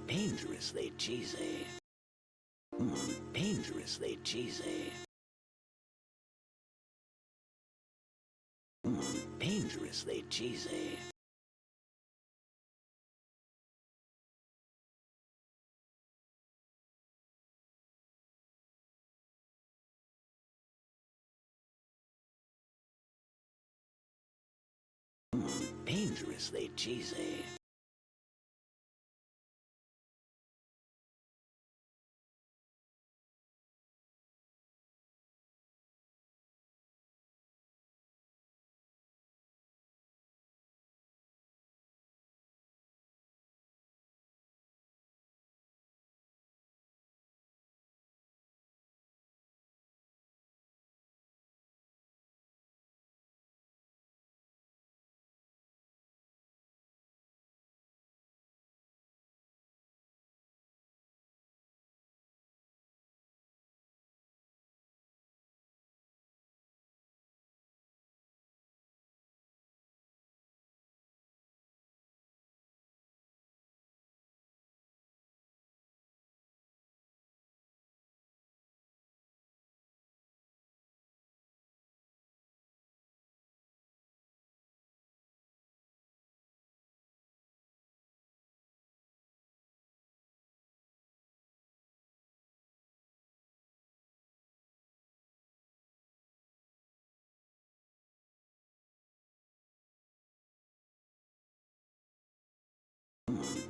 Dangerously cheesy. Dangerously cheesy. Dangerously cheesy. Dangerously cheesy.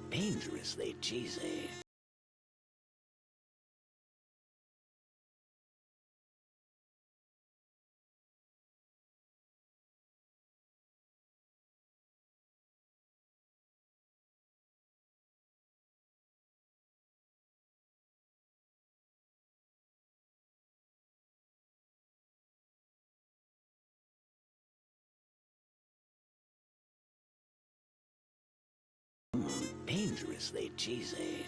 Dangerously cheesy. Dangerously cheesy.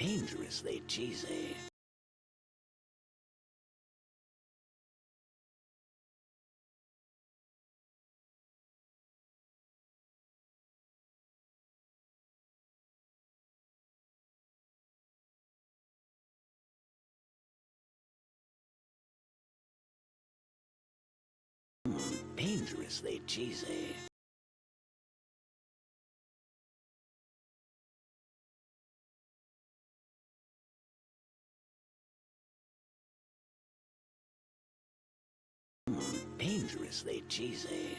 Dangerously cheesy. Dangerously cheesy. Dangerously cheesy.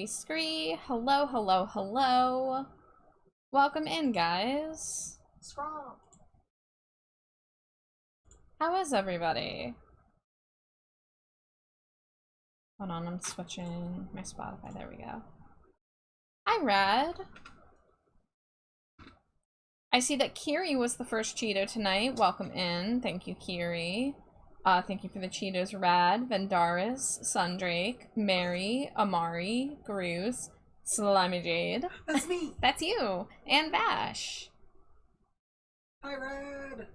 Scree. Hello, hello, hello. Welcome in, guys. Scrum. How is everybody? Hold on, I'm switching my Spotify. There we go. Hi, Rad. I see that Kiri was the first Cheeto tonight. Welcome in. Thank you, Kiri. Thank you for the Cheetos, Rad, Vendaris, Sundrake, Mary, Amari, Gruz, Slimy Jade. That's me. That's you. And Bash. Hi, Red.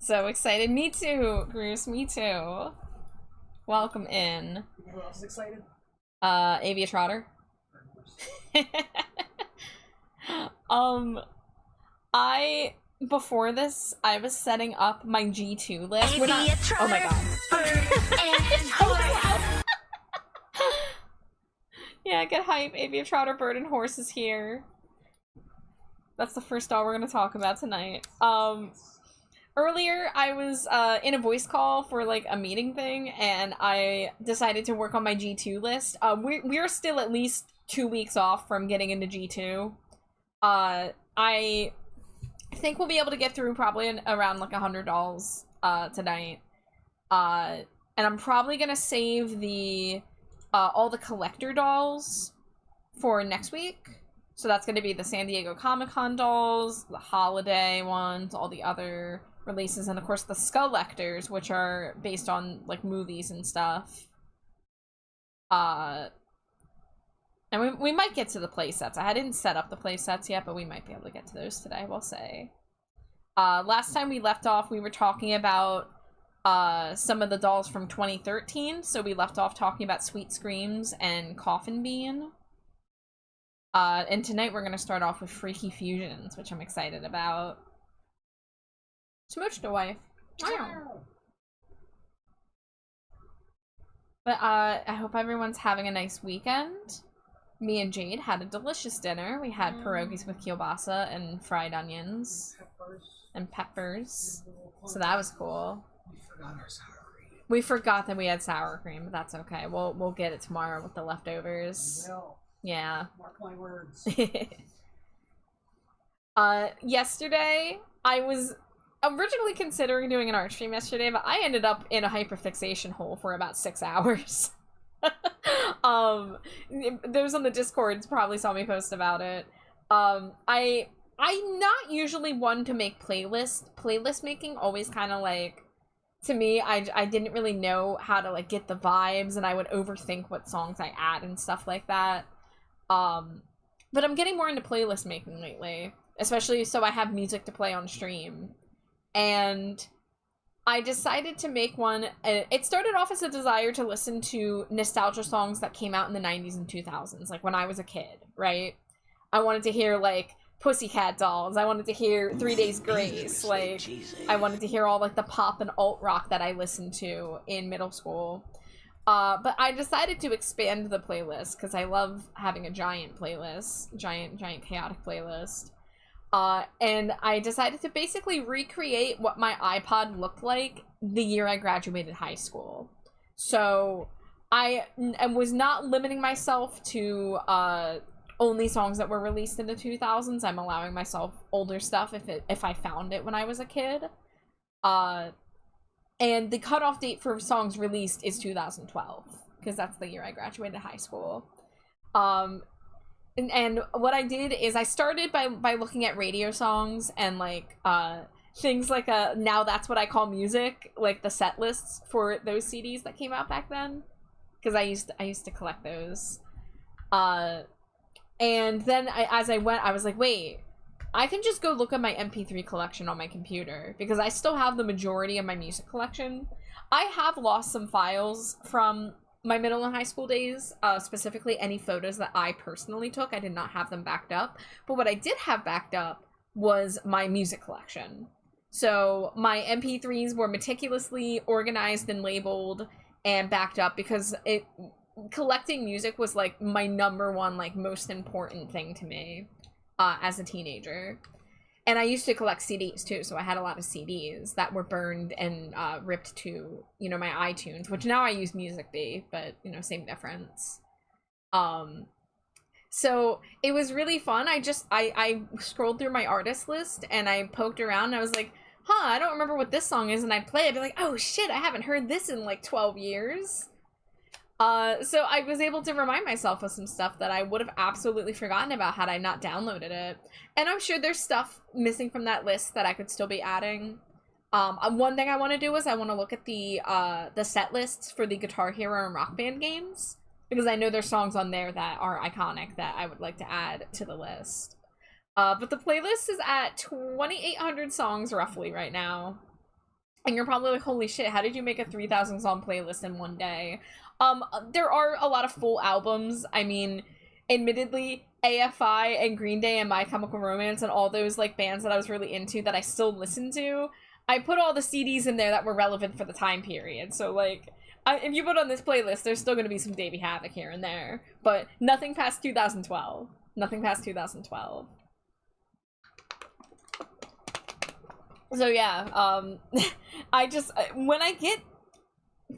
So excited. Me too, Gruz. Me too. Welcome in. Who else is excited? Avia Trotter. Before this, I was setting up my G2 list. Oh my god. Yeah, get hype. Avia Trotter, Bird, and Horse is here. That's the first doll we're gonna talk about tonight. Earlier, I was in a voice call for like a meeting thing, and I decided to work on my G2 list. We're still at least 2 weeks off from getting into G2. I think we'll be able to get through probably around like 100 dolls tonight. And I'm probably gonna save the all the collector dolls for next week. So that's gonna be the San Diego Comic-Con dolls, the holiday ones, all the other releases, and of course the Skullectors, which are based on like movies and stuff. And we might get to the playsets. I didn't set up the playsets yet, but we might be able to get to those today, we'll see. Last time we left off, we were talking about some of the dolls from 2013, so we left off talking about Sweet Screams and Coffin Bean. And tonight we're going to start off with Freaky Fusions, which I'm excited about. Smooch the wife. Wow. But I hope everyone's having a nice weekend. Me and Jade had a delicious dinner. We had pierogies with kielbasa and fried onions. And peppers. So that was cool. We forgot that we had sour cream, but that's okay. We'll get it tomorrow with the leftovers. Yeah. Mark my words. Yesterday, I was originally considering doing an art stream yesterday, but I ended up in a hyperfixation hole for about 6 hours. Those on the Discords probably saw me post about it. I'm not usually one to make playlists. Playlist making always kind of like, to me, I didn't really know how to like get the vibes, and I would overthink what songs I add and stuff like that. But I'm getting more into playlist making lately, especially so I have music to play on stream. And I decided to make one. It started off as a desire to listen to nostalgia songs that came out in the 90s and 2000s, like when I was a kid, right? I wanted to hear like Pussycat Dolls. I wanted to hear 3 Days Grace. Like, I wanted to hear all like the pop and alt rock that I listened to in middle school. But I decided to expand the playlist because I love having a giant playlist, giant chaotic playlist. And I decided to basically recreate what my iPod looked like the year I graduated high school. So was not limiting myself to only songs that were released in the 2000s. I'm allowing myself older stuff if I found it when I was a kid. And the cutoff date for songs released is 2012, because that's the year I graduated high school. And what I did is I started by looking at radio songs and like things like Now That's What I Call Music, like the set lists for those CDs that came out back then, because I used to collect those. And then as I went, I was like, wait, I can just go look at my MP3 collection on my computer, because I still have the majority of my music collection. I have lost some files from my middle and high school days, specifically any photos that I personally took. I did not have them backed up, but what I did have backed up was my music collection. So my MP3s were meticulously organized and labeled and backed up, because collecting music was like my number one, like, most important thing to me as a teenager. And I used to collect CDs too, so I had a lot of CDs that were burned and ripped to, you know, my iTunes, which now I use Music.ly, but, you know, same difference. So it was really fun. I scrolled through my artist list and I poked around and I was like, I don't remember what this song is, and I'd play it, I'd be like, oh shit, I haven't heard this in like 12 years. So I was able to remind myself of some stuff that I would have absolutely forgotten about had I not downloaded it. And I'm sure there's stuff missing from that list that I could still be adding. One thing I want to do is I want to look at the set lists for the Guitar Hero and Rock Band games, because I know there's songs on there that are iconic that I would like to add to the list. But the playlist is at 2,800 songs roughly right now. And you're probably like, holy shit, how did you make a 3,000 song playlist in one day? There are a lot of full albums. I mean, admittedly, AFI and Green Day and My Chemical Romance and all those like bands that I was really into that I still listen to, I put all the CDs in there that were relevant for the time period. So like, if you put on this playlist, there's still going to be some Davey Havok here and there, but nothing past 2012. Nothing past 2012. So yeah, when I get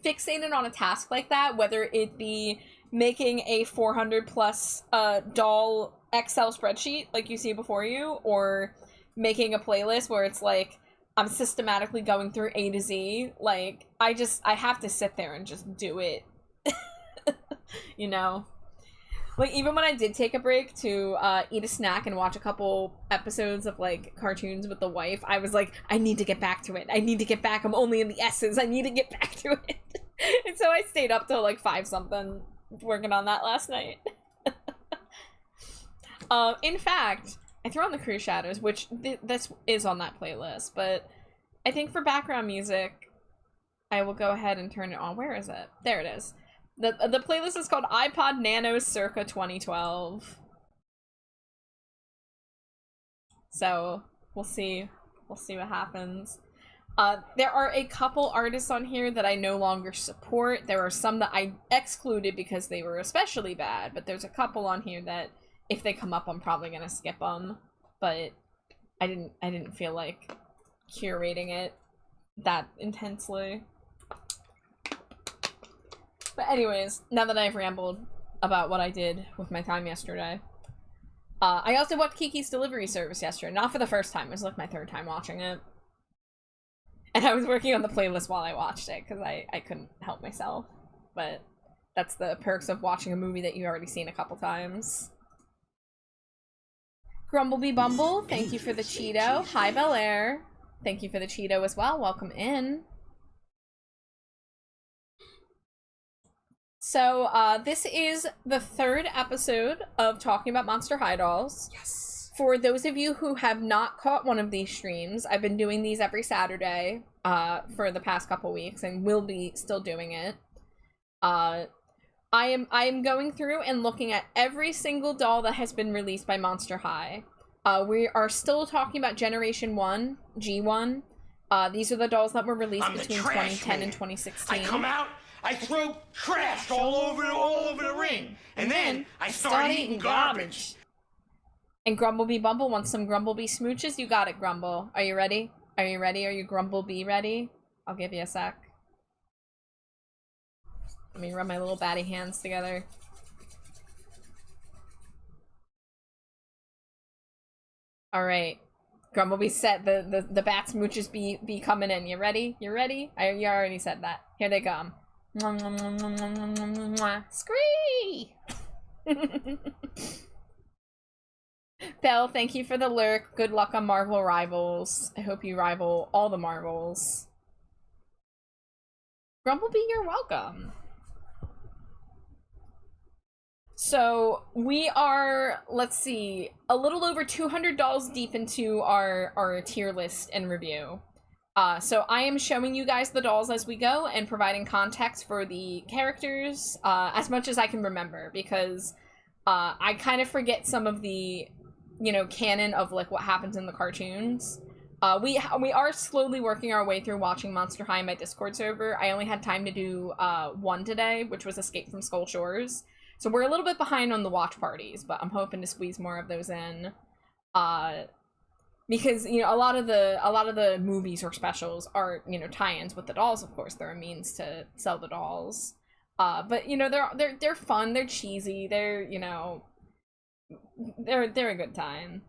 fixated on a task like that, whether it be making a 400 plus doll Excel spreadsheet like you see before you, or making a playlist where it's like I'm systematically going through A to Z, like I have to sit there and just do it. You know, like even when I did take a break to eat a snack and watch a couple episodes of like cartoons with the wife, I was like, I need to get back to it. I need to get back. I'm only in the S's. I need to get back to it. And so I stayed up till like 5 something working on that last night. In fact, I threw on the Crew Shadows, which this is on that playlist, but I think for background music, I will go ahead and turn it on. Where is it? There it is. The playlist is called iPod Nano circa 2012. So we'll see what happens. There are a couple artists on here that I no longer support. There are some that I excluded because they were especially bad, but there's a couple on here that if they come up, I'm probably gonna skip them. But I didn't feel like curating it that intensely. But anyways, now that I've rambled about what I did with my time yesterday, I also watched Kiki's Delivery Service yesterday. Not for the first time, it was like my 3rd time watching it. And I was working on the playlist while I watched it, because I couldn't help myself. But that's the perks of watching a movie that you've already seen a couple times. Grumblebee Bumble, thank you for the Cheeto. Hi, Bel Air. Thank you for the Cheeto as well. Welcome in. So, this is the 3rd episode of talking about Monster High Dolls. Yes. For those of you who have not caught one of these streams, I've been doing these every Saturday for the past couple weeks, and will be still doing it. I am going through and looking at every single doll that has been released by Monster High. We are still talking about Generation 1, G1. These are the dolls that were released between 2010 and 2016. I come out, I throw trash all over the ring, and then I start eating garbage. And Grumblebee Bumble wants some Grumblebee smooches. You got it, Grumble. Are you ready? Are you ready? Are you Grumblebee ready? I'll give you a sec. Let me rub my little batty hands together. Alright. Grumble be set. The bat smooches be coming in. You ready? You ready? You already said that. Here they come. Scree! Belle, thank you for the lurk. Good luck on Marvel Rivals. I hope you rival all the Marvels. Grumblebee, you're welcome. So, we are, let's see, a little over $200 deep into our tier list and review. So I am showing you guys the dolls as we go and providing context for the characters as much as I can remember, because I kind of forget some of the, you know, canon of like what happens in the cartoons. We are slowly working our way through watching Monster High in my Discord server. I only had time to do one today, which was Escape from Skull Shores. So we're a little bit behind on the watch parties, but I'm hoping to squeeze more of those in. Because, you know, a lot of the movies or specials are, you know, tie-ins with the dolls, of course. They're a means to sell the dolls. But, you know, they're fun, they're cheesy, they're, you know, they're a good time.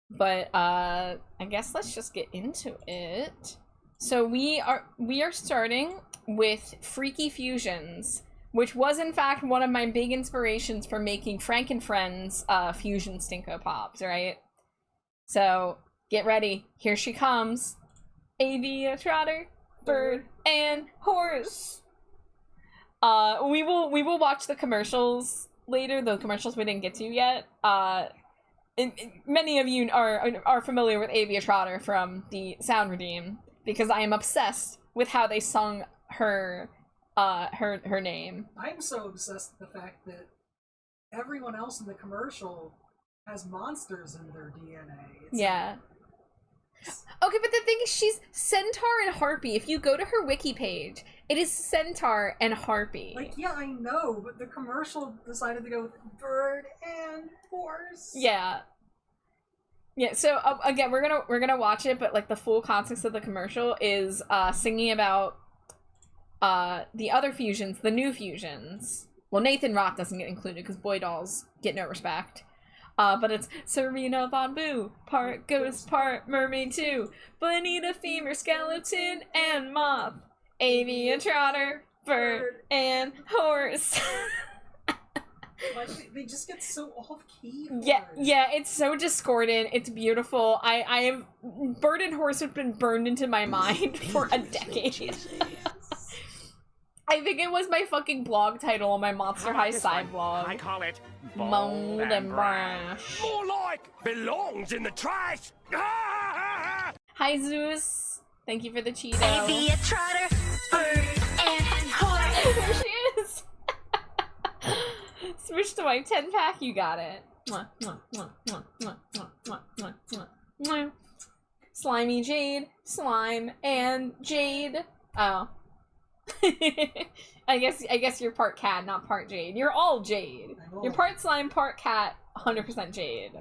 But I guess let's just get into it. So we are starting with Freaky Fusions, which was in fact one of my big inspirations for making Frank and Friends Fusion Stinko Pops, right? So get ready, here she comes. A trotter, bird, and horse. We will watch the commercials later, the commercials we didn't get to yet. Many of you are familiar with Avia Trotter from the Sound Redeem, because I am obsessed with how they sung her name. I'm so obsessed with the fact that everyone else in the commercial has monsters in their DNA. Yeah. Okay, but the thing is, she's Centaur and Harpy. If you go to her wiki page, it is Centaur and Harpy. Like, yeah, I know, but the commercial decided to go with bird and horse. Yeah. Yeah, so again, we're gonna watch it, but like the full context of the commercial is singing about the other fusions, the new fusions. Well, Nathan Rock doesn't get included because boy dolls get no respect. But it's Serena Von Boo, part ghost, part mermaid too. Bonita, femur, skeleton, and moth. Avian trotter, bird, and horse. Like, they just get so off-key. Yeah, it's so discordant. It's beautiful. I have bird and horse have been burned into my mind for a decade. I think it was my fucking blog title on my Monster High side blog. I call it Mold and Brash. More like belongs in the trash. Hi Zeus. Thank you for the Cheeto. Avia trotter, bird, and horse. There she is. Switch to my 10-pack, you got it. Slimy Jade, Slime, and Jade. Oh. I guess you're part cat, not part Jade. You're all Jade. You're part slime, part cat, 100% Jade.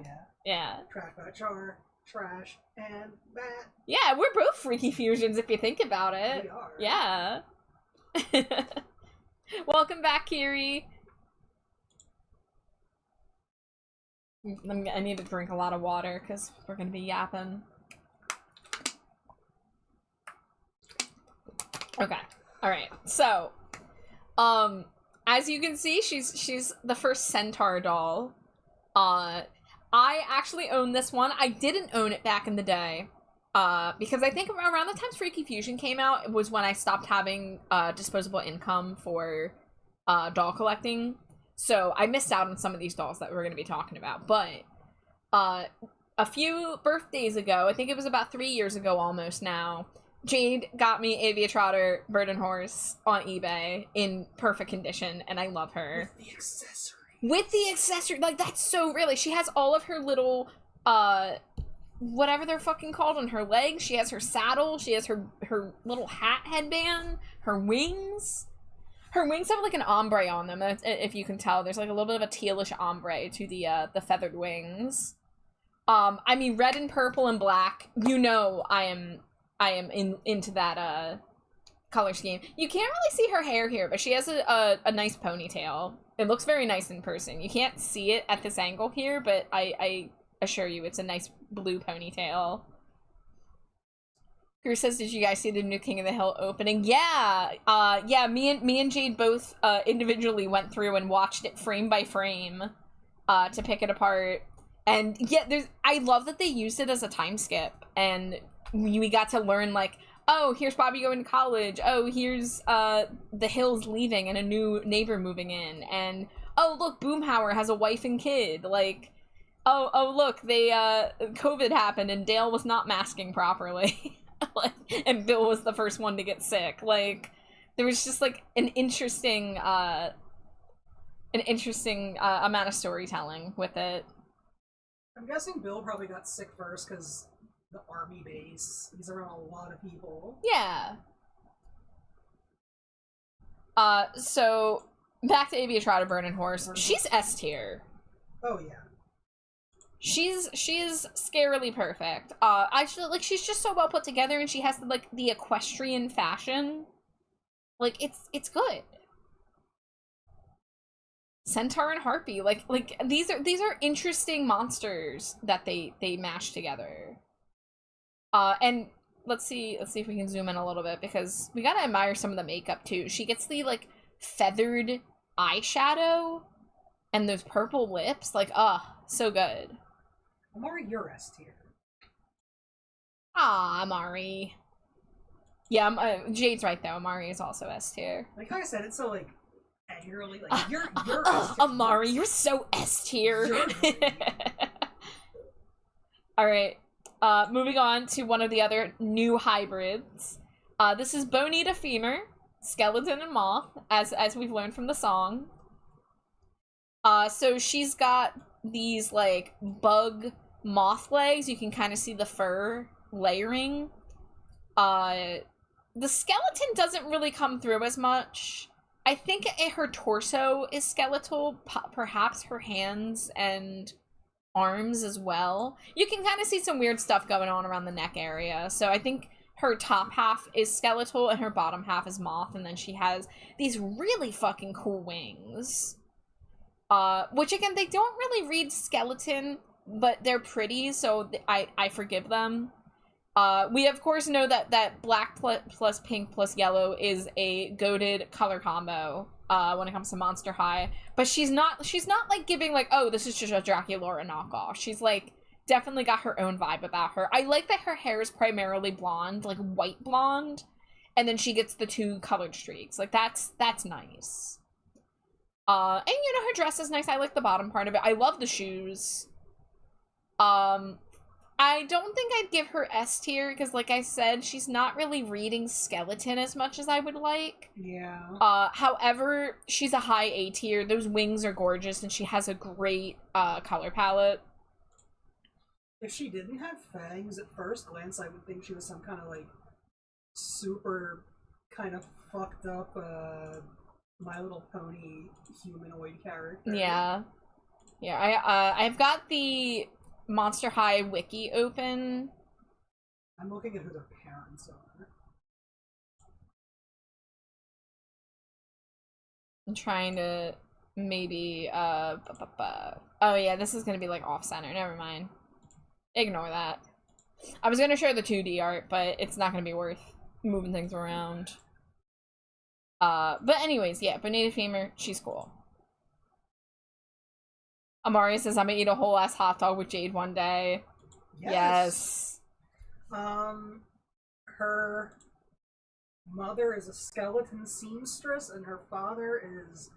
Yeah. Trash, bat, char, trash, and bat. Yeah, we're both freaky fusions if you think about it. We are. Yeah. Welcome back, Kiri. I need to drink a lot of water because we're gonna be yapping. Okay. Alright, so, as you can see, she's the first Centaur doll. I actually own this one. I didn't own it back in the day, because I think around the time Freaky Fusion came out, it was when I stopped having, disposable income for, doll collecting. So I missed out on some of these dolls that we're going to be talking about, but, a few birthdays ago, I think it was about 3 years ago almost now, Jade got me Avia Trotter, Bird and Horse on eBay in perfect condition, and I love her. With the accessory. With the accessory, like, that's so really. She has all of her little, whatever they're fucking called on her legs. She has her saddle. She has her little hat headband. Her wings. Her wings have, like, an ombre on them, if you can tell. There's, like, a little bit of a tealish ombre to the feathered wings. I mean, red and purple and black. You know I am into that color scheme. You can't really see her hair here, but she has a nice ponytail. It looks very nice in person. You can't see it at this angle here, but I assure you it's a nice blue ponytail. Gru says, did you guys see the new King of the Hill opening? Yeah, yeah, me and Jade both individually went through and watched it frame by frame to pick it apart. And yeah, I love that they used it as a time skip, and we got to learn, like, oh, here's Bobby going to college, oh, here's the Hills leaving and a new neighbor moving in, and oh, look, Boomhauer has a wife and kid, like, oh, look, COVID happened and Dale was not masking properly. Like, and Bill was the first one to get sick. Like, there was just like an interesting amount of storytelling with it. I'm guessing Bill probably got sick first because the army base. He's around a lot of people. Yeah. So back to Aviatrata Burning Horse. She's S tier. Oh yeah. She's scarily perfect. Actually, like, she's just so well put together, and she has the equestrian fashion. Like, it's good. Centaur and Harpy, like these are interesting monsters that they mash together. And let's see if we can zoom in a little bit, because we gotta admire some of the makeup too. She gets the like feathered eyeshadow and those purple lips, like, so good. Amari, you're S tier. Amari. Yeah, Jade's right though. Amari is also S tier. Like I said, it's so like angrily, like you're S tier. Amari, you're so S tier. All right. Moving on to one of the other new hybrids. This is Bonita Femur, skeleton and moth, as we've learned from the song. So she's got these like bug moth legs. You can kind of see the fur layering. The skeleton doesn't really come through as much. I think her torso is skeletal, perhaps her hands and arms as well. You can kind of see some weird stuff going on around the neck area. So I think her top half is skeletal and her bottom half is moth, and then she has these really fucking cool wings. Which again, they don't really read skeleton, but they're pretty, so I forgive them. We of course know that black plus pink plus yellow is a goated color combo when it comes to Monster High, but she's not like giving like, oh, this is just a Draculaura knockoff. She's like definitely got her own vibe about her. I like that her hair is primarily blonde, like white blonde, and then she gets the two colored streaks. Like that's nice. And you know, her dress is nice. I like the bottom part of it. I love the shoes. I don't think I'd give her S tier because, like I said, she's not really reading skeleton as much as I would like. Yeah. However, she's a high A tier. Those wings are gorgeous, and she has a great color palette. If she didn't have fangs at first glance, I would think she was some kind of like super kind of fucked up My Little Pony humanoid character. Yeah. Yeah, I've got the Monster High wiki open. I'm looking at who their parents are. I'm trying to maybe oh yeah, this is gonna be like off center. Never mind. Ignore that. I was gonna show the 2D art, but it's not gonna be worth moving things around. But anyways, yeah, Bonita Femur, she's cool. Amari says, I'm gonna eat a whole ass hot dog with Jade one day. Yes. Her mother is a skeleton seamstress, and her father is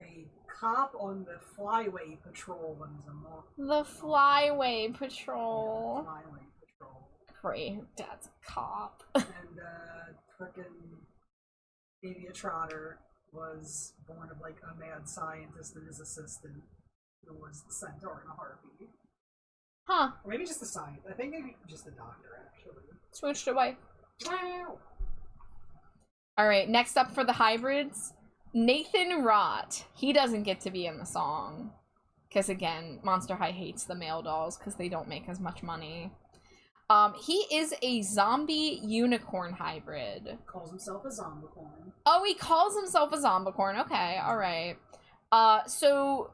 a cop on the Flyway Patrol when he's a monk. The Flyway Patrol. Yeah, the Flyway Patrol. Great, dad's a cop. And frickin' Aviatrotter was born of like a mad scientist and his assistant, who was the Centaur and a Harpy. Huh. Or maybe just a scientist. I think maybe just a doctor, actually. Swooshed away. Wow! Alright, next up for the hybrids, Nathan Rott. He doesn't get to be in the song. Because again, Monster High hates the male dolls because they don't make as much money. He is a zombie unicorn hybrid. Calls himself a zombicorn. Oh, he calls himself a zombicorn. Okay, alright. So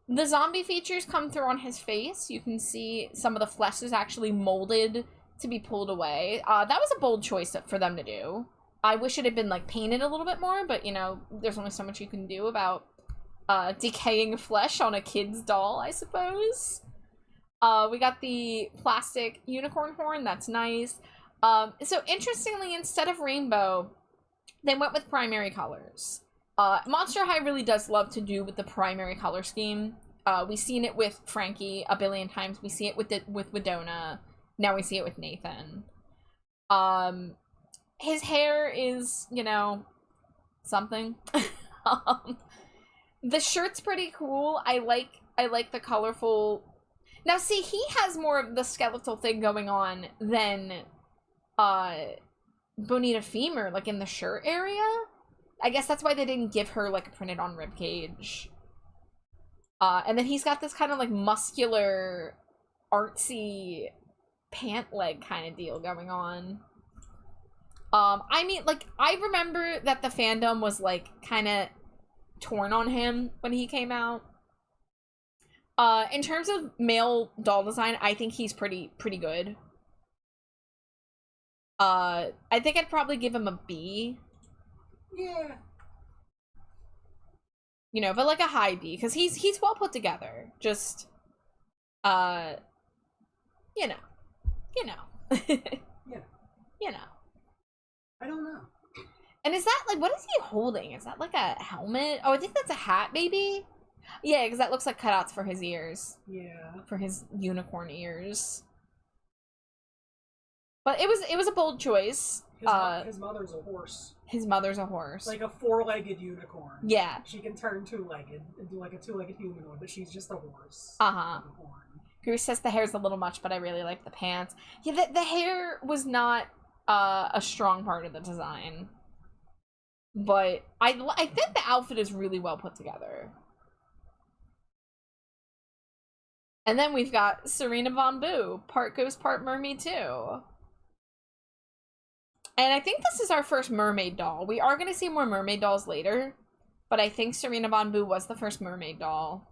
the zombie features come through on his face. You can see some of the flesh is actually molded to be pulled away. That was a bold choice for them to do. I wish it had been, like, painted a little bit more, but, you know, there's only so much you can do about decaying flesh on a kid's doll, I suppose. We got the plastic unicorn horn. That's nice. So interestingly, instead of rainbow, they went with primary colors. Monster High really does love to do with the primary color scheme. We've seen it with Frankie a billion times. We see it with Widona. Now we see it with Nathan. His hair is, you know, something. The shirt's pretty cool. I like the colorful. Now, see, he has more of the skeletal thing going on than Bonita Femur, like, in the shirt area. I guess that's why they didn't give her, like, a printed on ribcage. And then he's got this kind of, like, muscular, artsy pant leg kind of deal going on. I mean, like, I remember that the fandom was, like, kind of torn on him when he came out. In terms of male doll design, I think he's pretty good. I think I'd probably give him a B. Yeah. You know, but like a high B, because he's well put together. Just, you know. Yeah. You know. I don't know. And is that, like, what is he holding? Is that, like, a helmet? Oh, I think that's a hat, maybe? Yeah, because that looks like cutouts for his ears. Yeah. For his unicorn ears. But it was a bold choice. His mother's a horse. His mother's a horse. Like a four-legged unicorn. Yeah. She can turn two-legged and do, like, a two-legged humanoid, but she's just a horse. Uh-huh. Goose says the hair's a little much, but I really like the pants. Yeah, the hair was not a strong part of the design. But I think the outfit is really well put together. And then we've got Serena Von Boo, part ghost, part mermaid too. And I think this is our first mermaid doll. We are going to see more mermaid dolls later, but I think Serena Von Boo was the first mermaid doll.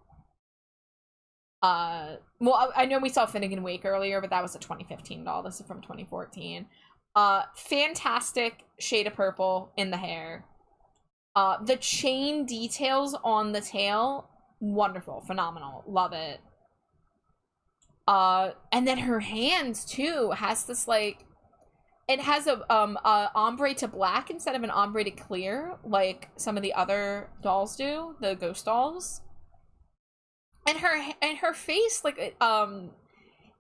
Well, I know we saw Finnegan Wake earlier, but that was a 2015 doll. This is from 2014. Fantastic shade of purple in the hair. The chain details on the tail, wonderful, phenomenal, love it. And then her hands too has this, like, it has a ombre to black instead of an ombre to clear, like some of the other dolls do, the ghost dolls. And her face, like,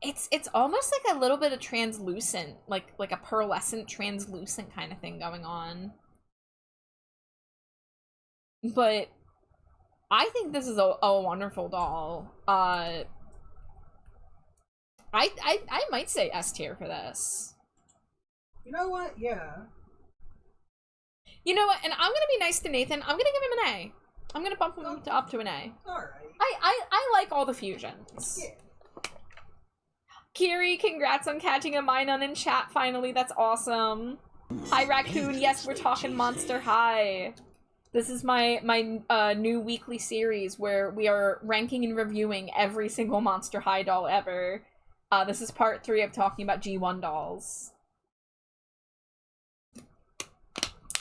it's almost like a little bit of translucent, like a pearlescent translucent kind of thing going on. But I think this is a wonderful doll. I might say S tier for this. You know what? Yeah. You know what? And I'm gonna be nice to Nathan. I'm gonna give him an A. I'm gonna bump him up to an A. Alright. I like all the fusions. Yeah. Kiri, congrats on catching a Minun in chat finally. That's awesome. Hi Raccoon, yes, we're talking Monster High. This is my new weekly series where we are ranking and reviewing every single Monster High doll ever. This is part 3 of talking about G1 dolls.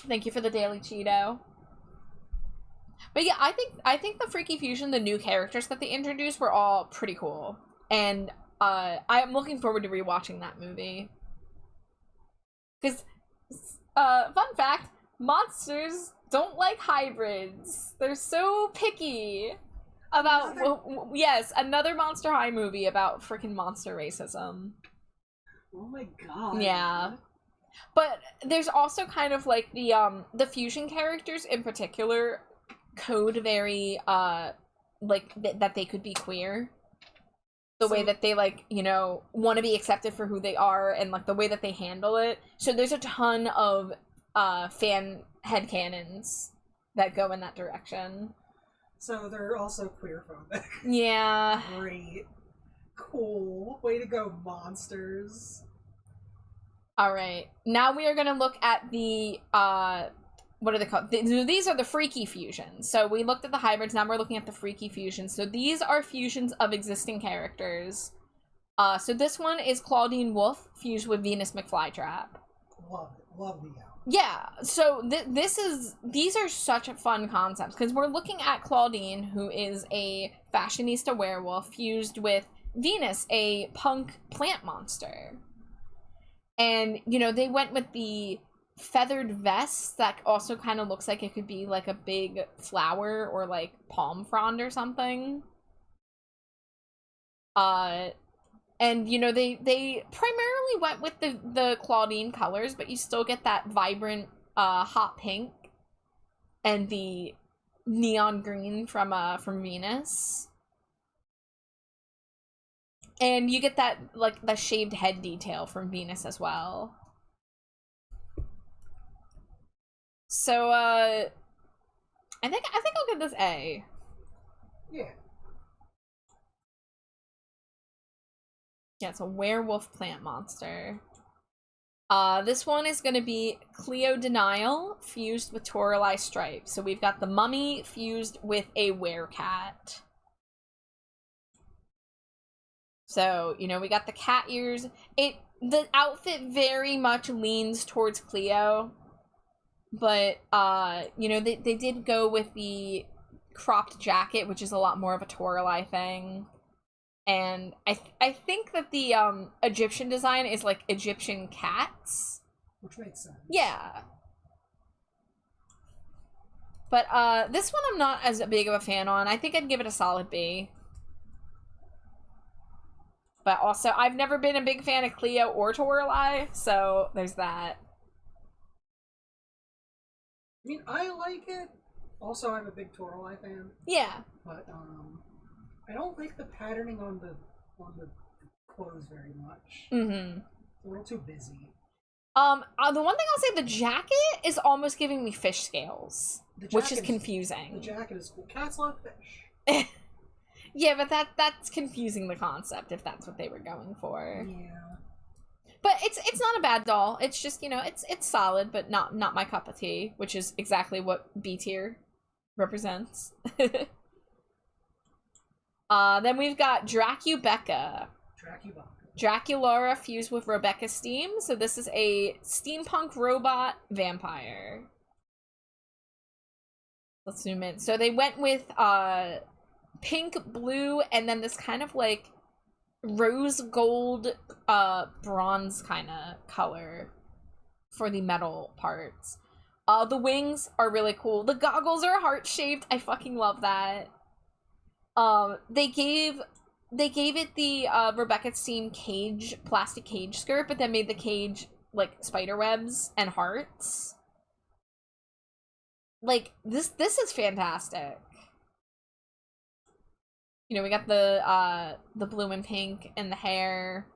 Thank you for the daily Cheeto. But yeah, I think the Freaky Fusion, the new characters that they introduced, were all pretty cool. And I'm looking forward to rewatching that movie. Because, fun fact, monsters don't like hybrids. They're so picky about, yes, another Monster High movie about freaking monster racism. Oh my god. Yeah. But there's also kind of like the fusion characters in particular code very like that they could be queer. The way that they, like, you know, want to be accepted for who they are, and like the way that they handle it. So there's a ton of fan headcanons that go in that direction. So they're also queer-phobic. Yeah. Great. Cool. Way to go, monsters. All right. Now we are going to look at the, what are they called? These are the freaky fusions. So we looked at the hybrids, now we're looking at the freaky fusions. So these are fusions of existing characters. So this one is Claudine Wolf fused with Venus McFlytrap. Love it. Love the out. Yeah, so these are such fun concepts, because we're looking at Claudine, who is a fashionista werewolf, fused with Venus, a punk plant monster. And, you know, they went with the feathered vest that also kind of looks like it could be like a big flower or like palm frond or something. And, you know, they primarily went with the Claudine colors, but you still get that vibrant hot pink and the neon green from Venus. And you get that, like, the shaved head detail from Venus as well. So, I think I'll give this A. Yeah. Yeah, it's a werewolf plant monster. This one is going to be Cleo Denial fused with Toralei Stripe. So we've got the mummy fused with a werecat. So, you know, we got the cat ears. The outfit very much leans towards Cleo. But, you know, they did go with the cropped jacket, which is a lot more of a Toralei thing. And I think that the Egyptian design is like Egyptian cats. Which makes sense. Yeah. But this one I'm not as big of a fan on. I think I'd give it a solid B. But also, I've never been a big fan of Cleo or Toralei, so there's that. I mean, I like it. Also, I'm a big Toralei fan. Yeah. But I don't like the patterning on the clothes very much. Mm-hmm. It's a little too busy. The one thing I'll say, the jacket is almost giving me fish scales, which is confusing. The jacket is cool. Cats love fish. Yeah, but that's confusing the concept if that's what they were going for. Yeah. But it's not a bad doll. It's just, you know, it's solid, but not my cup of tea, which is exactly what B tier represents. Then we've got Dracubecca. Draculaura fused with Rebecca Steam. So this is a steampunk robot vampire. Let's zoom in. So they went with pink, blue, and then this kind of like rose gold, bronze kind of color for the metal parts. The wings are really cool. The goggles are heart-shaped. I fucking love that. They gave it the Rebecca Steam cage, plastic cage skirt, but then made the cage like spider webs and hearts. Like, this is fantastic. You know, we got the blue and pink and the hair.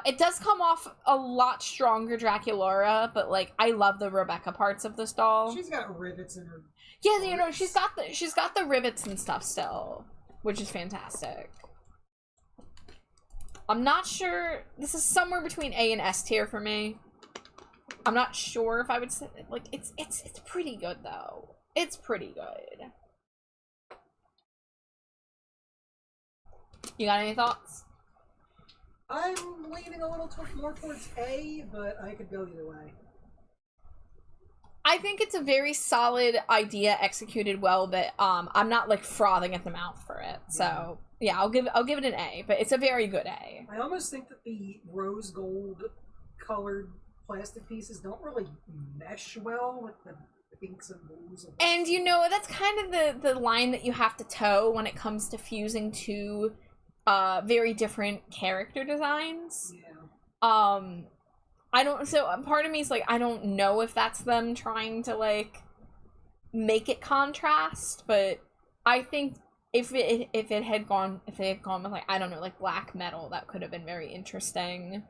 It does come off a lot stronger Draculaura, but like I love the Rebecca parts of this doll. She's got rivets in her. Yeah, you know, she's got the rivets and stuff still, which is fantastic. I'm not sure. This is somewhere between A and S tier for me. I'm not sure if I would say, like, it's pretty good though. It's pretty good. You got any thoughts? I'm leaning a little more towards A, but I could go either way. I think it's a very solid idea executed well, but I'm not like frothing at the mouth for it. So yeah, I'll give it an A, but it's a very good A. I almost think that the rose gold colored plastic pieces don't really mesh well with the pinks and blues. And you know, that's kind of the line that you have to toe when it comes to fusing two very different character designs. Yeah. So part of me is like, I don't know if that's them trying to like make it contrast, but I think if they had gone with like, I don't know, like black metal, that could have been very interesting.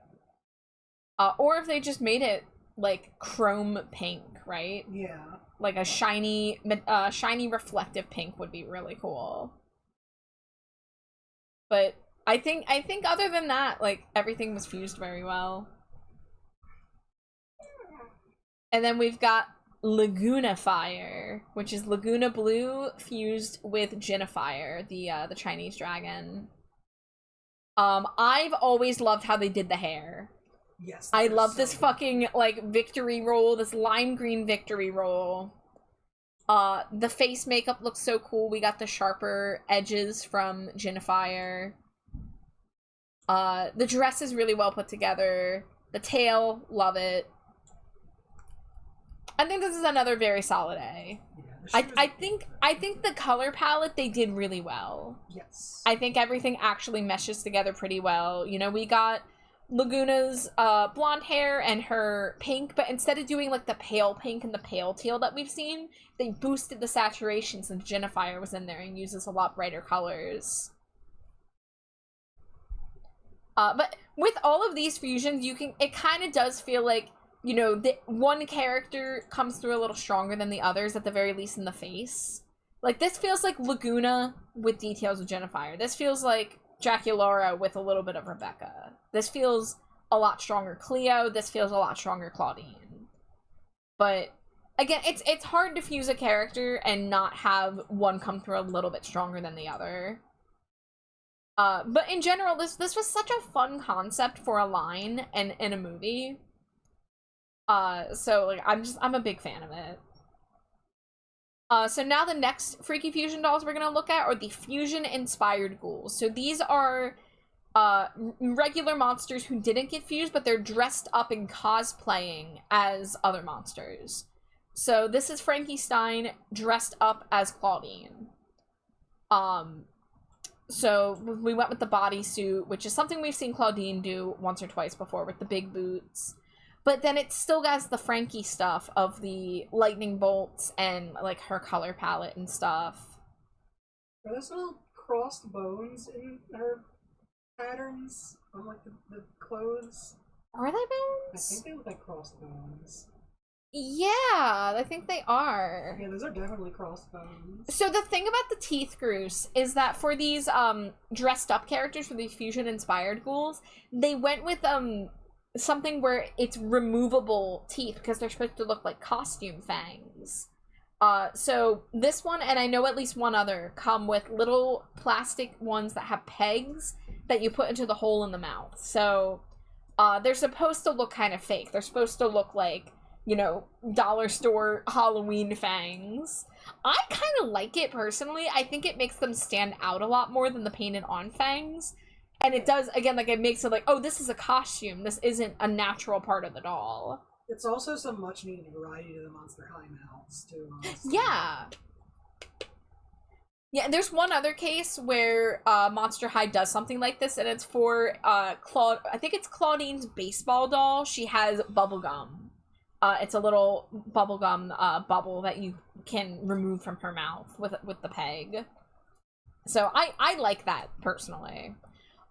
Or if they just made it like chrome pink, right? Yeah. Like a shiny reflective pink would be really cool. But I think other than that, like, everything was fused very well. And then we've got Laguna Fire, which is Laguna Blue fused with Jinnifier, the Chinese dragon. I've always loved how they did the hair. Yes. I they're love so this good. fucking, like, victory roll, this lime green victory roll. The face makeup looks so cool. We got the sharper edges from Jinnifier. The dress is really well put together. The tail, love it. I think this is another very solid A. Yeah, the I shoes are think cool. I think the color palette they did really well. Yes. I think everything actually meshes together pretty well. You know, we got Laguna's blonde hair and her pink, but instead of doing like the pale pink and the pale teal that we've seen, they boosted the saturation since Jinnifier was in there and uses a lot brighter colors. But with all of these fusions, it kind of does feel like, you know, the one character comes through a little stronger than the others, at the very least in the face. Like, this feels like Laguna with details of Jinnifier. This feels like Draculaura with a little bit of Rebecca. This feels a lot stronger Cleo. This feels a lot stronger Claudine. But, again, it's hard to fuse a character and not have one come through a little bit stronger than the other. But in general, this was such a fun concept for a line and in a movie. So, like, I'm a big fan of it. So now the next Freaky Fusion dolls we're gonna look at are the Fusion-inspired ghouls. So these are, regular monsters who didn't get fused, but they're dressed up and cosplaying as other monsters. So this is Frankie Stein dressed up as Claudine. So we went with the bodysuit, which is something we've seen Claudine do once or twice before with the big boots. But then it still has the Frankie stuff of the lightning bolts and, like, her color palette and stuff. Are those little crossed bones in her patterns on, like, the clothes? Are they I bones? think they look like crossed bones. Yeah, I think they are. Yeah, those are definitely crossed bones. So the thing about the teeth, Groose, is that for these dressed up characters, for these fusion inspired ghouls, they went with something where it's removable teeth because they're supposed to look like costume fangs. So this one, and I know at least one other, come with little plastic ones that have pegs that you put into the hole in the mouth. So they're supposed to look kind of fake. They're supposed to look like, you know, dollar store Halloween fangs. I kind of like it personally. I think it makes them stand out a lot more than the painted on fangs. And it does, again, like, it makes it like, oh, this is a costume. This isn't a natural part of the doll. It's also some much needed variety to the Monster High mouths, too, honestly. Yeah. Yeah, and there's one other case where Monster High does something like this, and it's for I think it's Claudine's baseball doll. She has bubblegum. It's a little bubblegum bubble that you can remove from her mouth with the peg. So I like that, personally.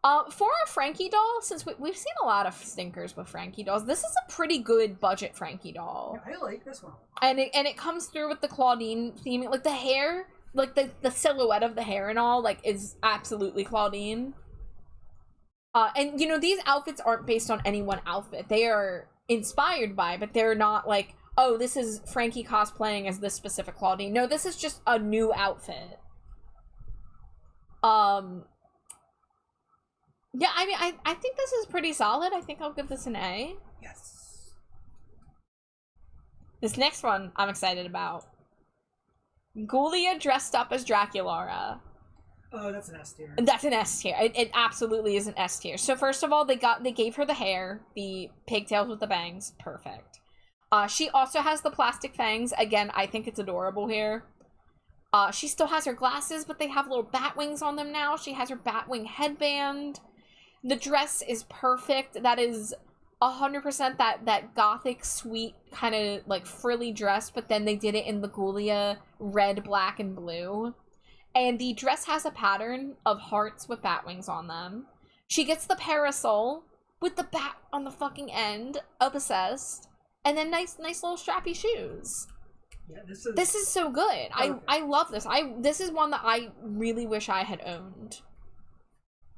For our Frankie doll, since we've seen a lot of stinkers with Frankie dolls, this is a pretty good budget Frankie doll. Yeah, I like this one. And it comes through with the Claudine theming, like the hair, like the silhouette of the hair and all, like, is absolutely Claudine. And you know, these outfits aren't based on any one outfit. They are inspired by, but they're not like, oh, this is Frankie cosplaying as this specific Claudine. No, this is just a new outfit. Yeah, I mean, I think this is pretty solid. I think I'll give this an A. Yes. This next one I'm excited about. Ghoulia dressed up as Draculaura. Oh, that's an S tier. That's an S tier. It absolutely is an S tier. So first of all, they gave her the hair, the pigtails with the bangs, perfect. She also has the plastic fangs. Again, I think it's adorable here. She still has her glasses, but they have little bat wings on them now. She has her bat wing headband. The dress is perfect. That is 100% that gothic, sweet, kind of like frilly dress, but then they did it in the Ghoulia red, black, and blue. And the dress has a pattern of hearts with bat wings on them. She gets the parasol with the bat on the fucking end, obsessed, and then nice little strappy shoes. Yeah, This is so good. Okay. I love this. This is one that I really wish I had owned.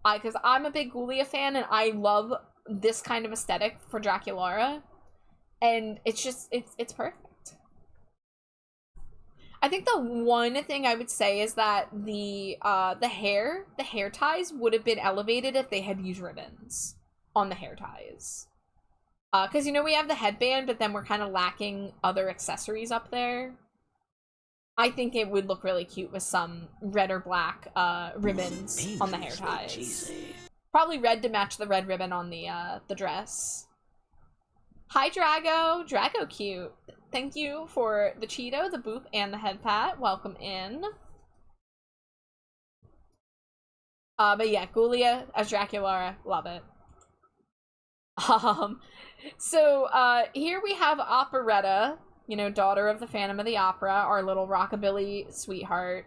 Because I'm a big Ghoulia fan, and I love this kind of aesthetic for Draculaura. And it's just, it's perfect. I think the one thing I would say is that the hair ties would have been elevated if they had used ribbons on the hair ties. Because, you know, we have the headband, but then we're kind of lacking other accessories up there. I think it would look really cute with some red or black ribbons on the hair ties. Probably red to match the red ribbon on the dress. Hi, Drago. Drago cute. Thank you for the Cheeto, the boop, and the head pat. Welcome in. But yeah, Ghoulia as Draculaura. Love it. So, here we have Operetta, you know, daughter of the Phantom of the Opera, our little rockabilly sweetheart.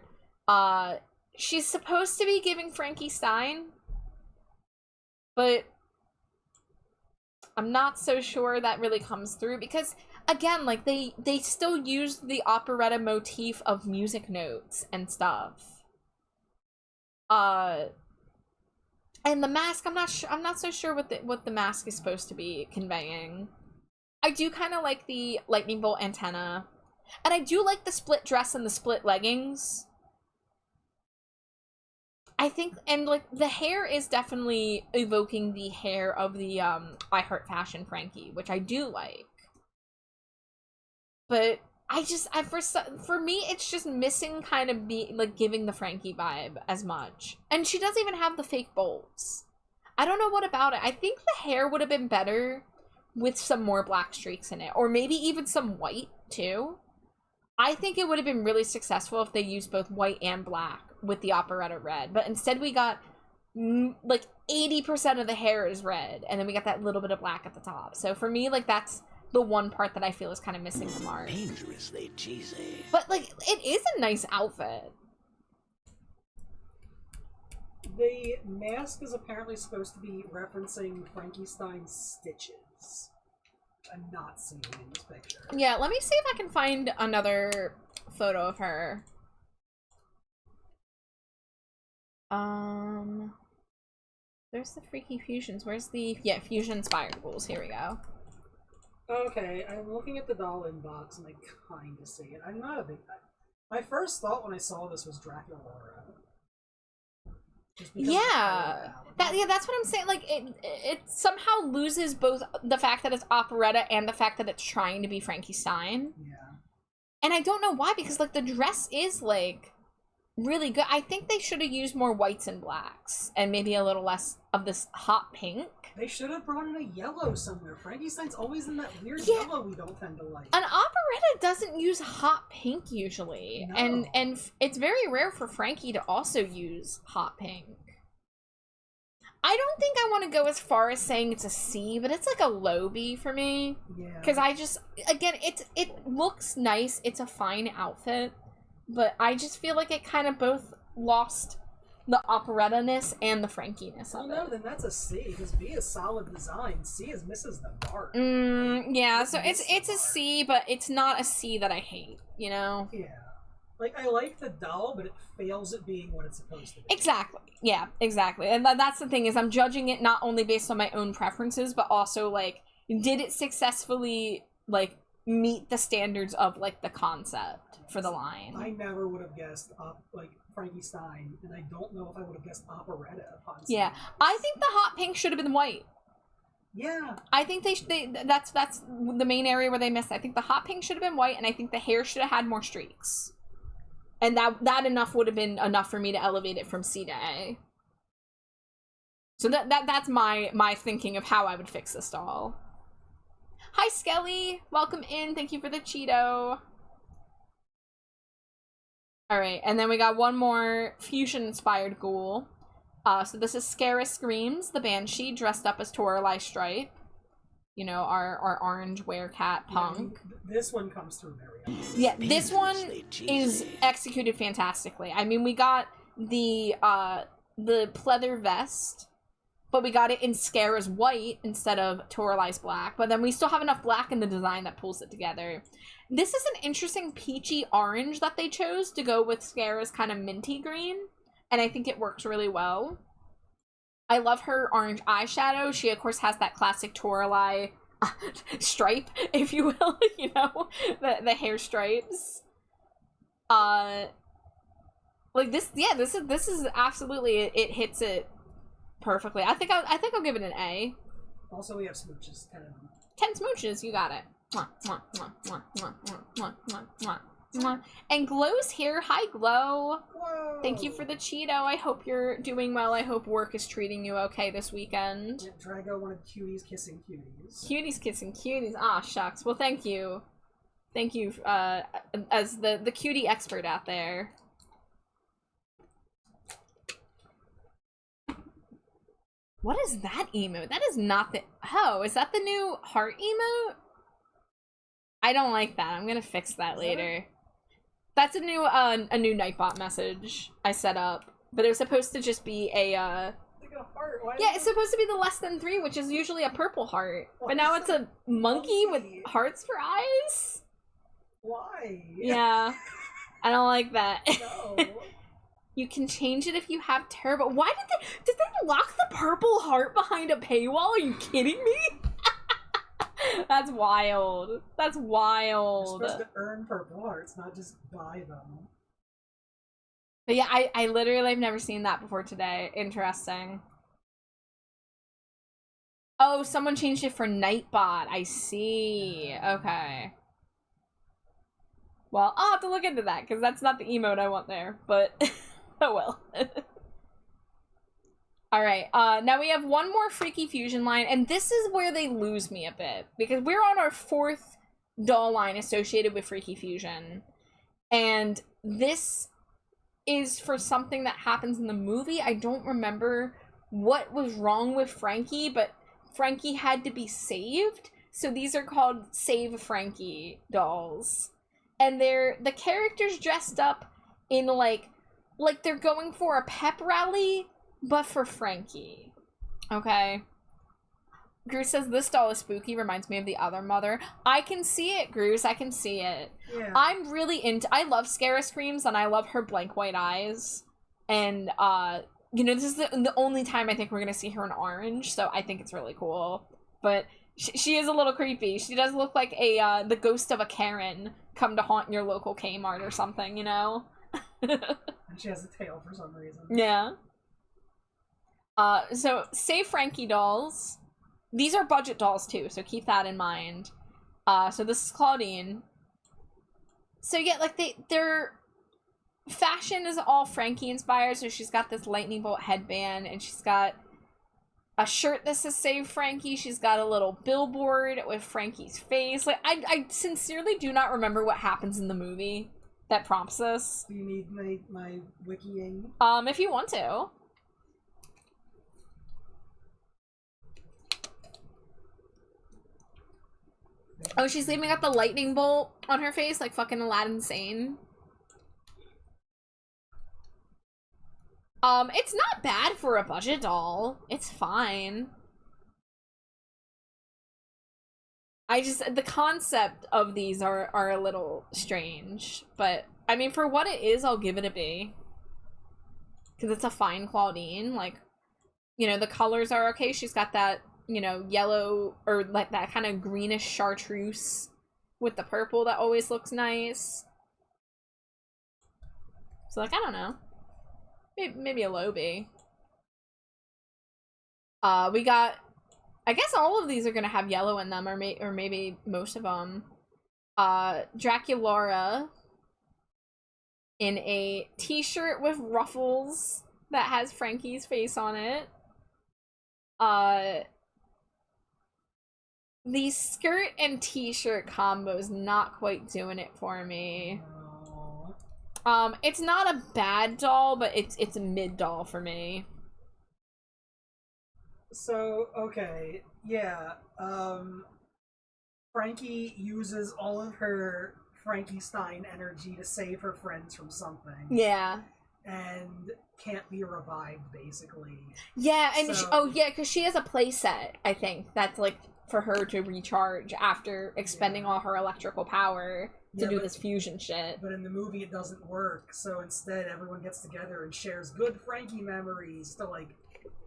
She's supposed to be giving Frankie Stein, but I'm not so sure that really comes through because, again, like, they still use the operetta motif of music notes and stuff. And the mask, I'm not so sure what the mask is supposed to be conveying. I do kind of like the lightning bolt antenna, and I do like the split dress and the split leggings. I think, and like the hair is definitely evoking the hair of the I Heart Fashion Frankie, which I do like. But for me, it's just missing kind of giving the Frankie vibe as much. And she doesn't even have the fake bolts. I don't know what about it. I think the hair would have been better with some more black streaks in it, or maybe even some white too. I think it would have been really successful if they used both white and black with the operetta red, but instead we got like 80% of the hair is red, and then we got that little bit of black at the top. So for me, like, that's the one part that I feel is kind of missing the mark. Dangerously cheesy. But like, it is a nice outfit. The mask is apparently supposed to be referencing Frankenstein's stitches. I'm not seeing it in this picture. Yeah, let me see if I can find another photo of her. There's the freaky fusions. Where's the, yeah, fusion inspired ghouls. Here we go. Okay, I'm looking at the doll inbox and I kind of see it. I'm not a big fan. My first thought when I saw this was Draculaura. Yeah, that's what I'm saying. Like, it somehow loses both the fact that it's operetta and the fact that it's trying to be Frankie Stein. Yeah. And I don't know why, because like the dress is like really good. I think they should have used more whites and blacks and maybe a little less of this hot pink. They should have brought in a yellow somewhere. Frankenstein's always in that weird yellow we don't tend to like. An operetta doesn't use hot pink usually. No. And it's very rare for Frankie to also use hot pink. I don't think I want to go as far as saying it's a C, but it's like a low B for me. Yeah. Because I just, again, it looks nice. It's a fine outfit. But I just feel like it kind of both lost the operetta-ness and the Frankie-ness of it. No, then that's a C, because B is solid design. C is misses the mark. Yeah, so it's a C, but it's not a C that I hate, you know? Yeah. Like, I like the doll, but it fails at being what it's supposed to be. Exactly. Yeah, exactly. And that's the thing, is I'm judging it not only based on my own preferences, but also, like, did it successfully, like, meet the standards of, like, the concept for the line? I never would have guessed, like, Frankie Stein, and I don't know if I would have guessed operetta upon Yeah, I think the hot pink should have been white. Yeah. I think that's the main area where they missed. I think the hot pink should have been white, and I think the hair should have had more streaks. And that enough would have been enough for me to elevate it from C to A. So that's my thinking of how I would fix this doll. Hi, Skelly. Welcome in. Thank you for the Cheeto. Alright, and then we got one more fusion-inspired ghoul. So this is Scarus Screams, the Banshee, dressed up as Toralei Stripe. You know, our orange werecat punk. Yeah, this one comes through very well. Yeah, this one is executed fantastically. I mean, we got the pleather vest, but we got it in Scarus white instead of Toralei's black. But then we still have enough black in the design that pulls it together. This is an interesting peachy orange that they chose to go with Scarus kind of minty green. And I think it works really well. I love her orange eyeshadow. She, of course, has that classic Toralei stripe, if you will, you know, the hair stripes. Like this, yeah, this is absolutely, it hits it perfectly. I think I'll give it an A. Also, we have smooches, 10 of them. 10 smooches, you got it. Mwah, mwah, mwah, mwah, mwah, mwah, mwah, mwah, mwah, mwah. And Glow's here. Hi, Glow. Whoa! Thank you for the Cheeto. I hope you're doing well. I hope work is treating you okay this weekend. Yeah, Drago wanted cuties kissing cuties. Cuties kissing cuties. Ah, shucks. Well, thank you. Thank you, as the cutie expert out there. What is that emote? That is not the... Oh, is that the new heart emote? I don't like that. I'm gonna fix that later. That's a new Nightbot message I set up. But it was supposed to just be a, Like a heart. Why Yeah, it's supposed to be the less than 3, which is usually a purple heart. Why But now is it's that a monkey with monkey? hearts for eyes? Why? Yeah. I don't like that. No. You can change it if you have terrible... Why did they lock the purple heart behind a paywall? Are you kidding me? That's wild. That's You're wild. supposed to earn purple hearts, not just buy them. But yeah, I literally have never seen that before today. Interesting. Oh, someone changed it for Nightbot. I see. Okay. Well, I'll have to look into that, because that's not the emote I want there. But, oh well. Alright, now we have one more Freaky Fusion line, and this is where they lose me a bit, because we're on our 4th doll line associated with Freaky Fusion, and this is for something that happens in the movie. I don't remember what was wrong with Frankie, but Frankie had to be saved, so these are called Save Frankie dolls. And the characters dressed up in, like they're going for a pep rally, but for Frankie. Okay. Groose says, this doll is spooky, reminds me of the other mother. I can see it, Groose, I can see it. Yeah. I'm really into... I love Scara Screams, and I love her blank white eyes. And, you know, this is the only time I think we're gonna see her in orange, so I think it's really cool. But she is a little creepy. She does look like the ghost of a Karen come to haunt your local Kmart or something, you know? And she has a tail for some reason. Yeah. So, Save Frankie dolls. These are budget dolls, too, so keep that in mind. So this is Claudine. So, yeah, like, their fashion is all Frankie-inspired, so she's got this lightning bolt headband, and she's got a shirt that says Save Frankie. She's got a little billboard with Frankie's face. Like, I sincerely do not remember what happens in the movie that prompts this. Do you need my wikiing? If you want to. Oh, she's leaving out the lightning bolt on her face like fucking Aladdin Sane. It's not bad for a budget doll. It's fine. The concept of these are a little strange, but I mean, for what it is, I'll give it a B. Because it's a fine Claudine, like, you know, the colors are okay. She's got that, you know, yellow, or like that kind of greenish chartreuse with the purple that always looks nice. So, like, I don't know. Maybe a low B. We got... I guess all of these are gonna have yellow in them, or maybe most of them. Draculara in a t-shirt with ruffles that has Frankie's face on it. The skirt and t-shirt combo's not quite doing it for me. It's not a bad doll, but it's a mid doll for me. So, okay, yeah, Frankie uses all of her Frankenstein energy to save her friends from something. Yeah. And can't be revived, basically. Yeah, and So- because she has a playset, I think, that's, like, for her to recharge after expending all her electrical power to Yeah, do but- this fusion shit. But in the movie, it doesn't work, so instead everyone gets together and shares good Frankie memories to, like,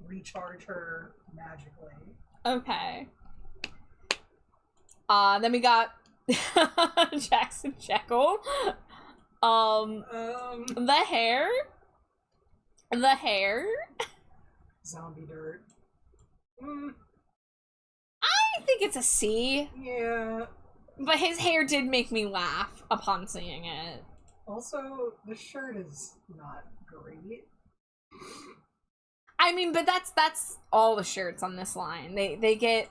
recharge her magically. Okay. Then we got Jackson Jekyll. The hair. The hair. Zombie dirt. I think it's a C. Yeah. But his hair did make me laugh upon seeing it. Also, the shirt is not great. I mean, but that's all the shirts on this line. They get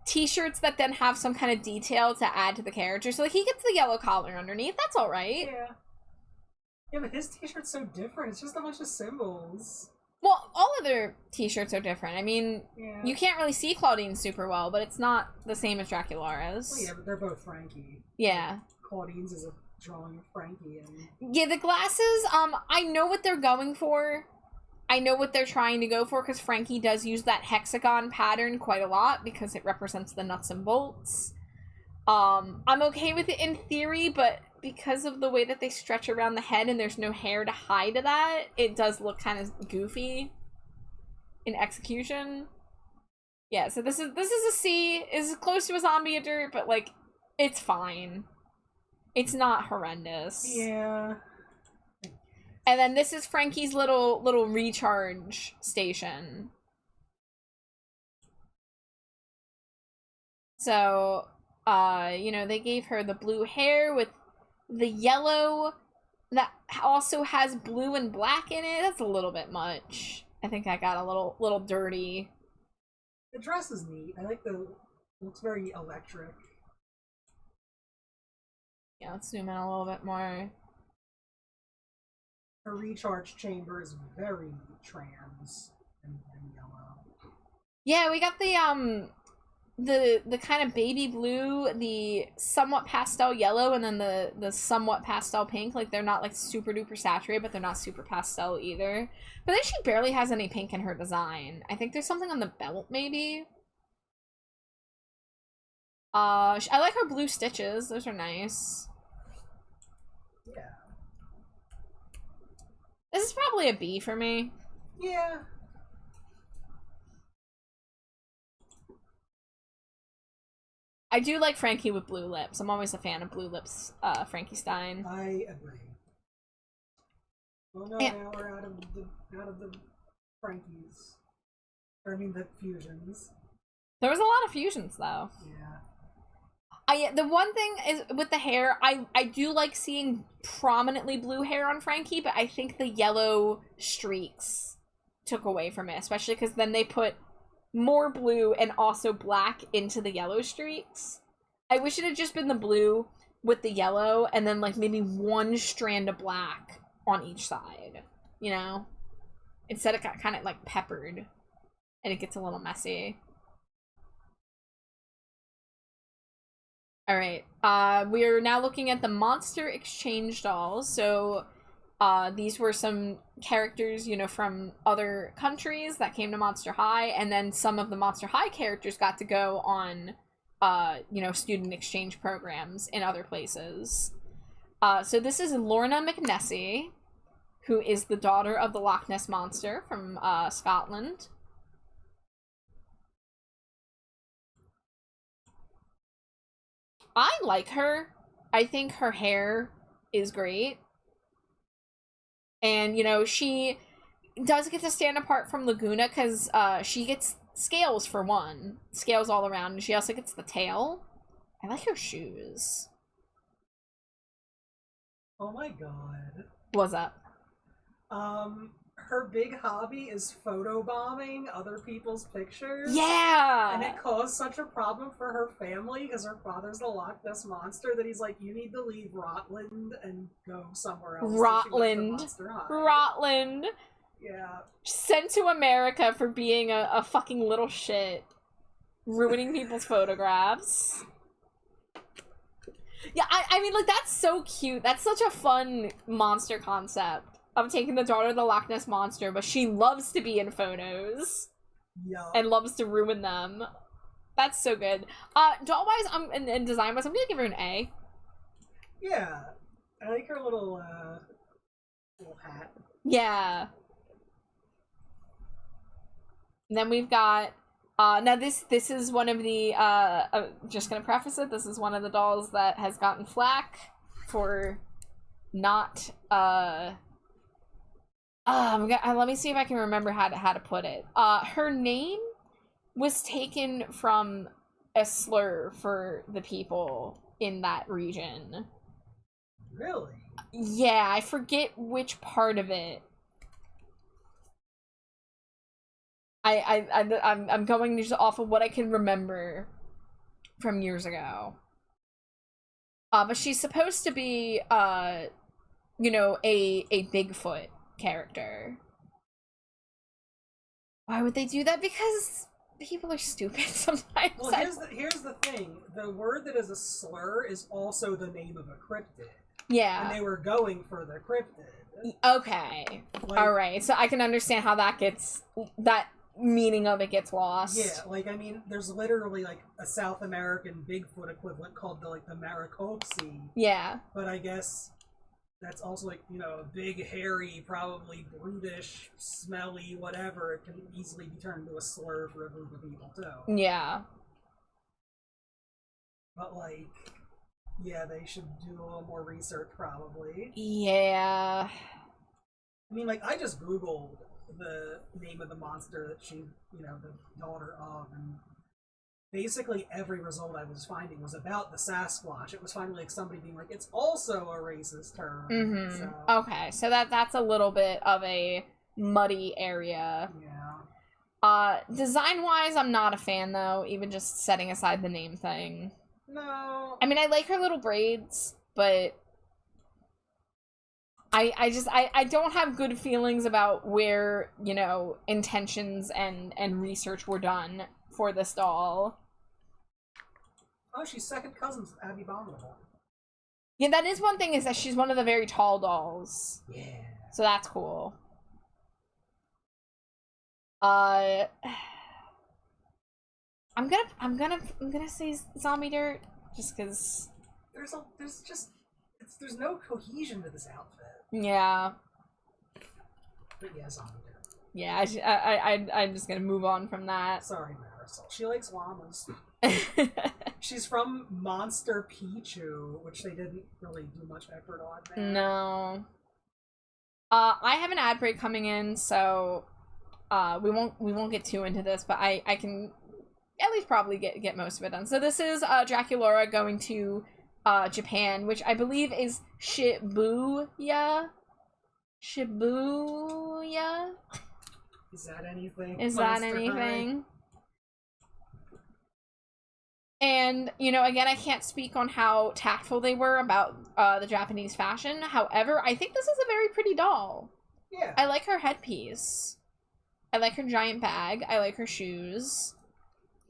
t-shirts that then have some kind of detail to add to the character. So like he gets the yellow collar underneath. That's all right. Yeah. Yeah, but his t-shirt's so different. It's just a bunch of symbols. Well, all other t-shirts are different. I mean, Yeah. you can't really see Claudine super well, but it's not the same as Draculaura's. Well, yeah, but they're both Frankie. Yeah. Claudine's is a drawing of Frankie, and Yeah, the glasses, I know what they're going for. I know what they're trying to go for, because Frankie does use that hexagon pattern quite a lot, because it represents the nuts and bolts. I'm okay with it in theory, but because of the way that they stretch around the head and there's no hair to hide that, it does look kind of goofy in execution. Yeah, so this is a C. It's close to a zombie dirt, but like, it's fine. It's not horrendous. yeah. And then this is Frankie's little recharge station. So, you know, they gave her the blue hair with the yellow that also has blue and black in it. That's a little bit much. I think I got a little dirty. The dress is neat. I like the. It looks very electric. Yeah, let's zoom in a little bit more. Her recharge chamber is very trans and yellow. Yeah, we got the kind of baby blue, the somewhat pastel yellow, and then the somewhat pastel pink. Like, they're not like super duper saturated, but they're not super pastel either. But then she barely has any pink in her design. I think there's something on the belt, maybe. I like her blue stitches. Those are nice. Yeah. This is probably a B for me. Yeah. I do like Frankie with blue lips. I'm always a fan of blue lips, Frankie Stein. I agree. Well, no, Yeah. now we're out of the Frankies. Or, I mean, the fusions. There was a lot of fusions, though. Yeah. The one thing is with the hair, I do like seeing prominently blue hair on Frankie, but I think the yellow streaks took away from it, especially because then they put more blue and also black into the yellow streaks. I wish it had just been the blue with the yellow and then like maybe one strand of black on each side, you know? Instead it got kind of like peppered and it gets a little messy. All right, we're now looking at the Monster Exchange dolls. So, these were some characters, you know, from other countries that came to Monster High, and then some of the Monster High characters got to go on, you know, student exchange programs in other places. So this is Lorna McNessie, who is the daughter of the Loch Ness Monster from, Scotland. I like her. I think her hair is great. And, you know, she does get to stand apart from Laguna because she gets scales for one. Scales all around. And she also gets the tail. I like her shoes. Oh my god. What's up? Her big hobby is photobombing other people's pictures. Yeah! And it caused such a problem for her family because her father's the Loch Ness Monster that he's like, you need to leave Rotland and go somewhere else. Rotland. Rotland. Yeah. Sent to America for being a fucking little shit. Ruining people's photographs. Yeah, I mean, like, that's so cute. That's such a fun monster concept. Of taking the daughter of the Loch Ness Monster, but she loves to be in photos. Yeah. And loves to ruin them. That's so good. Doll-wise, and design-wise, I'm gonna give her an A. Yeah. I like her little hat. Yeah. And then we've got now this is one of the just gonna preface it, this is one of the dolls that has gotten flack for not let me see if I can remember how to put it. Her name was taken from a slur for the people in that region. Really? Yeah, I forget which part of it. I'm going just off of what I can remember from years ago. But she's supposed to be, you know, a Bigfoot character. Why would they do that? Because people are stupid sometimes. Well, here's the thing. The word that is a slur is also the name of a cryptid. Yeah. And they were going for the cryptid. Okay. Like, all right. So I can understand how that meaning of it gets lost. Yeah, like, I mean, there's literally, like, a South American Bigfoot equivalent called the Maricosi. Yeah. But I guess that's also, like, you know, big, hairy, probably brutish, smelly, whatever. It can easily be turned into a slur for a group of people, too. Yeah. But, like, yeah, they should do a little more research, probably. Yeah. I mean, like, I just Googled the name of the monster that she, you know, the daughter of, and basically every result I was finding was about the Sasquatch. It was finally like somebody being like, it's also a racist term. Mm-hmm. So, okay, so that's a little bit of a muddy area. Yeah. Design-wise, I'm not a fan, though, even just setting aside the name thing. No. I mean, I like her little braids, but I don't have good feelings about where, you know, intentions and research were done for this doll. Oh, she's second cousins with Abby Abominable. Yeah, that is one thing, is that she's one of the very tall dolls. Yeah. So that's cool. I'm gonna say zombie dirt, just cause There's no cohesion to this outfit. yeah. But yeah, zombie dirt. Yeah, I'm just gonna move on from that. Sorry, Marisol. She likes llamas. She's from Monster Pichu, which they didn't really do much effort on there. No. I have an ad break coming in, so we won't get too into this, but I can at least probably get most of it done. So this is Draculaura going to Japan, which I believe is Shibuya. Shibuya? Is that anything? Is that Monster anything? High? And, you know, again, I can't speak on how tactful they were about the Japanese fashion. However, I think this is a very pretty doll. Yeah. I like her headpiece. I like her giant bag. I like her shoes.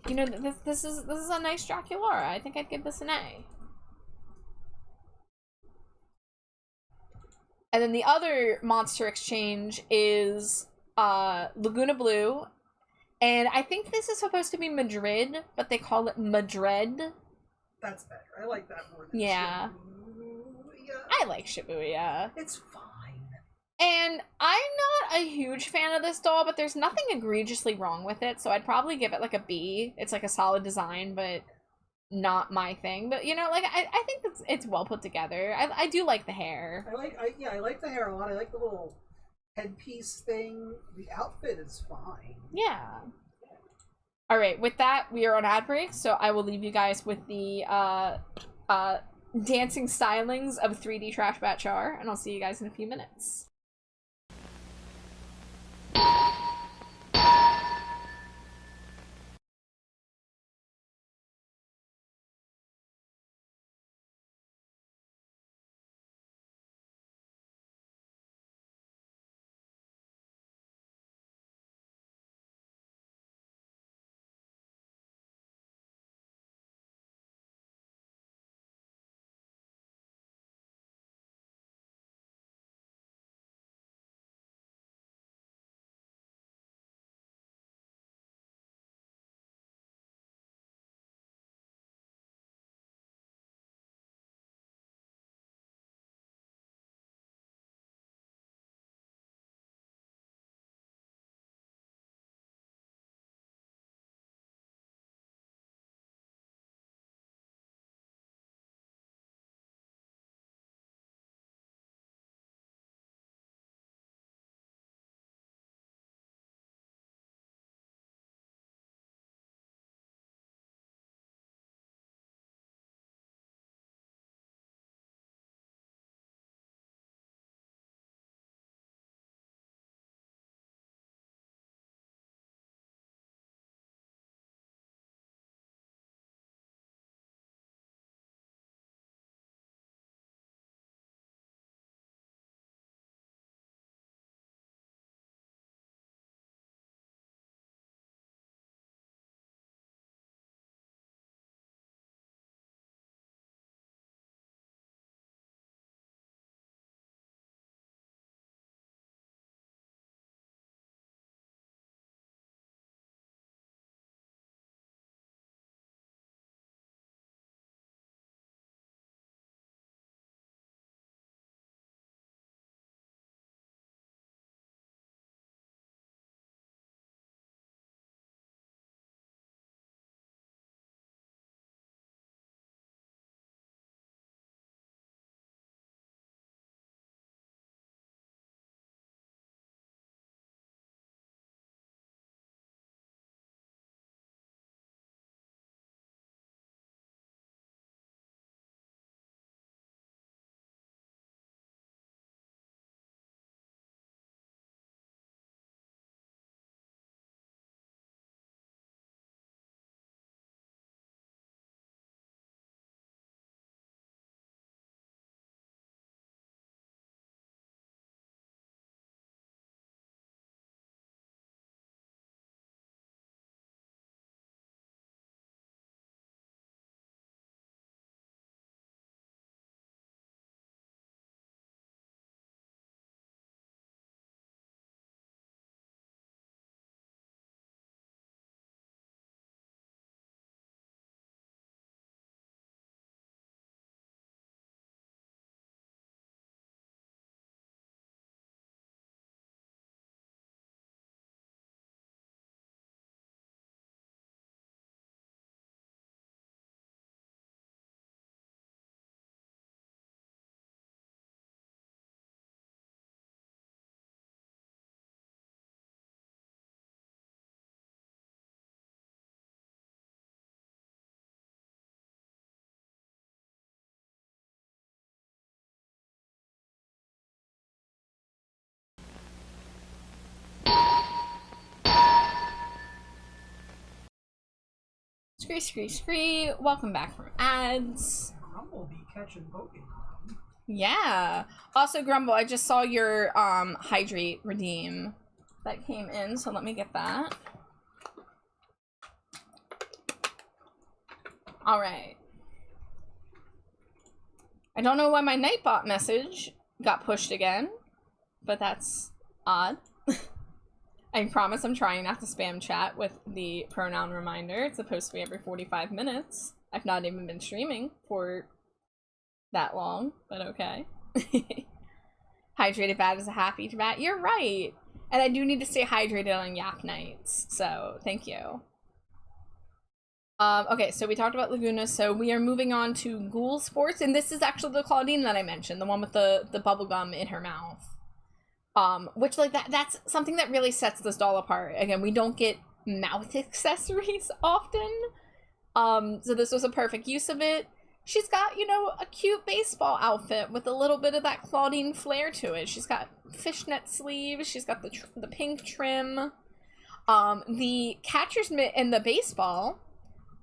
You know, this is a nice Draculaura. I think I'd give this an A. And then the other monster exchange is Laguna Blue. And I think this is supposed to be Madrid, but they call it Madrid. That's better. I like that more than Yeah. Shibuya. I like Shibuya. It's fine. And I'm not a huge fan of this doll, but there's nothing egregiously wrong with it, so I'd probably give it like a B. It's like a solid design, but not my thing. But, you know, like, I think it's well put together. I do like the hair. I like the hair a lot. I like the little headpiece thing. The outfit is fine. Yeah. All right, with that, we are on ad break, so I will leave you guys with the dancing stylings of 3D Trash Bat Char, and I'll see you guys in a few minutes. Scree. Welcome back from ads. Grumble be catching Pokemon. Yeah. Also, Grumble, I just saw your Hydrate redeem that came in, so let me get that. Alright. I don't know why my Nightbot message got pushed again, but that's odd. I promise I'm trying not to spam chat with the pronoun reminder. It's supposed to be every 45 minutes. I've not even been streaming for that long, but okay. Hydrated bat is a happy bat. You're right. And I do need to stay hydrated on yak nights, so thank you. Okay, so we talked about Laguna, so we are moving on to Ghoul Sports, and this is actually the Claudine that I mentioned, the one with the bubble gum in her mouth. Which, like, that's something that really sets this doll apart. Again, we don't get mouth accessories often, so this was a perfect use of it. She's got, you know, a cute baseball outfit with a little bit of that Claudine flair to it. She's got fishnet sleeves, she's got the pink trim. The catcher's mitt and the baseball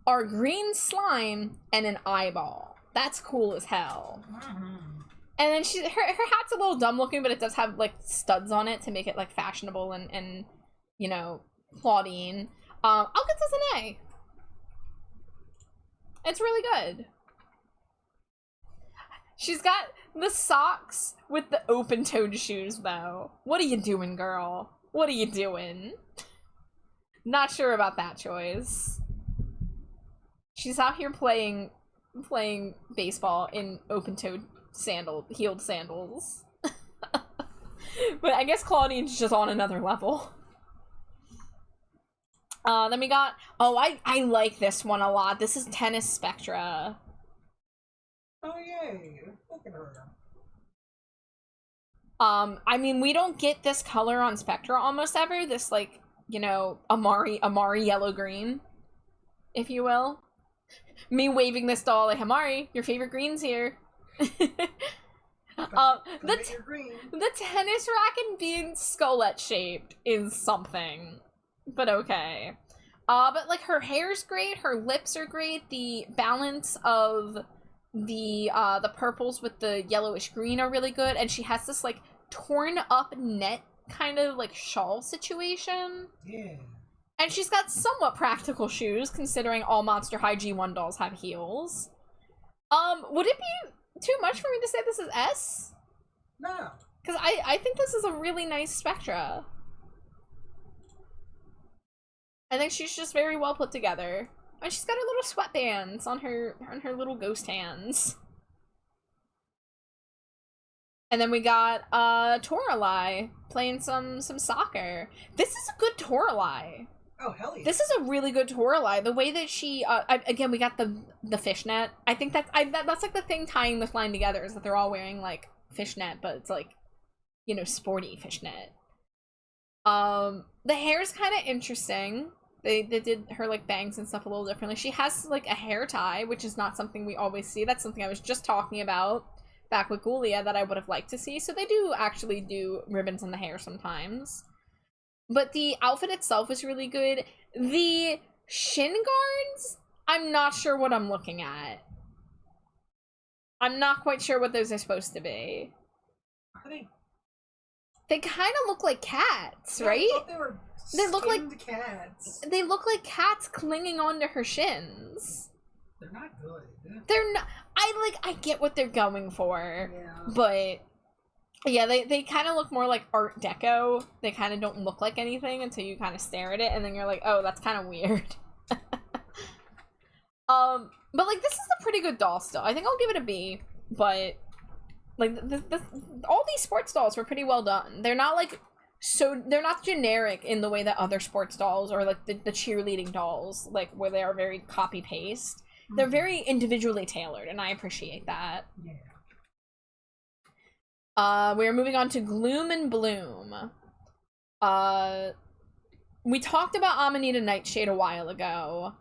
are green slime and an eyeball. That's cool as hell. Mm-hmm. And then her hat's a little dumb looking, but it does have like studs on it to make it like fashionable and you know, Claudine. I'll get this an A. It's really good. She's got the socks with the open-toed shoes though. What are you doing, girl? What are you doing? Not sure about that choice. She's out here playing baseball in open-toed heeled sandals. But I guess Claudine's just on another level. Then we got, I like this one a lot. This is Tennis Spectra. Oh yay! Look at her. I mean, we don't get this color on Spectra almost ever. This, like, you know, Amari yellow-green, if you will. Me waving this doll like, Amari, your favorite green's here. The tennis racket being skullette shaped is something, but okay. But like her hair's great, her lips are great, the balance of the purples with the yellowish green are really good, and she has this like torn up net kind of like shawl situation. Yeah. And she's got somewhat practical shoes, considering all Monster High G1 dolls have heels. Would it be too much for me to say this is S? No. Because I think this is a really nice Spectra. I think she's just very well put together. And she's got her little sweatbands on her little ghost hands. And then we got Toralei playing some soccer. This is a good Toralei. Oh, hell yeah. This is a really good Toralei. The way that she, again, we got the fishnet. I think that's like the thing tying this line together, is that they're all wearing, like, fishnet, but it's, like, you know, sporty fishnet. The hair's kind of interesting. They did her, like, bangs and stuff a little differently. She has, like, a hair tie, which is not something we always see. That's something I was just talking about back with Ghoulia that I would have liked to see. So they do actually do ribbons in the hair sometimes. But the outfit itself is really good. The shin guards, I'm not sure what I'm looking at. I'm not quite sure what those are supposed to be. They kind of look like cats, right? I thought they look like cats. They look like cats clinging onto her shins. They're not good. They're not. I get what they're going for, Yeah. but yeah, they kind of look more like Art Deco. They kind of don't look like anything until you kind of stare at it, and then you're like, oh, that's kind of weird. But like, this is a pretty good doll still. I think I'll give it a B, but like all these sports dolls were pretty well done. They're not like they're not generic in the way that other sports dolls or like the cheerleading dolls, like where they are very copy paste. They're very individually tailored, and I appreciate that. Yeah. We are moving on to Gloom and Bloom. We talked about Amanita Nightshade a while ago.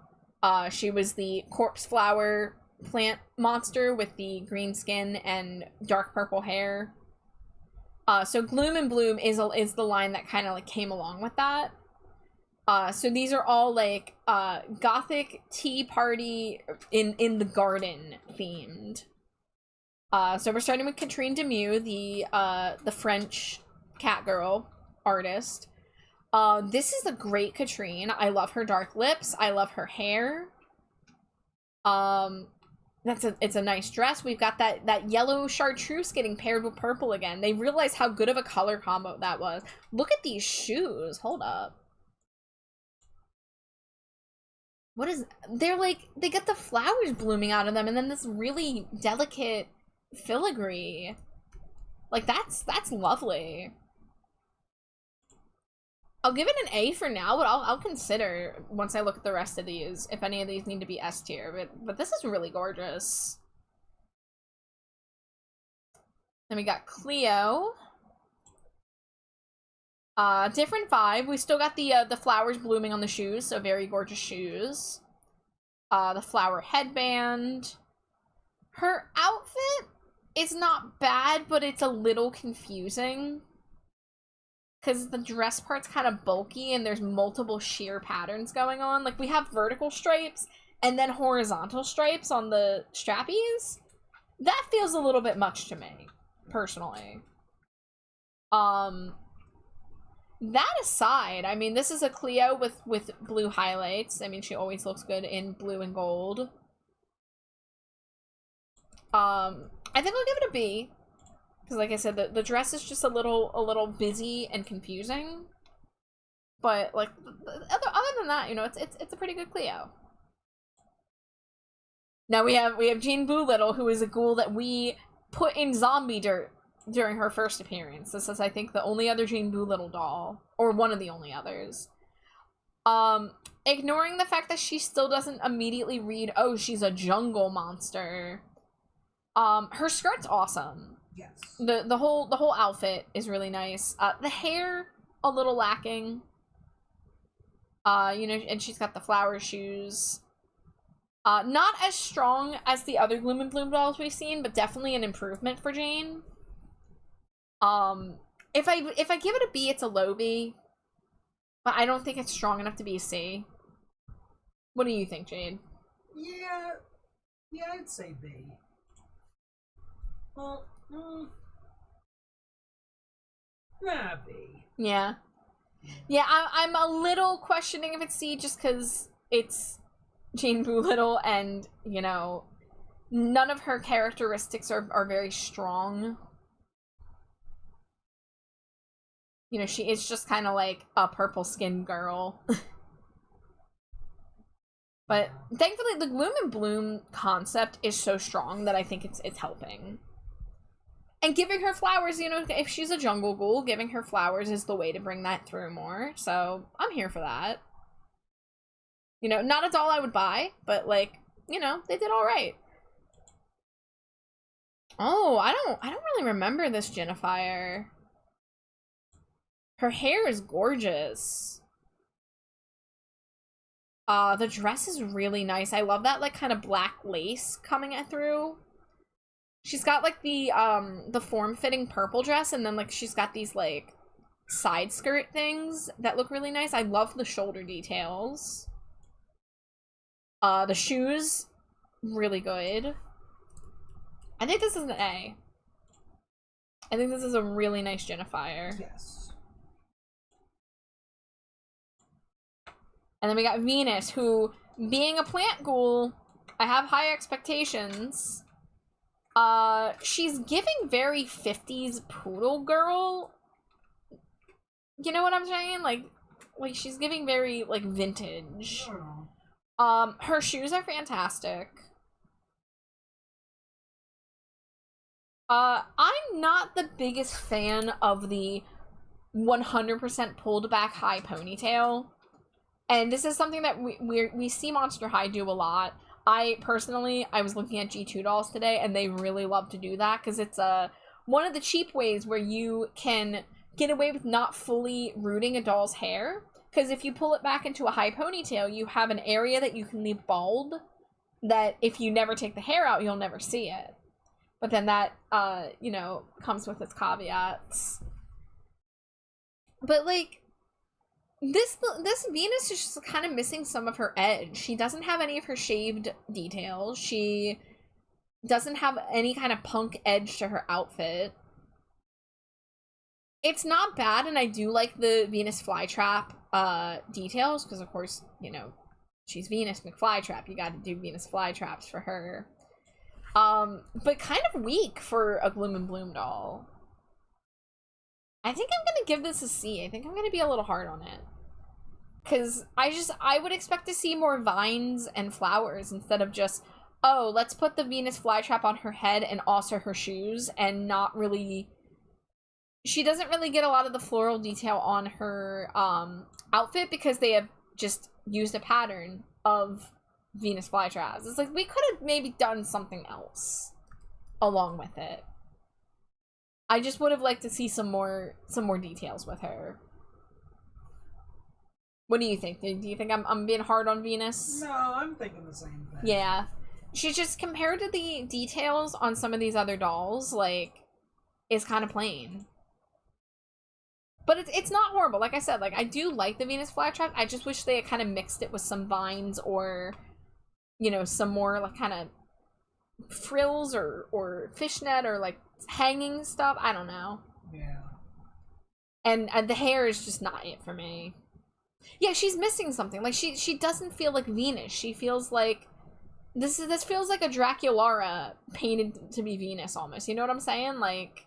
She was the corpse flower plant monster with the green skin and dark purple hair. So Gloom and Bloom is the line that kind of like came along with that. So these are all like gothic tea party in the garden themed. So we're starting with Catherine Deneuve, the French Catgirl artist. This is a great Catherine. I love her dark lips. I love her hair. It's a nice dress. We've got that yellow chartreuse getting paired with purple again. They realized how good of a color combo that was. Look at these shoes. Hold up. What is... They're like... They get the flowers blooming out of them and then this really delicate filigree. Like, that's lovely. I'll give it an A for now, but I'll consider once I look at the rest of these if any of these need to be S tier. But this is really gorgeous. Then we got Cleo. Different vibe. We still got the flowers blooming on the shoes, so very gorgeous shoes. The flower headband. Her outfit is not bad, but it's a little confusing. Because the dress part's kind of bulky and there's multiple sheer patterns going on. Like, we have vertical stripes and then horizontal stripes on the strappies. That feels a little bit much to me, personally. That aside, I mean, this is a Cleo with blue highlights. I mean, she always looks good in blue and gold. I think I'll give it a B. Because like I said, the dress is just a little busy and confusing. But like other than that, you know, it's a pretty good Cleo. Now we have Jean Doolittle, who is a ghoul that we put in zombie dirt during her first appearance. This is, I think, the only other Jean Doolittle doll, or one of the only others. Ignoring the fact that she still doesn't immediately read, oh, she's a jungle monster. Her skirt's awesome. Yes. The whole outfit is really nice. The hair a little lacking. You know, and she's got the flower shoes. Not as strong as the other Gloom and Bloom dolls we've seen, but definitely an improvement for Jane. If I give it a B, it's a low B. But I don't think it's strong enough to be a C. What do you think, Jade? Yeah, I'd say B. Well, nah, B. Yeah. Yeah, I'm a little questioning if it's C just because it's Jane Doolittle and, you know, none of her characteristics are very strong. You know, she is just kind of like a purple skinned girl. But thankfully the Gloom and Bloom concept is so strong that I think it's helping. And giving her flowers, you know, if she's a jungle ghoul, giving her flowers is the way to bring that through more. So I'm here for that. You know, not a doll I would buy, but like, you know, they did all right. Oh, I don't really remember this Jennifer. Her hair is gorgeous. The dress is really nice. I love that like kind of black lace coming through. She's got like the form-fitting purple dress, and then like she's got these like side skirt things that look really nice. I love the shoulder details. The shoes, really good. I think this is an A. I think this is a really nice Jennifer. Yes. And then we got Venus, who, being a plant ghoul, I have high expectations. She's giving very 50s poodle girl. You know what I'm saying? Like she's giving very, like, vintage. Her shoes are fantastic. I'm not the biggest fan of the 100% pulled back high ponytail. And this is something that we see Monster High do a lot. I was looking at G2 dolls today, and they really love to do that because it's one of the cheap ways where you can get away with not fully rooting a doll's hair. Because if you pull it back into a high ponytail, you have an area that you can leave bald that if you never take the hair out, you'll never see it. But then that, you know, comes with its caveats. But, like, this Venus is just kind of missing some of her edge. She doesn't have any of her shaved details. She doesn't have any kind of punk edge to her outfit. It's not bad, and I do like the Venus flytrap details, because of course, you know, she's Venus McFlytrap. You gotta do Venus flytraps for her. But kind of weak for a Gloom and Bloom doll. I think I'm gonna give this a C. I think I'm gonna be a little hard on it. Because I would expect to see more vines and flowers instead of just, oh, let's put the Venus flytrap on her head and also her shoes, and not really... She doesn't really get a lot of the floral detail on her outfit because they have just used a pattern of Venus flytraps. It's like, we could have maybe done something else along with it. I just would have liked to see some more details with her. What do you think? Do you think I'm being hard on Venus? No, I'm thinking the same thing. Yeah. She's just, compared to the details on some of these other dolls, like, is kind of plain. But it's not horrible. Like I said, like, I do like the Venus flytrap. I just wish they had kind of mixed it with some vines or, you know, some more, like, kind of frills or fishnet or, like, hanging stuff. I don't know. Yeah. And the hair is just not it for me. Yeah, she's missing something. Like, she doesn't feel like Venus. She feels like... This feels like a Draculara painted to be Venus, almost. You know what I'm saying? Like...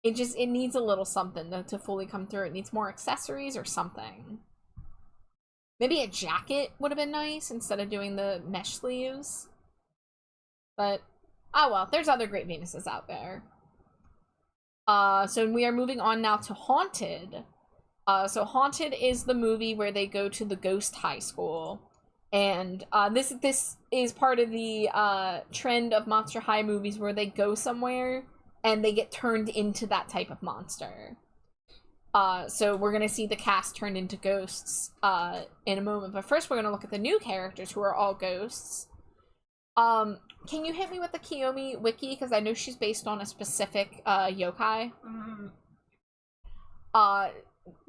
It needs a little something to fully come through. It needs more accessories or something. Maybe a jacket would have been nice instead of doing the mesh sleeves. But, oh well, there's other great Venuses out there. So we are moving on now to Haunted. So Haunted is the movie where they go to the ghost high school. And this is part of the trend of Monster High movies where they go somewhere and they get turned into that type of monster. So we're going to see the cast turned into ghosts in a moment. But first we're going to look at the new characters who are all ghosts. Can you hit me with the Kiyomi wiki? Because I know she's based on a specific yokai. Mm-hmm.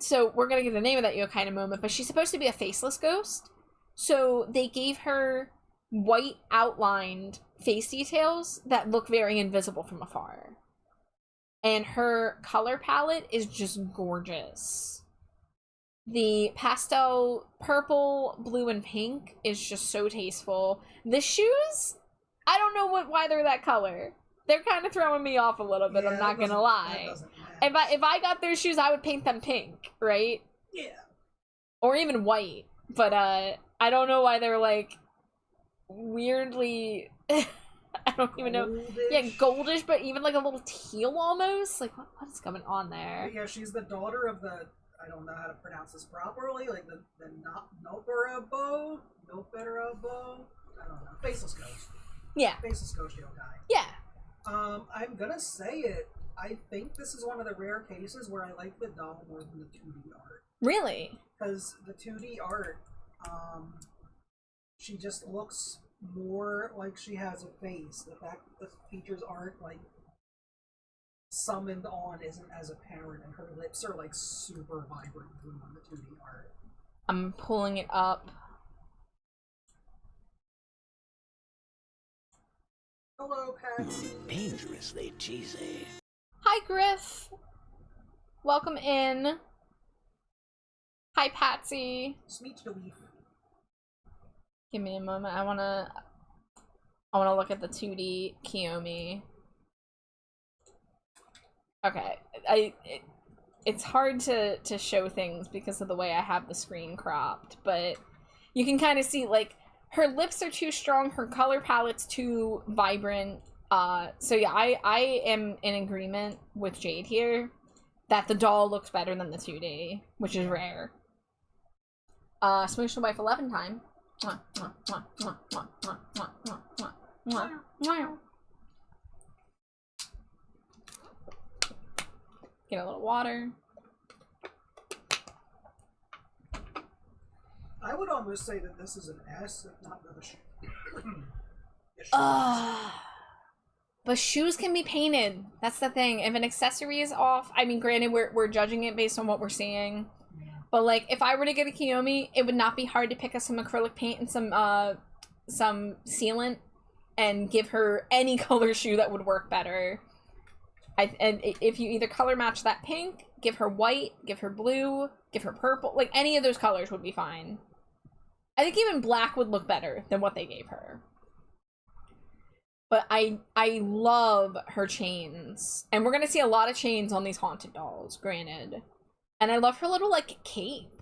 So we're going to get the name of that yokai in a moment. But she's supposed to be a faceless ghost. So they gave her white outlined face details that look very invisible from afar. And her color palette is just gorgeous. The pastel purple, blue, and pink is just so tasteful. The shoes, I don't know why they're that color. They're kind of throwing me off a little bit, Yeah, I'm not gonna lie. If I got their shoes, I would paint them pink, right? Yeah. Or even white. But I don't know why they're like weirdly I don't even know. Goldish. Yeah, goldish, but even like a little teal almost. Like, what is going on there? Yeah, she's the daughter of the, I don't know how to pronounce this properly, like the Noperabo? I don't know. Faceless Ghost. Yeah. Faceless Ghost yokai. Yeah. I'm gonna say it. I think this is one of the rare cases where I like the doll more than the 2D art. Really? Because the 2D art, she just looks more like she has a face. The fact that the features aren't like summoned on isn't as apparent, and her lips are like super vibrant blue on the 2D art. I'm pulling it up. Hello, Patsy. Dangerously cheesy. Hi, Griff. Welcome in. Hi, Patsy. Sweet Leaf. Give me a moment. I wanna look at the 2D Kiyomi. Okay, it's hard to show things because of the way I have the screen cropped, but you can kind of see, like, her lips are too strong, her color palette's too vibrant. So yeah, I am in agreement with Jade here that the doll looks better than the 2D, which is rare. Smooch the wife 11 time. Mwah, mwah, mwah, mwah, mwah, mwah, mwah, mwah, mwah, mwah. Get a little water. I would almost say that this is an S, if not the sh- But shoes can be painted. That's the thing. If an accessory is off, I mean, granted, we're judging it based on what we're seeing. But, like, if I were to get a Kiyomi, it would not be hard to pick up some acrylic paint and some sealant and give her any color shoe that would work better. And if you either color match that pink, give her white, give her blue, give her purple, like, any of those colors would be fine. I think even black would look better than what they gave her. But I love her chains. And we're gonna see a lot of chains on these haunted dolls, granted. And I love her little, like, cape.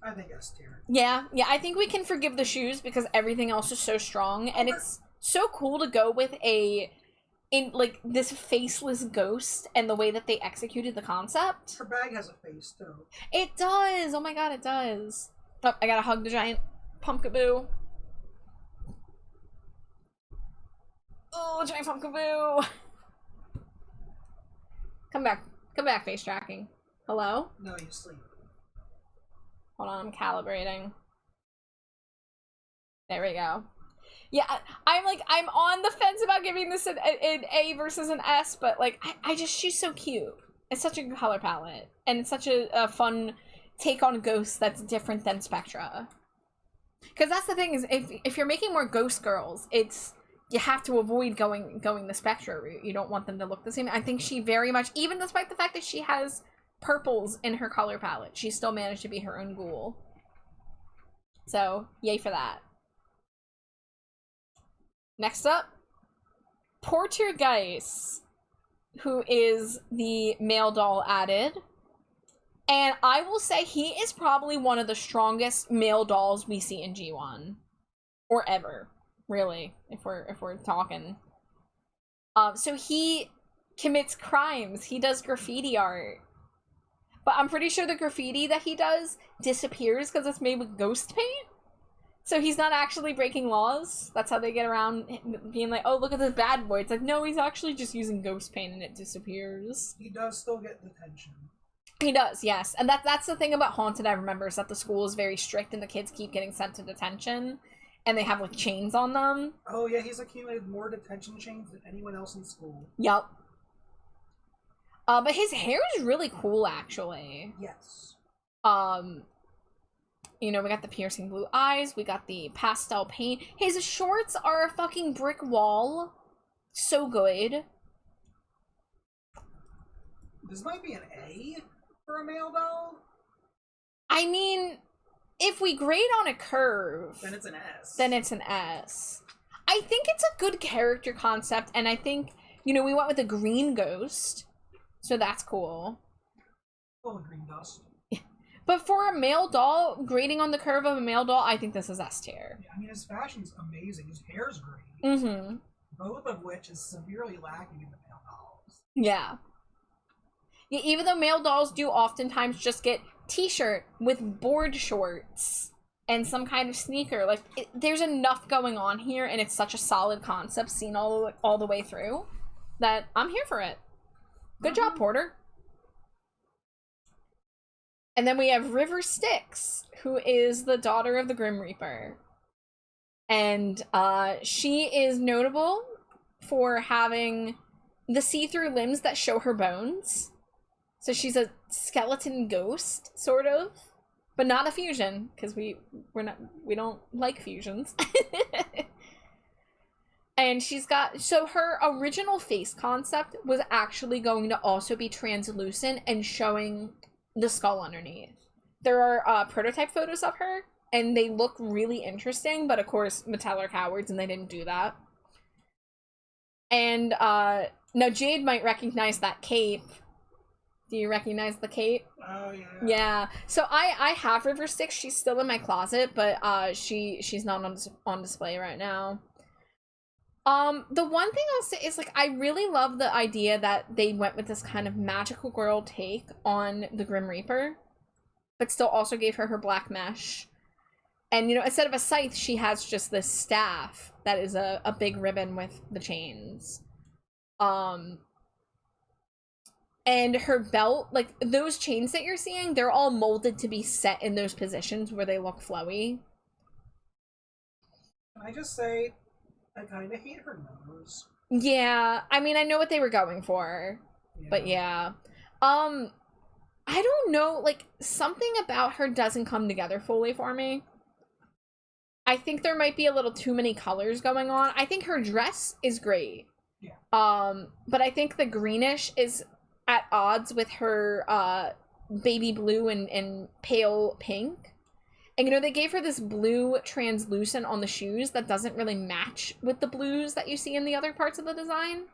I think S tier. Yeah, I think we can forgive the shoes because everything else is so strong. And it's so cool to go with like, this faceless ghost and the way that they executed the concept. Her bag has a face, too. It does! Oh my god, it does. Oh, I gotta hug the giant pumpkaboo. Oh, giant pumpkaboo! Come back, face tracking. Hello? No, you sleep. Hold on, I'm calibrating. There we go. Yeah, I'm on the fence about giving this an A versus an S, but, like, she's so cute. It's such a good color palette, and it's such a fun take on ghosts that's different than Spectra. Because that's the thing, is if you're making more ghost girls, you have to avoid going the Spectra route. You don't want them to look the same. I think she very much, even despite the fact that she has purples in her color palette, she still managed to be her own ghoul. So, yay for that. Next up, Portergeist, who is the male doll added. And I will say he is probably one of the strongest male dolls we see in G1. Or ever, really, if we're talking. So he commits crimes. He does graffiti art. But I'm pretty sure the graffiti that he does disappears because it's made with ghost paint. So he's not actually breaking laws. That's how they get around being like, oh, look at this bad boy. It's like, no, he's actually just using ghost paint and it disappears. He does still get detention. He does, yes. And that's the thing about Haunted, I remember, is that the school is very strict and the kids keep getting sent to detention. And they have, like, chains on them. Oh, yeah, he's accumulated more detention chains than anyone else in school. Yup. But his hair is really cool, actually. Yes. You know, we got the piercing blue eyes, we got the pastel paint. His shorts are a fucking brick wall. So good. This might be an A for a male doll. I mean, if we grade on a curve, Then it's an S. then it's an S. I think it's a good character concept, and I think, you know, we went with a green ghost, so that's cool. Full of green dust. But for a male doll, grading on the curve of a male doll, I think this is S tier. Yeah, I mean, his fashion's amazing. His hair's great. Mm-hmm. Both of which is severely lacking in the male dolls. Yeah. Yeah, even though male dolls do oftentimes just get t-shirt with board shorts and some kind of sneaker. Like, there's enough going on here, and it's such a solid concept seen all the way through that I'm here for it. Good job, Porter. And then we have River Styx, who is the daughter of the Grim Reaper. And she is notable for having the see-through limbs that show her bones. So she's a skeleton ghost, sort of. But not a fusion, because we don't like fusions. And she's got, so her original face concept was actually going to also be translucent and showing the skull underneath. There are prototype photos of her, and they look really interesting, but of course Mattel are cowards and they didn't do that. And now Jade might recognize that cape. Do you recognize the cape? Oh, yeah. Yeah. So I have River Styx. She's still in my closet, but she's not on display right now. The one thing I'll say is, like, I really love the idea that they went with this kind of magical girl take on the Grim Reaper, but still also gave her black mesh. And, you know, instead of a scythe, she has just this staff that is a big ribbon with the chains. And her belt, like, those chains that you're seeing, they're all molded to be set in those positions where they look flowy. Can I just say, I kind of hate her nose. Yeah, I mean, I know what they were going for, but yeah. I I don't know, like, something about her doesn't come together fully for me. I think there might be a little too many colors going on. I think her dress is great. Yeah. But I think the greenish is at odds with her baby blue and pale pink. And, you know, they gave her this blue translucent on the shoes that doesn't really match with the blues that you see in the other parts of the design.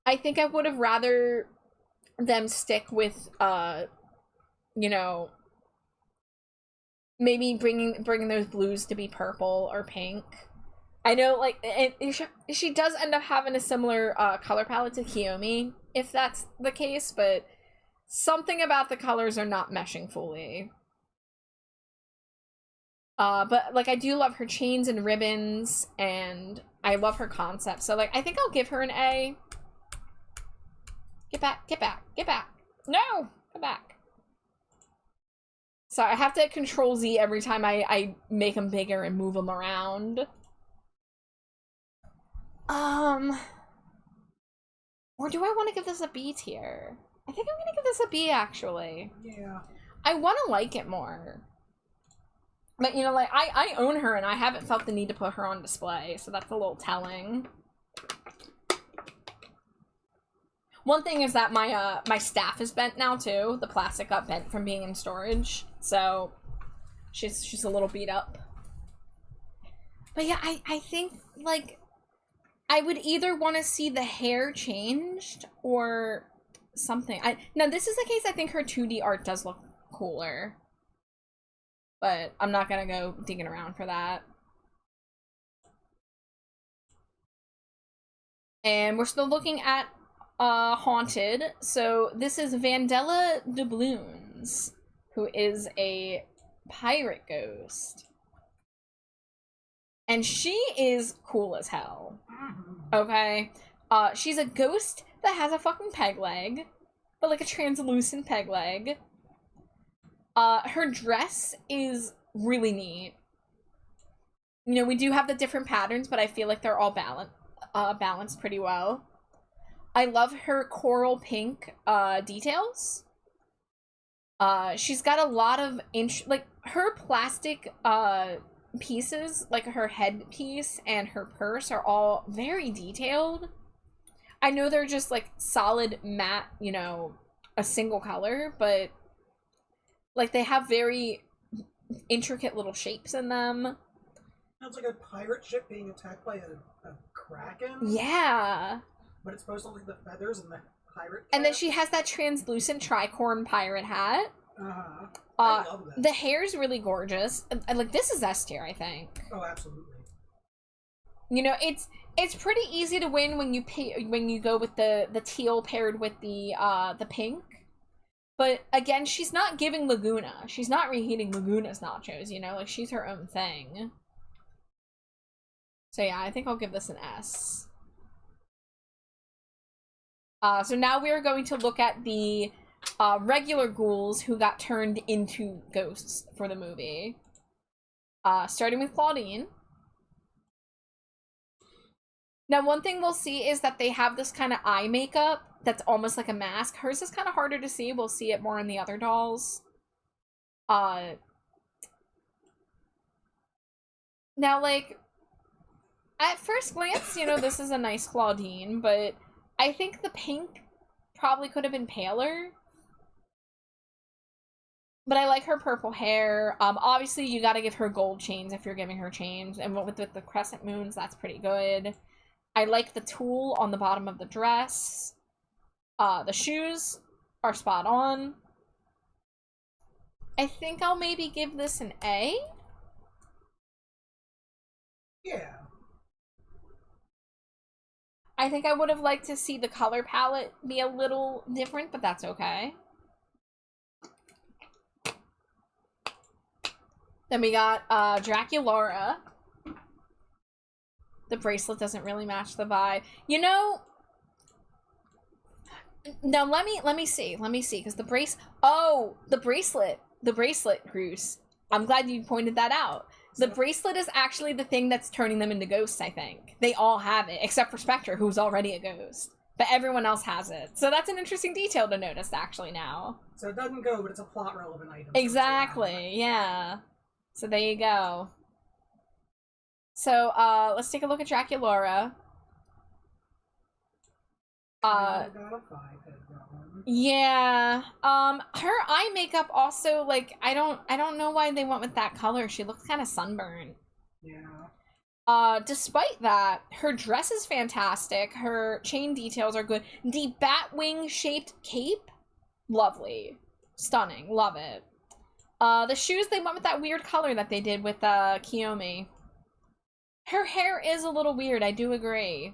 I think I would have rather them stick with, you know, maybe bringing those blues to be purple or pink. I know, like, she does end up having a similar color palette to Kiyomi, if that's the case, but something about the colors are not meshing fully. But, like, I do love her chains and ribbons, and I love her concept. So, like, I think I'll give her an A. Get back, get back, get back. No! Come back. So I have to Control Z every time I make them bigger and move them around. Or do I want to give this a B tier? I think I'm gonna give this a B, actually. Yeah. I want to like it more. But, you know, like, I own her, and I haven't felt the need to put her on display, so that's a little telling. One thing is that my staff is bent now, too. The plastic got bent from being in storage, so she's a little beat up. But yeah, I think, like, I would either want to see the hair changed or something. Now, this is the case, I think her 2D art does look cooler. But I'm not gonna go digging around for that. And we're still looking at Haunted. So this is Vandella Doubloons, who is a pirate ghost. And she is cool as hell. Okay? She's a ghost that has a fucking peg leg, but like a translucent peg leg. Her dress is really neat. You know, we do have the different patterns, but I feel like they're all balanced pretty well. I love her coral pink details. She's got a lot of like her plastic pieces, like her headpiece and her purse, are all very detailed. I know they're just like solid matte, you know, a single color, but like they have very intricate little shapes in them. Sounds like a pirate ship being attacked by a kraken. Yeah. But it's supposed to look like the feathers and the pirate cap. And then she has that translucent tricorn pirate hat. Uh-huh. I love that. The hair's really gorgeous. Like, this is S tier, I think. Oh, absolutely. You know, it's pretty easy to win when you go with the teal paired with the pink. But again, she's not giving Laguna. She's not reheating Laguna's nachos, you know? Like, she's her own thing. So yeah, I think I'll give this an S. So now we are going to look at the regular ghouls who got turned into ghosts for the movie. Starting with Claudine. Now, one thing we'll see is that they have this kind of eye makeup that's almost like a mask. Hers is kind of harder to see. We'll see it more in the other dolls. Now, like, at first glance, you know, this is a nice Claudine, but I think the pink probably could have been paler. But I like her purple hair. Obviously, you gotta give her gold chains if you're giving her chains. And with the crescent moons, that's pretty good. I like the tulle on the bottom of the dress. The shoes are spot on. I think I'll maybe give this an A. Yeah. I think I would have liked to see the color palette be a little different, but that's okay. Then we got Draculara. The bracelet doesn't really match the vibe. You know, now let me see, because the bracelet, Bruce. I'm glad you pointed that out. The bracelet is actually the thing that's turning them into ghosts, I think. They all have it, except for Spectre, who's already a ghost. but everyone else has it. So that's an interesting detail to notice, actually, now. So it doesn't go, but it's a plot relevant item. Exactly, yeah. So there you go. So, let's take a look at Draculaura. I got a 5 head one. Yeah. Her eye makeup also, like, I don't know why they went with that color. She looks kind of sunburned. Yeah. Despite that, her dress is fantastic. Her chain details are good. The Batwing shaped cape, lovely. Stunning. Love it. The shoes, they went with that weird color that they did with, Kiyomi. Her hair is a little weird, I do agree.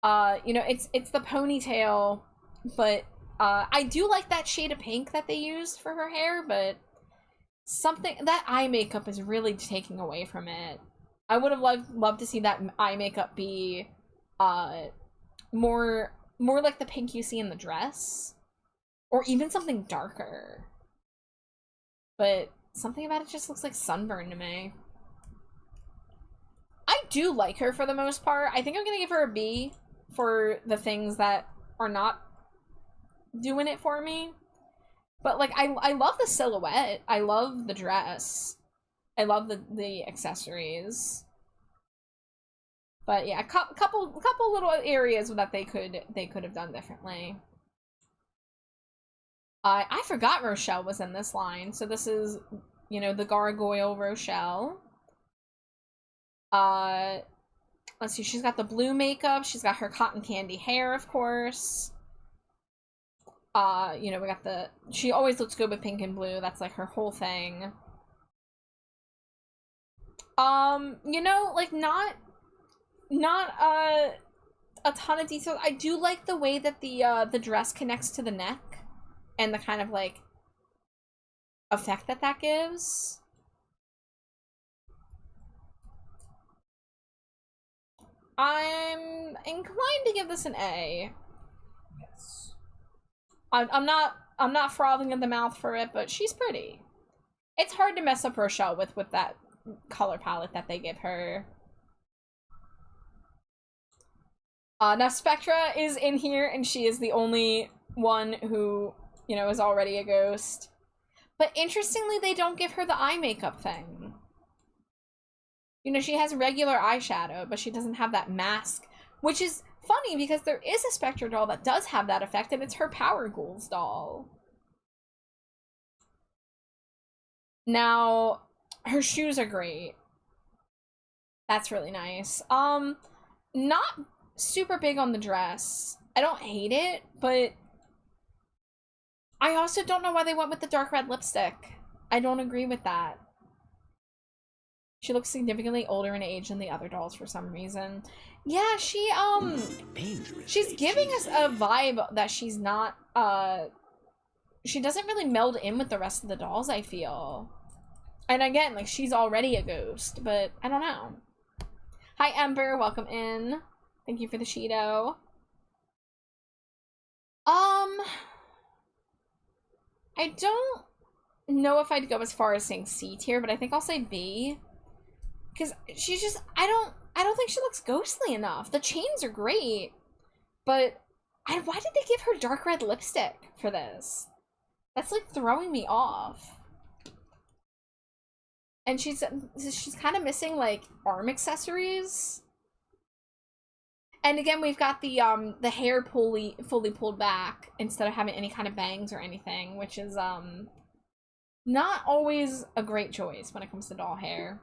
You know, it's the ponytail, but, I do like that shade of pink that they used for her hair, but that eye makeup is really taking away from it. I would have loved to see that eye makeup be, more like the pink you see in the dress, or even something darker. But something about it just looks like sunburn to me. I do like her for the most part. I think I'm gonna give her a B for the things that are not doing it for me. But, like, I love the silhouette. I love the dress. I love the accessories. But yeah, a couple little areas that they could have done differently. I forgot Rochelle was in this line. So this is, you know, the Gargoyle Rochelle. Let's see, she's got the blue makeup, she's got her cotton candy hair, of course. You know, we got she always looks good with pink and blue, that's like her whole thing. You know, like, not a ton of details. I do like the way that the dress connects to the neck, and the kind of, like, effect that gives. I'm inclined to give this an A. Yes. I'm not frothing at the mouth for it, but she's pretty. It's hard to mess up Rochelle with that color palette that they give her. Now Spectra is in here, and she is the only one who, you know, is already a ghost. But interestingly, they don't give her the eye makeup thing. You know, she has regular eyeshadow, but she doesn't have that mask, which is funny because there is a Spectre doll that does have that effect, and it's her Power Ghouls doll. Now, her shoes are great. That's really nice. Not super big on the dress. I don't hate it, but I also don't know why they went with the dark red lipstick. I don't agree with that. She looks significantly older in age than the other dolls for some reason. Yeah, she's giving us a vibe that she's not, she doesn't really meld in with the rest of the dolls, I feel. And again, like, she's already a ghost, but I don't know. Hi, Ember, welcome in. Thank you for the Cheeto. I don't know if I'd go as far as saying C tier, but I think I'll say B. Because she's just, I don't think she looks ghostly enough. The chains are great, but why did they give her dark red lipstick for this? That's, like, throwing me off. And she's kind of missing, like, arm accessories. And again, we've got the hair fully pulled back instead of having any kind of bangs or anything, which is not always a great choice when it comes to doll hair.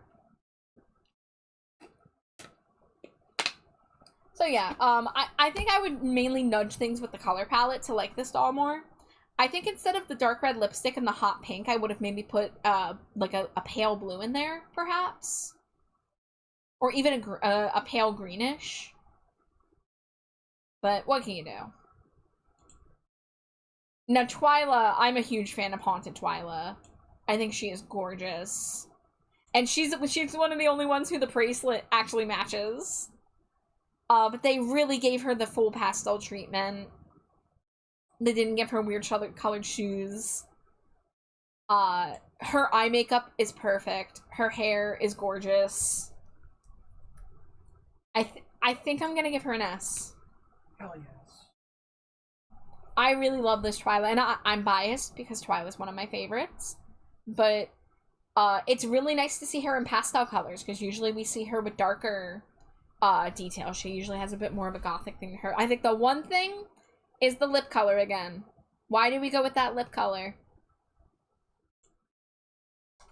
So yeah, I think I would mainly nudge things with the color palette to like this doll more. I think instead of the dark red lipstick and the hot pink, I would have maybe put like a pale blue in there, perhaps, or even a pale greenish. But what can you do? Now Twyla, I'm a huge fan of Haunted Twyla. I think she is gorgeous, and she's one of the only ones who the bracelet actually matches. But they really gave her the full pastel treatment. They didn't give her weird colored shoes. Her eye makeup is perfect. Her hair is gorgeous. I think I'm gonna give her an S. Hell yes. I really love this Twyla, and I'm biased because Twyla's one of my favorites, but it's really nice to see her in pastel colors, because usually we see her with darker detail. She usually has a bit more of a gothic thing to her. I think the one thing is the lip color again. Why did we go with that lip color?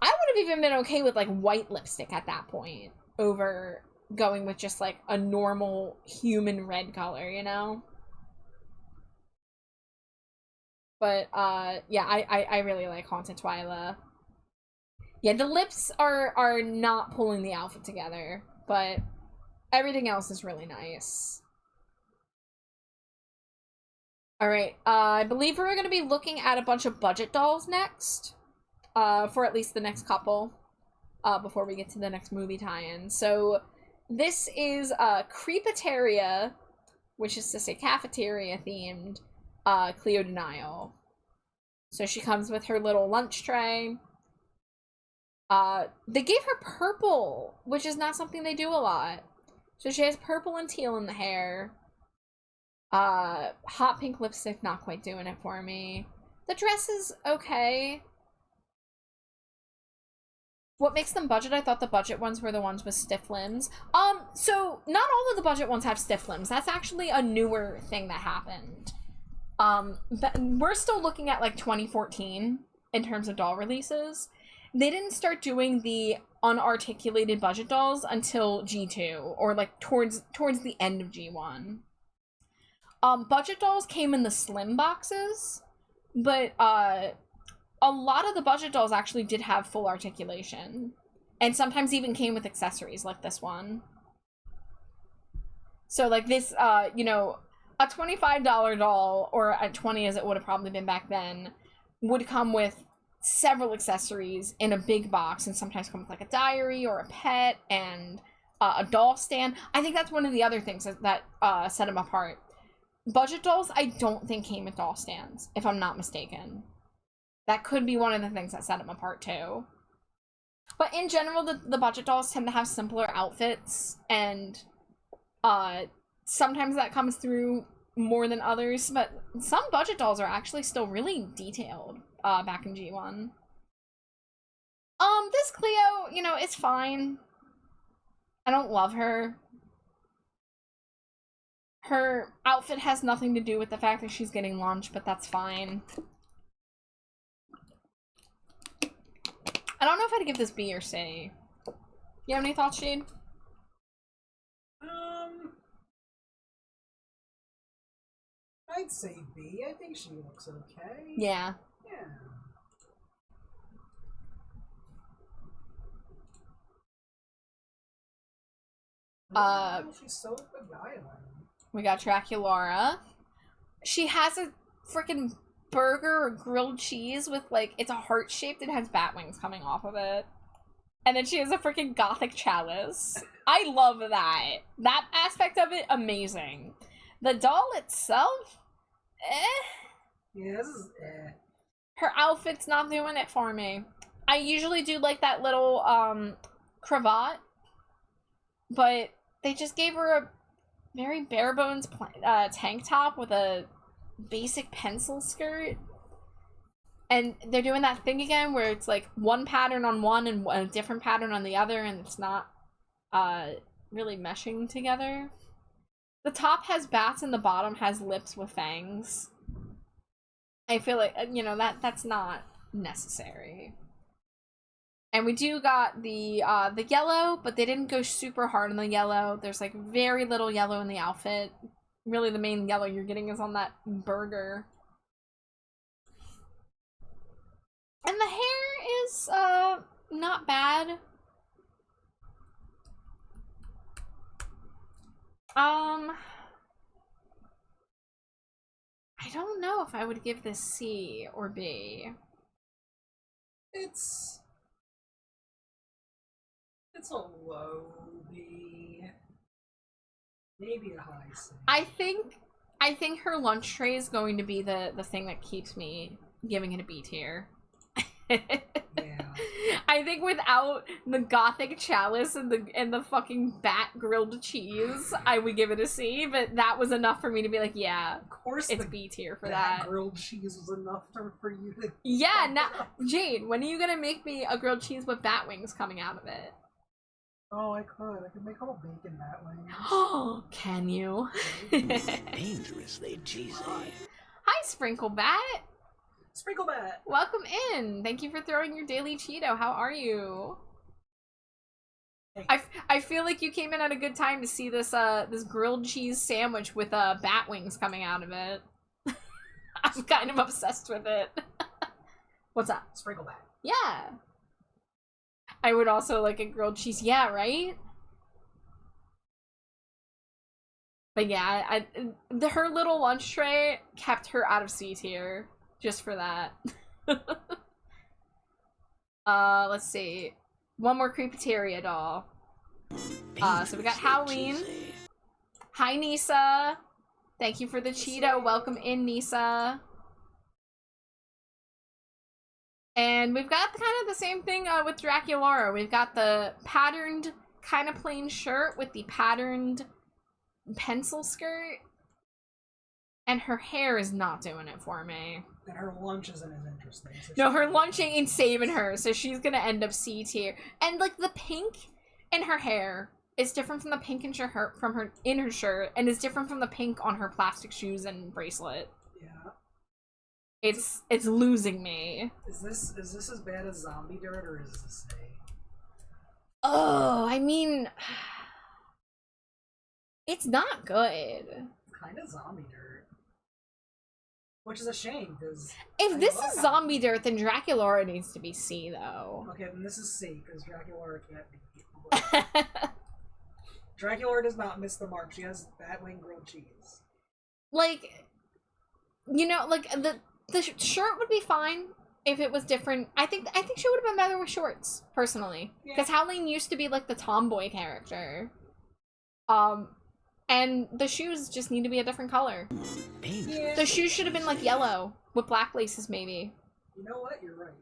I would have even been okay with, like, white lipstick at that point over going with just, like, a normal human red color, you know? But, yeah, I really like Haunted Twyla. Yeah, the lips are not pulling the outfit together, but everything else is really nice. Alright, I believe we're going to be looking at a bunch of budget dolls next. For at least the next couple. Before we get to the next movie tie-in. So, this is, Creepateria, which is to say cafeteria-themed, Cleo Denial. So she comes with her little lunch tray. They gave her purple, which is not something they do a lot. So she has purple and teal in the hair. Hot pink lipstick, not quite doing it for me. The dress is okay. What makes them budget? I thought the budget ones were the ones with stiff limbs. So not all of the budget ones have stiff limbs. That's actually a newer thing that happened. But we're still looking at like 2014 in terms of doll releases. They didn't start doing the unarticulated budget dolls until G2, or like towards the end of G1. Budget dolls came in the slim boxes, but a lot of the budget dolls actually did have full articulation, and sometimes even came with accessories like this one. So like this, you know, a $25 doll, or at 20 as it would have probably been back then, would come with several accessories in a big box, and sometimes come with like a diary or a pet and a doll stand. I think that's one of the other things that set them apart. Budget dolls, I don't think came with doll stands, if I'm not mistaken. That could be one of the things that set them apart too. But in general, the budget dolls tend to have simpler outfits, and sometimes that comes through more than others, but some budget dolls are actually still really detailed back in G1. This Cleo, you know, it's fine. I don't love her. Her outfit has nothing to do with the fact that she's getting lunch, but that's fine. I don't know if I'd give this B or C. You have any thoughts, Jade? I'd say B. I think she looks okay. Yeah. Yeah. She's so beguiling. We got Draculaura. She has a freaking burger or grilled cheese with, like, it's a heart shaped and has bat wings coming off of it. And then she has a freaking gothic chalice. I love that. That aspect of it, amazing. The doll itself, Yeah, this is her outfit's not doing it for me. I usually do like that little cravat, but they just gave her a very bare bones tank top with a basic pencil skirt, and they're doing that thing again where it's like one pattern on one and a different pattern on the other, and it's not really meshing together. The top has bats and the bottom has lips with fangs. I feel like, you know, that's not necessary. And we do got the yellow, but they didn't go super hard on the yellow. There's like very little yellow in the outfit. Really the main yellow you're getting is on that burger. And the hair is not bad. I don't know if I would give this C or B. It's a low B. Maybe a high C. I think her lunch tray is going to be the thing that keeps me giving it a B tier. Yeah. I think without the gothic chalice and the fucking bat grilled cheese, I would give it a C, but that was enough for me to be like, yeah, Of course, it's the B tier for bat that. grilled cheese was enough for you to. Yeah, now, Jade, when are you gonna make me a grilled cheese with bat wings coming out of it? Oh, I could. I could make all bacon bat wings. Oh, can you? Dangerously cheesy. Hi, Sprinklebat. Sprinklebat. Welcome in. Thank you for throwing your daily Cheeto. How are you? Hey. I feel like you came in at a good time to see this this grilled cheese sandwich with bat wings coming out of it. I'm kind of obsessed with it. What's up? Sprinklebat. Yeah. I would also like a grilled cheese. Yeah, right? But yeah, her little lunch tray kept her out of C tier. Just for that. Let's see. One more Creepiteria doll. So we got Halloween. Cheesy. Hi, Nisa. Thank you for the Cheeto. Welcome in, Nisa. And we've got kind of the same thing with Draculaura. We've got the patterned kind of plain shirt with the patterned pencil skirt. And her hair is not doing it for me. And her lunch isn't as interesting. So No, her lunch ain't saving her, so she's gonna end up C tier. And like the pink in her hair is different from the pink in her from her in her shirt, and is different from the pink on her plastic shoes and bracelet. Yeah. It's losing me. Is this as bad as Zombie Dirt, or is this a? Oh, I mean, it's not good. It's kind of Zombie Dirt. Which is a shame, because... If this is Zombie Dirt, then Draculaura needs to be C, though. Okay, then this is C, because Draculaura can't be. Draculaura does not miss the mark. She has Batwing grilled cheese. Like, you know, like, the shirt would be fine if it was different. I think she would have been better with shorts, personally. Because Howling used to be, like, the tomboy character. And the shoes just need to be a different color. Yeah. The shoes should have been like yellow with black laces, maybe. You know what? You're right.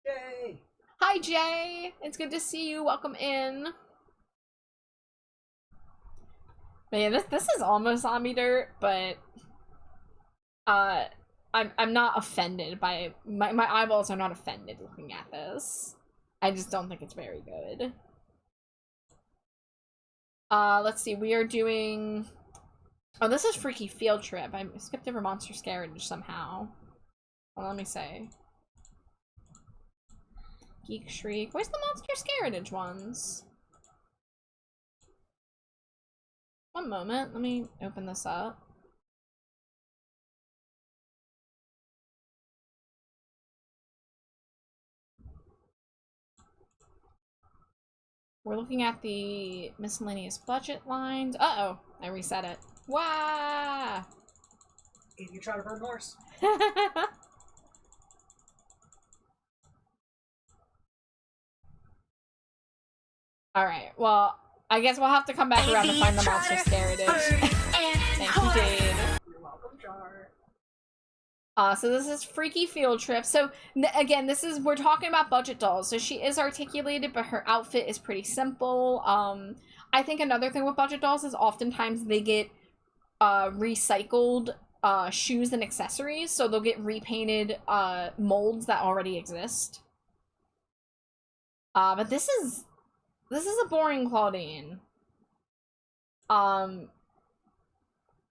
Yay! Hi, Jay. It's good to see you. Welcome in. But yeah, this is almost Zombie Dirt, but I'm not offended by my eyeballs are not offended looking at this. I just don't think it's very good. Let's see, we are doing... Oh, this is Freaky Field Trip. I skipped over Monster Scarage somehow. Well, let me say. Geek Shriek. Where's the Monster Scarage ones? One moment, let me open this up. We're looking at the miscellaneous budget lines. Uh-oh, I reset it. Wah! If you try to burn horse. Alright, well, I guess we'll have to come back around to find the Monster Scarage. Thank you, Jade. You're welcome, Jar. So this is Freaky Field Trip. So, again, we're talking about budget dolls. So she is articulated, but her outfit is pretty simple. I think another thing with budget dolls is oftentimes they get recycled shoes and accessories. So they'll get repainted molds that already exist. But this is a boring Claudine.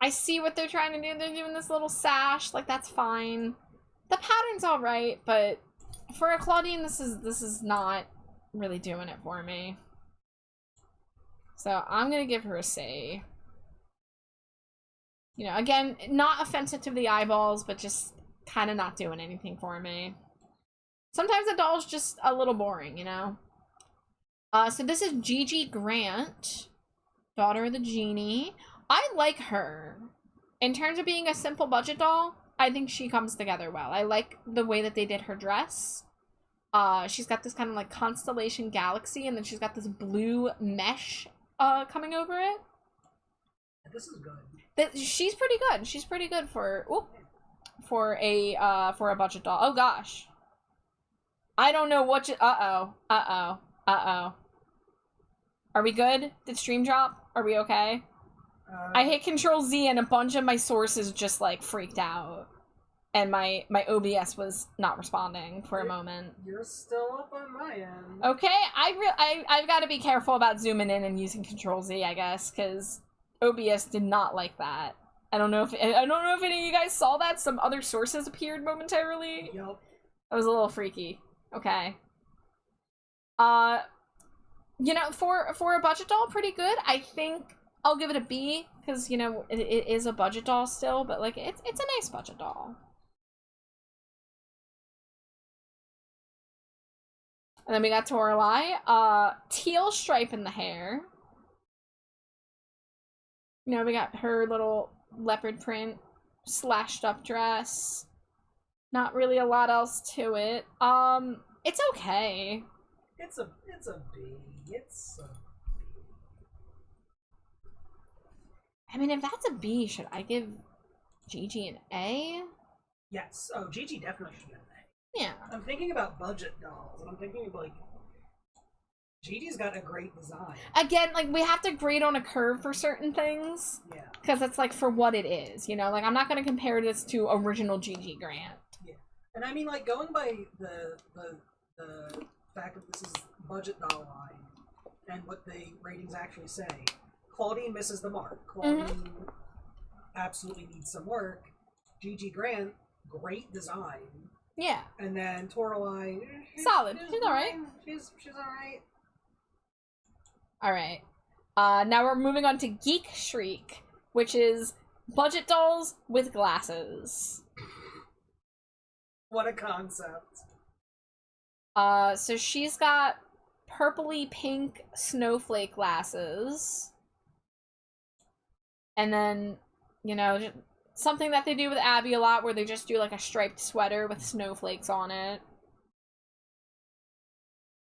I see what they're trying to do. They're doing this little sash, like that's fine. The pattern's all right, but for a Claudine, this is not really doing it for me. So I'm gonna give her a C. You know, again, not offensive to the eyeballs, but just kind of not doing anything for me. Sometimes the doll's just a little boring, you know. So this is Gigi Grant, daughter of the genie. I like her. In terms of being a simple budget doll, I think she comes together well. I like the way that they did her dress. She's got this kind of like constellation galaxy, and then she's got this blue mesh coming over it. This is good. She's pretty good. She's pretty good for a budget doll. Oh gosh. I don't know what uh-oh. Are we good? Did stream drop? Are we okay? I hit Control Z and a bunch of my sources just, like, freaked out. And my OBS was not responding for a moment. You're still up on my end. Okay, I've got to be careful about zooming in and using Control Z, I guess, because OBS did not like that. I don't know if any of you guys saw that. Some other sources appeared momentarily. Yup. That was a little freaky. Okay. You know, for a budget doll, pretty good. I think I'll give it a B because, you know, it is a budget doll still, but like it's a nice budget doll. And then we got Toralei, teal stripe in the hair. You know, we got her little leopard print slashed up dress. Not really a lot else to it. It's okay. It's a B. It's a B. I mean, if that's a B, should I give Gigi an A? Yes. Oh, Gigi definitely should get an A. Yeah. I'm thinking about budget dolls, and I'm thinking of, like, Gigi's got a great design. Again, like, we have to grade on a curve for certain things. Yeah. Because it's, like, for what it is, you know? Like, I'm not going to compare this to original Gigi Grant. Yeah. And I mean, like, going by the fact that this is budget doll line, and what the ratings actually say, Claudine misses the mark. Claudine absolutely needs some work. Gigi Grant, great design. Yeah. And then Toralei, Solid. She's alright. She's alright. Alright. Now we're moving on to Geek Shriek, which is budget dolls with glasses. What a concept. So she's got purpley pink snowflake glasses. And then, you know, something that they do with Abby a lot where they just do like a striped sweater with snowflakes on it.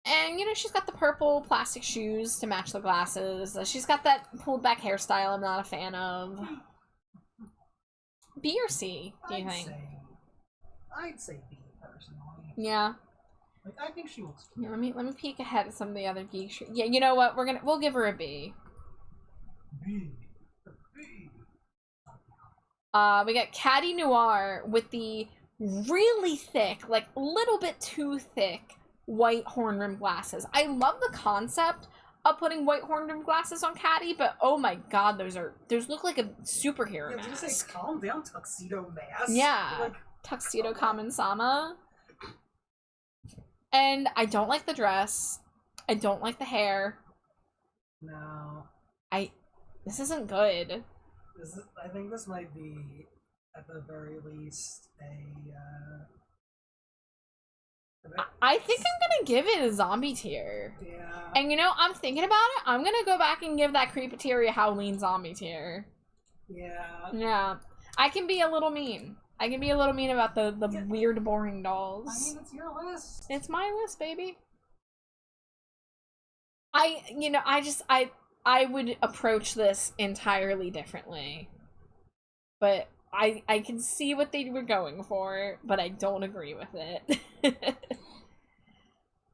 And, you know, she's got the purple plastic shoes to match the glasses. She's got that pulled back hairstyle I'm not a fan of. B or C, do you think? I'd say B, personally. Yeah. Like, I think she looks Yeah, let me peek ahead at some of the other Geek Shriek. Yeah, you know what? We'll give her a B. B. We got Caddy Noir with the really thick, like a little bit too thick, white horn rim glasses. I love the concept of putting white horn rim glasses on Caddy, but oh my god, those look like a superhero Yeah, I was mask. gonna say, calm down, tuxedo mask. Yeah, Like, tuxedo Kamen Sama. And I don't like the dress. I don't like the hair. no. This isn't good. I think this might be, at the very least, I think I'm gonna give it a zombie tier. yeah. And you know, I'm thinking about it. I'm gonna go back and give that Creepateria Halloween zombie tier. Yeah. Yeah. I can be a little mean. I can be a little mean about the Yeah. weird, boring I dolls. mean, it's your list. It's my list, baby. I would approach this entirely differently. But I can see what they were going for, but I don't agree with it.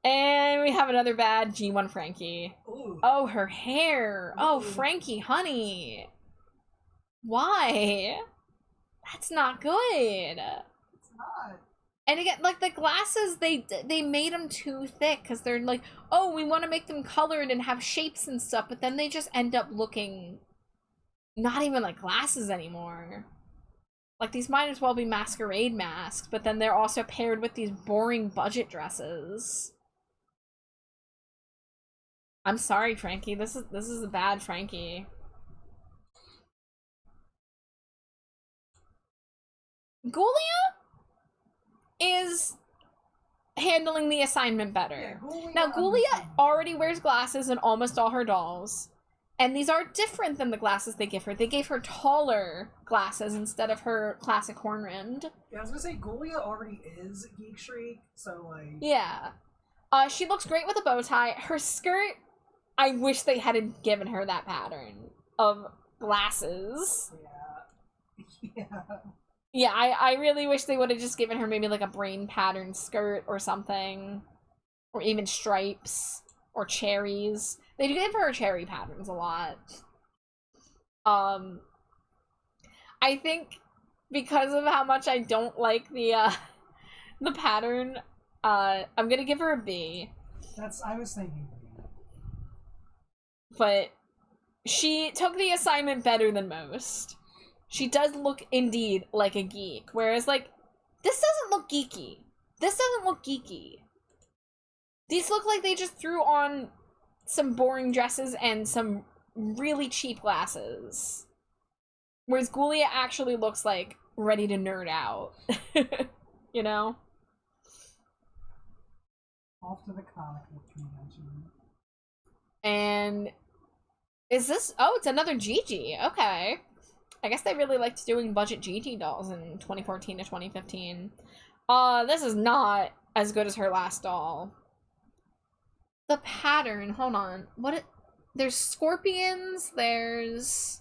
And we have another bad G1 Frankie. Ooh. Oh, her hair. Oh, Ooh. Frankie, honey. Why? That's not good. It's not. And again, like the glasses, they made them too thick because they're like, oh, we want to make them colored and have shapes and stuff, but then they just end up looking not even like glasses anymore. Like these might as well be masquerade masks, but then they're also paired with these boring budget dresses. I'm sorry, Frankie. This is a bad Frankie. Ghoulia is handling the assignment better. Yeah, Now, Ghoulia already wears glasses in almost all her dolls. And these are different than the glasses they give her. They gave her taller glasses instead of her classic horn-rimmed. Yeah, I was gonna say, Ghoulia already is Geek Shriek, so, like... Yeah. She looks great with a bow tie. Her skirt, I wish they hadn't given her that pattern of glasses. Yeah. Yeah. Yeah, I really wish they would have just given her maybe like a brain pattern skirt or something. Or even stripes. Or cherries. They do give her cherry patterns a lot. I think because of how much I don't like the pattern, I'm gonna give her a B. I was thinking. But she took the assignment better than most. She does look indeed like a geek, whereas like this doesn't look geeky. This doesn't look geeky. These look like they just threw on some boring dresses and some really cheap glasses. Whereas Ghoulia actually looks like ready to nerd out. You know? Off to the comic book convention. And is this... Oh, it's another Gigi. Okay. I guess they really liked doing budget Gigi dolls in 2014 to 2015. This is not as good as her last doll. The pattern, hold on. There's scorpions, there's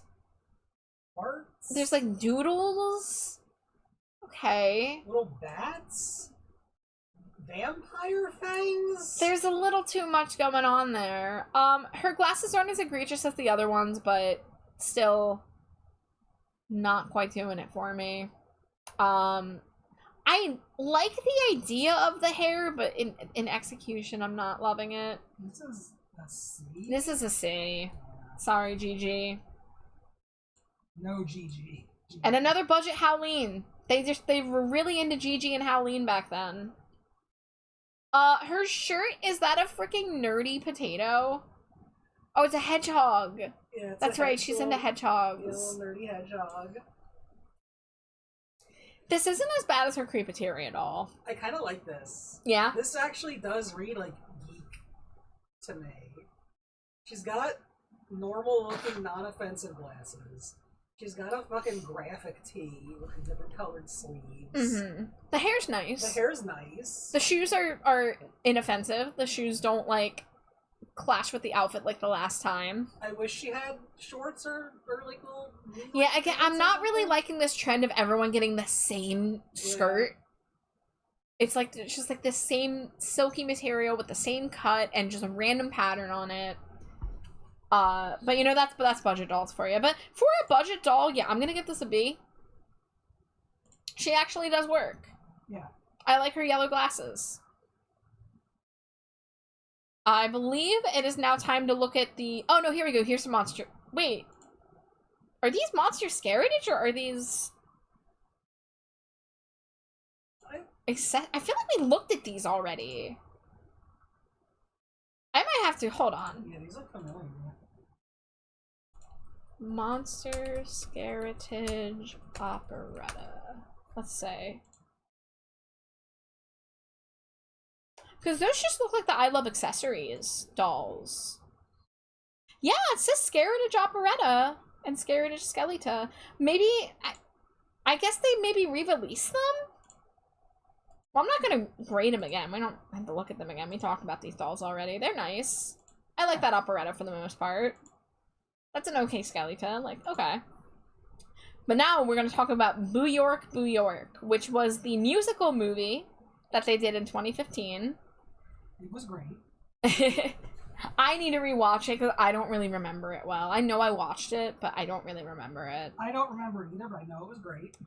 Hearts? There's like doodles. Okay. Little bats? Vampire fangs? There's a little too much going on there. Her glasses aren't as egregious as the other ones, but still not quite doing it for me. I like the idea of the hair, but in execution, I'm not loving it. This is a C? This is a C. Sorry, Gigi. No Gigi. And another budget Howleen. They were really into Gigi and Howleen back then. Her shirt, is that a freaking nerdy potato? Oh, it's a hedgehog. Yeah, it's That's right, she's into hedgehogs. Little nerdy hedgehog. This isn't as bad as her Creepateria doll. I kind of like this. Yeah? This actually does read like geek to me. She's got normal looking, non-offensive glasses. She's got a fucking graphic tee with different colored sleeves. Mm-hmm. The hair's nice. The hair's nice. The shoes are inoffensive. The shoes don't, like, clash with the outfit like the last time. I wish she had shorts or like little... Yeah, I'm not really liking this trend of everyone getting the same skirt. Yeah. It's like, it's just like the same silky material with the same cut and just a random pattern on it. But you know, that's budget dolls for you. But for a budget doll, yeah, I'm gonna give this a B. She actually does work. Yeah. I like her yellow glasses. I believe it is now time to look at the... Oh, no, here we go. Here's some monster... Wait. Are these monster Scaratage, or are these... I feel like we looked at these already. I might have to... Hold on. Yeah, these look familiar. Monster Scaratage Operetta. Let's say. Because those just look like the I Love Accessories dolls. Yeah, it says Scaratage Operetta and Scaratage Skeleta. Maybe, I guess they maybe re-release them? Well, I'm not gonna grade them again. We don't have to look at them again. We talked about these dolls already. They're nice. I like that Operetta for the most part. That's an okay Skeleta. Like, okay. But now we're gonna talk about Boo York, Boo York, which was the musical movie that they did in 2015. It was great. I need to rewatch it because I don't really remember it well. I know I watched it, but I don't really remember it. I don't remember either, but I know it was great.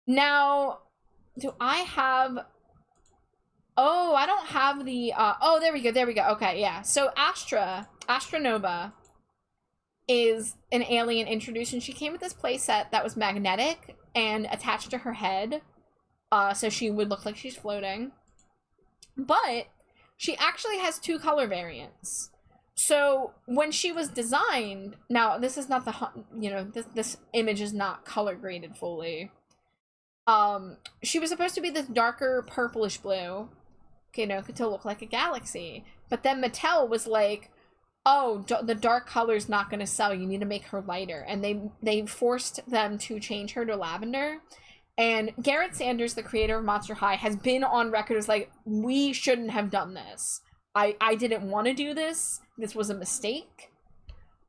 Now, do I have... Oh, I don't have the... Oh, there we go, there we go. Okay, yeah. So Astronova, is an alien introduced, and she came with this playset that was magnetic and attached to her head, so she would look like she's floating. But she actually has 2 color variants. So when she was designed, now this is not the, you know, this image is not color graded fully. She was supposed to be this darker purplish blue, you know, to look like a galaxy. But then Mattel was like, oh, the dark color's not going to sell. You need to make her lighter. And they forced them to change her to lavender. And Garrett Sanders, the creator of Monster High, has been on record as like, we shouldn't have done this. I didn't want to do this. This was a mistake.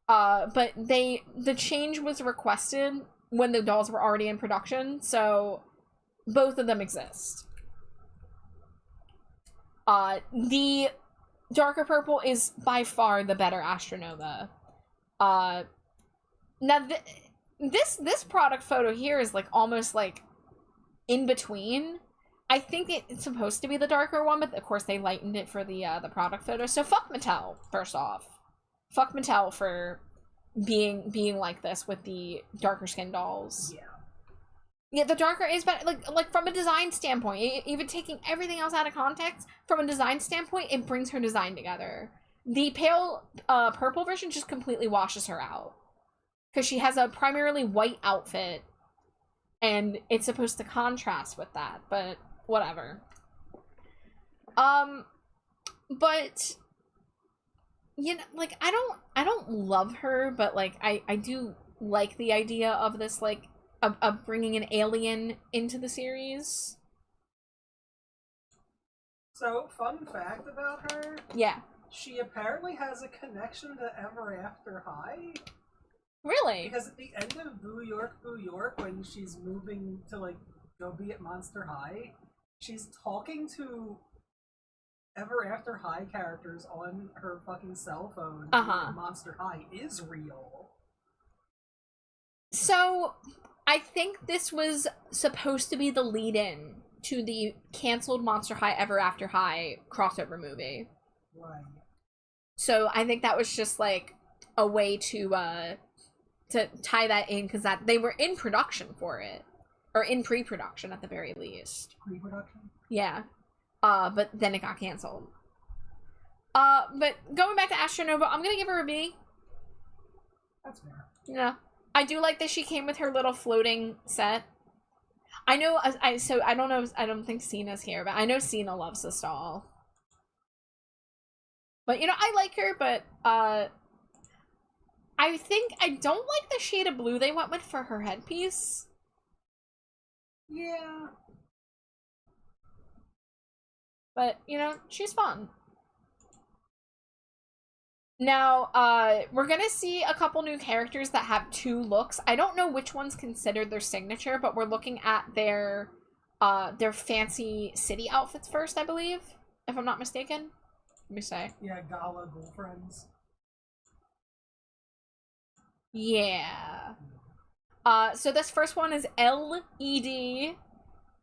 But the change was requested when the dolls were already in production. So both of them exist. The darker purple is by far the better Astronova. Now this product photo here is like almost like in between. I think it's supposed to be the darker one, but of course they lightened it for the product photo. So fuck Mattel, first off. Fuck Mattel for being like this with the darker skin dolls. Yeah. Yeah, the darker is better. Like from a design standpoint, even taking everything else out of context, from a design standpoint, it brings her design together. The pale purple version just completely washes her out. Because she has a primarily white outfit, and it's supposed to contrast with that, but whatever. But you know, like I don't love her, but like I do like the idea of this, like of bringing an alien into the series. So, fun fact about her, Yeah. she apparently has a connection to Ever After High. Really? Because at the end of Boo York, when she's moving to, like, go be at Monster High, she's talking to Ever After High characters on her fucking cell phone. Monster High is real. So, I think this was supposed to be the lead-in to the canceled Monster High Ever After High crossover movie. Right. So I think that was just like a way to tie that in, because that they were in production for it, or in pre-production at the very least. Pre-production? Yeah. But then it got canceled. But going back to Astronova, I'm gonna give her a B. That's fair. Yeah. I do like that she came with her little floating set. I know, I don't know, I don't think Cena's here, but I know Cena loves this doll. But, you know, I like her, but, I think I don't like the shade of blue they went with for her headpiece. Yeah. But, you know, she's fun. Now, we're gonna see a couple new characters that have two looks. I don't know which one's considered their signature, but we're looking at their fancy city outfits first, I believe, if I'm not mistaken. Let me say. Yeah, Gala girlfriends. Yeah. So this first one is LED,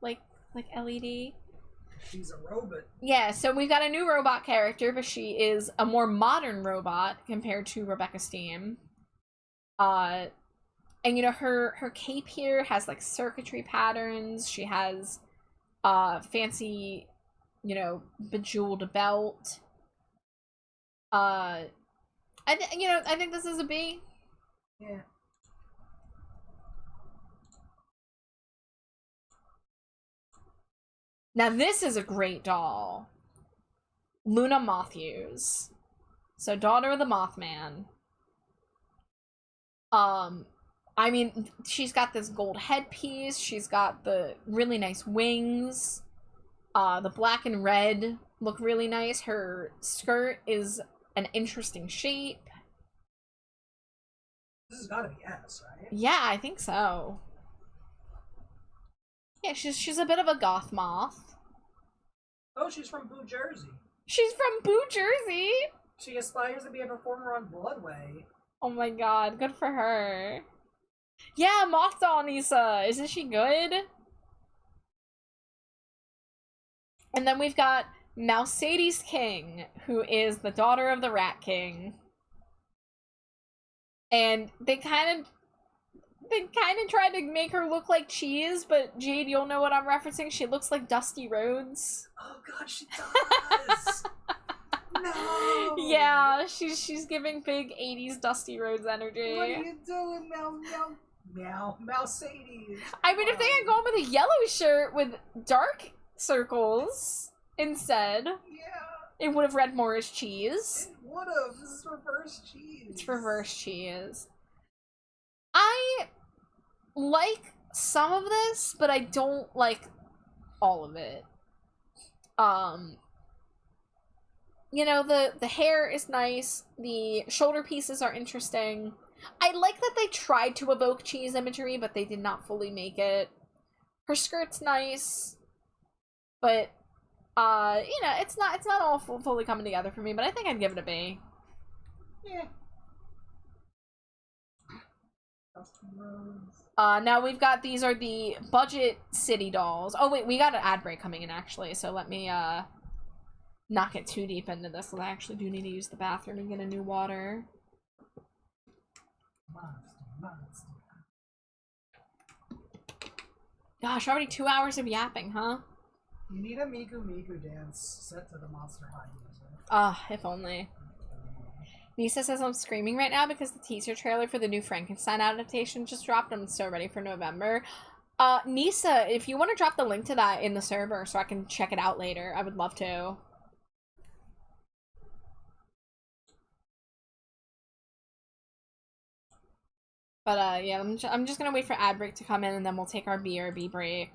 like LED. She's a robot. Yeah, so we've got a new robot character, but she is a more modern robot compared to Rebecca Steam. And you know, her cape here has like circuitry patterns. She has fancy, you know, bejeweled belt. I think this is a B. Yeah. Now this is a great doll. Luna Matthews. So daughter of the Mothman. I mean, she's got this gold headpiece. She's got the really nice wings. The black and red look really nice. Her skirt is an interesting shape. This has gotta be S, right? Yeah, I think so. Yeah, she's a bit of a goth moth. Oh, she's from Boo Jersey. She's from Boo Jersey. She aspires to be a performer on Broadway. Oh my god, good for her. Yeah, Moth Doll Nisa. Isn't she good? And then we've got Mousadie's King, who is the daughter of the Rat King. And they kind of tried to make her look like Cheese, but Jade, you'll know what I'm referencing. She looks like Dusty Rhodes. Oh god, she does! No! Yeah, she's giving big 80s Dusty Rhodes energy. What are you doing, Mousadie? I mean, if they had gone with a yellow shirt with dark circles instead, Yeah. it would have read more as Cheese. It would have. This is reverse cheese. It's reverse Cheese. I like some of this, but I don't like all of it. You know, the hair is nice, the shoulder pieces are interesting. I like that they tried to evoke Cheese imagery, but they did not fully make it. Her skirt's nice, but you know, it's not all fully coming together for me. But I think I'd give it a B. Yeah. Custom roads. Now we've got, these are the budget city dolls. Oh wait, we got an ad break coming in actually, so let me not get too deep into this, because I actually do need to use the bathroom and get a new water. Monster. Gosh, already 2 hours of yapping, huh? You need a Miku Miku dance set to the Monster High music. If only. Nisa says I'm screaming right now because the teaser trailer for the new Frankenstein adaptation just dropped. I'm so ready for November. Nisa, if you want to drop the link to that in the server so I can check it out later, I would love to. But, yeah, I'm just gonna wait for ad break to come in, and then we'll take our BRB break.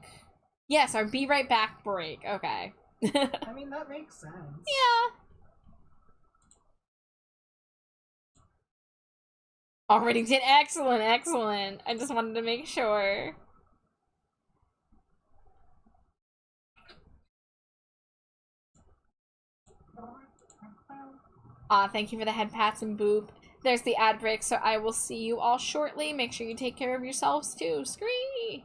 Yes, our Be Right Back break. Okay. I mean, that makes sense. Yeah. Already did. Excellent, excellent. I just wanted to make sure. Thank you for the head pats and boop. There's the ad break, so I will see you all shortly. Make sure you take care of yourselves too. Scree!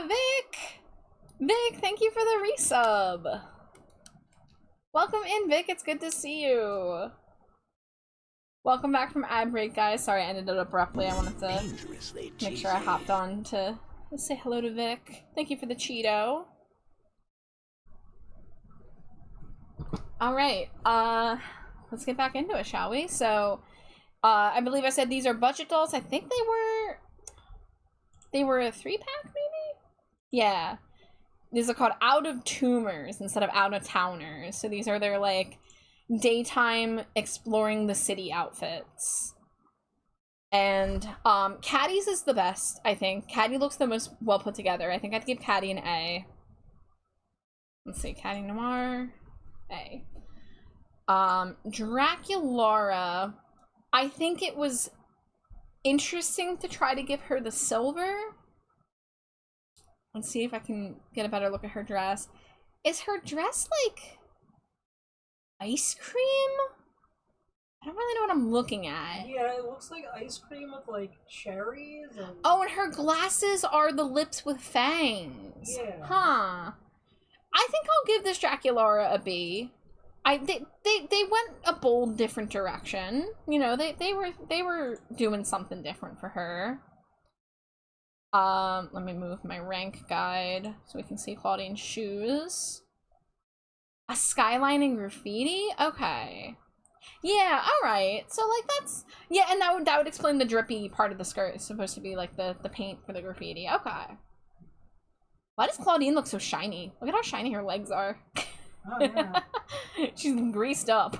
Vic! Vic, thank you for the resub! Welcome in, Vic, it's good to see you! Welcome back from ad break, guys. Sorry I ended it abruptly. I wanted to make sure I hopped on to say hello to Vic. Thank you for the Cheeto. Alright, let's get back into it, shall we? So, I believe I said these are budget dolls. I think they were a 3-pack, maybe? Yeah. These are called Out of Tumors instead of Out of Towners. So these are their, like, daytime exploring the city outfits. And Caddy's is the best, I think. Caddy looks the most well put together. I think I'd give Caddy an A. Let's see, Caddy Noir, A. Draculara, I think it was interesting to try to give her the silver. Let's see if I can get a better look at her dress. Is her dress like ice cream? I don't really know what I'm looking at. Yeah, it looks like ice cream with like cherries and... Oh, and her glasses are the lips with fangs. Yeah. Huh. I think I'll give this Draculara a B. They went a bold, different direction. You know, they were doing something different for her. Let me move my rank guide so we can see Claudine's shoes. A skyline and graffiti? Okay. Yeah, alright. So, like, that's... Yeah, and that would explain the drippy part of the skirt. It's supposed to be, like, the paint for the graffiti. Okay. Why does Claudine look so shiny? Look at how shiny her legs are. Oh, yeah. She's greased up.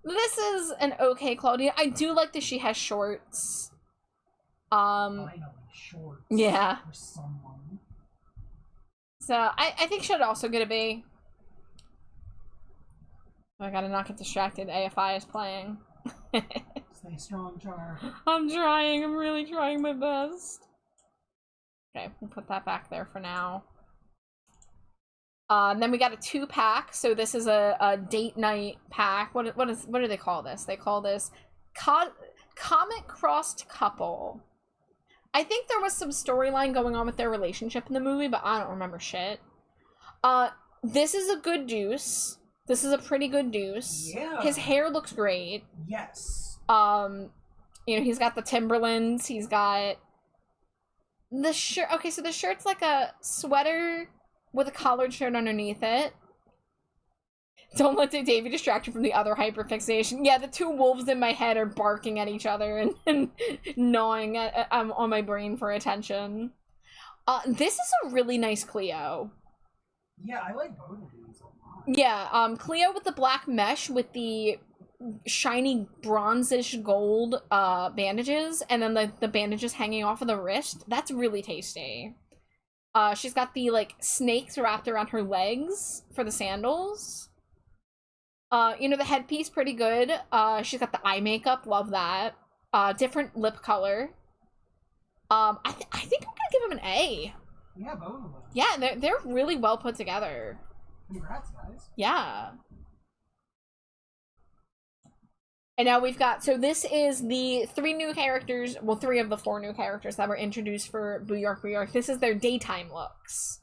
This is an okay Claudine. I do like that she has shorts. Finally, shorts. Yeah. For someone. So, I think she'd also get a B. I gotta not get distracted. AFI is playing. Stay strong, Char. I'm trying. I'm really trying my best. Okay, we'll put that back there for now. And then we got a 2-pack. So this is a date night pack. What do they call this? They call this Comic Crossed Couple. I think there was some storyline going on with their relationship in the movie, but I don't remember shit. This is a good deuce. This is a pretty good deuce. Yeah. His hair looks great. Yes. You know, he's got the Timberlands. He's got the shirt. Okay, so the shirt's like a sweater with a collared shirt underneath it. Don't let Davey distract you from the other hyperfixation. Yeah, the two wolves in my head are barking at each other and gnawing at, on my brain for attention. This is a really nice Cleo. Yeah, I like both of these a lot. Yeah, Cleo with the black mesh with the shiny bronzish gold bandages, and then the bandages hanging off of the wrist. That's really tasty. She's got the, like, snakes wrapped around her legs for the sandals. You know, the headpiece, pretty good. She's got the eye makeup, love that. Different lip color. I think I'm gonna give him an A. Yeah, both of them. Yeah, they're really well put together. Congrats, guys. Yeah. And now we've got, so this is the 3 new characters, well, 3 of the 4 new characters that were introduced for Boo York, Boo York. This is their daytime looks.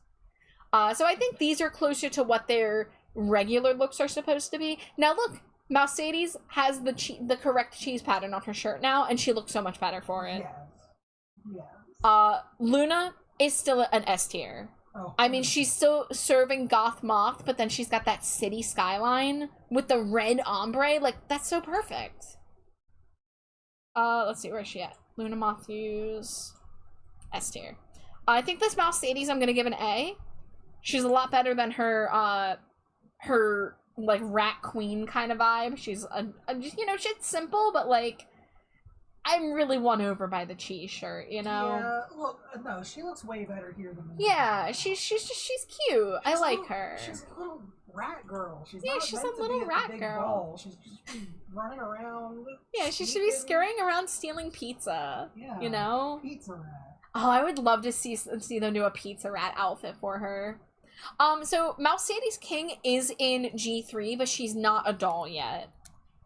So I think these are closer to what their regular looks are supposed to be. Now look, Mercedes has the correct cheese pattern on her shirt now, and she looks so much better for it. Yes. Yes. Luna is still an S tier. Oh, I mean, she's still serving goth moth, but then she's got that city skyline with the red ombre. Like, that's so perfect. Let's see, where is she at? Luna Matthews. S tier. I think this Mercedes I'm gonna give an A. She's a lot better than her, like, rat queen kind of vibe. She's, you know, she's simple, but, like, I'm really won over by the cheese shirt, you know? Yeah, look, no, she looks way better here than the Yeah, she's cute. I like her. She's a little rat girl. She's Yeah, not she's meant a to little be at rat the big girl. ball. She's just running around. Yeah, she should be sneaking. scurrying around stealing pizza. Yeah, You know? Pizza rat. Oh, I would love to see them do a pizza rat outfit for her. So Mercedes King is in G3, but she's not a doll yet.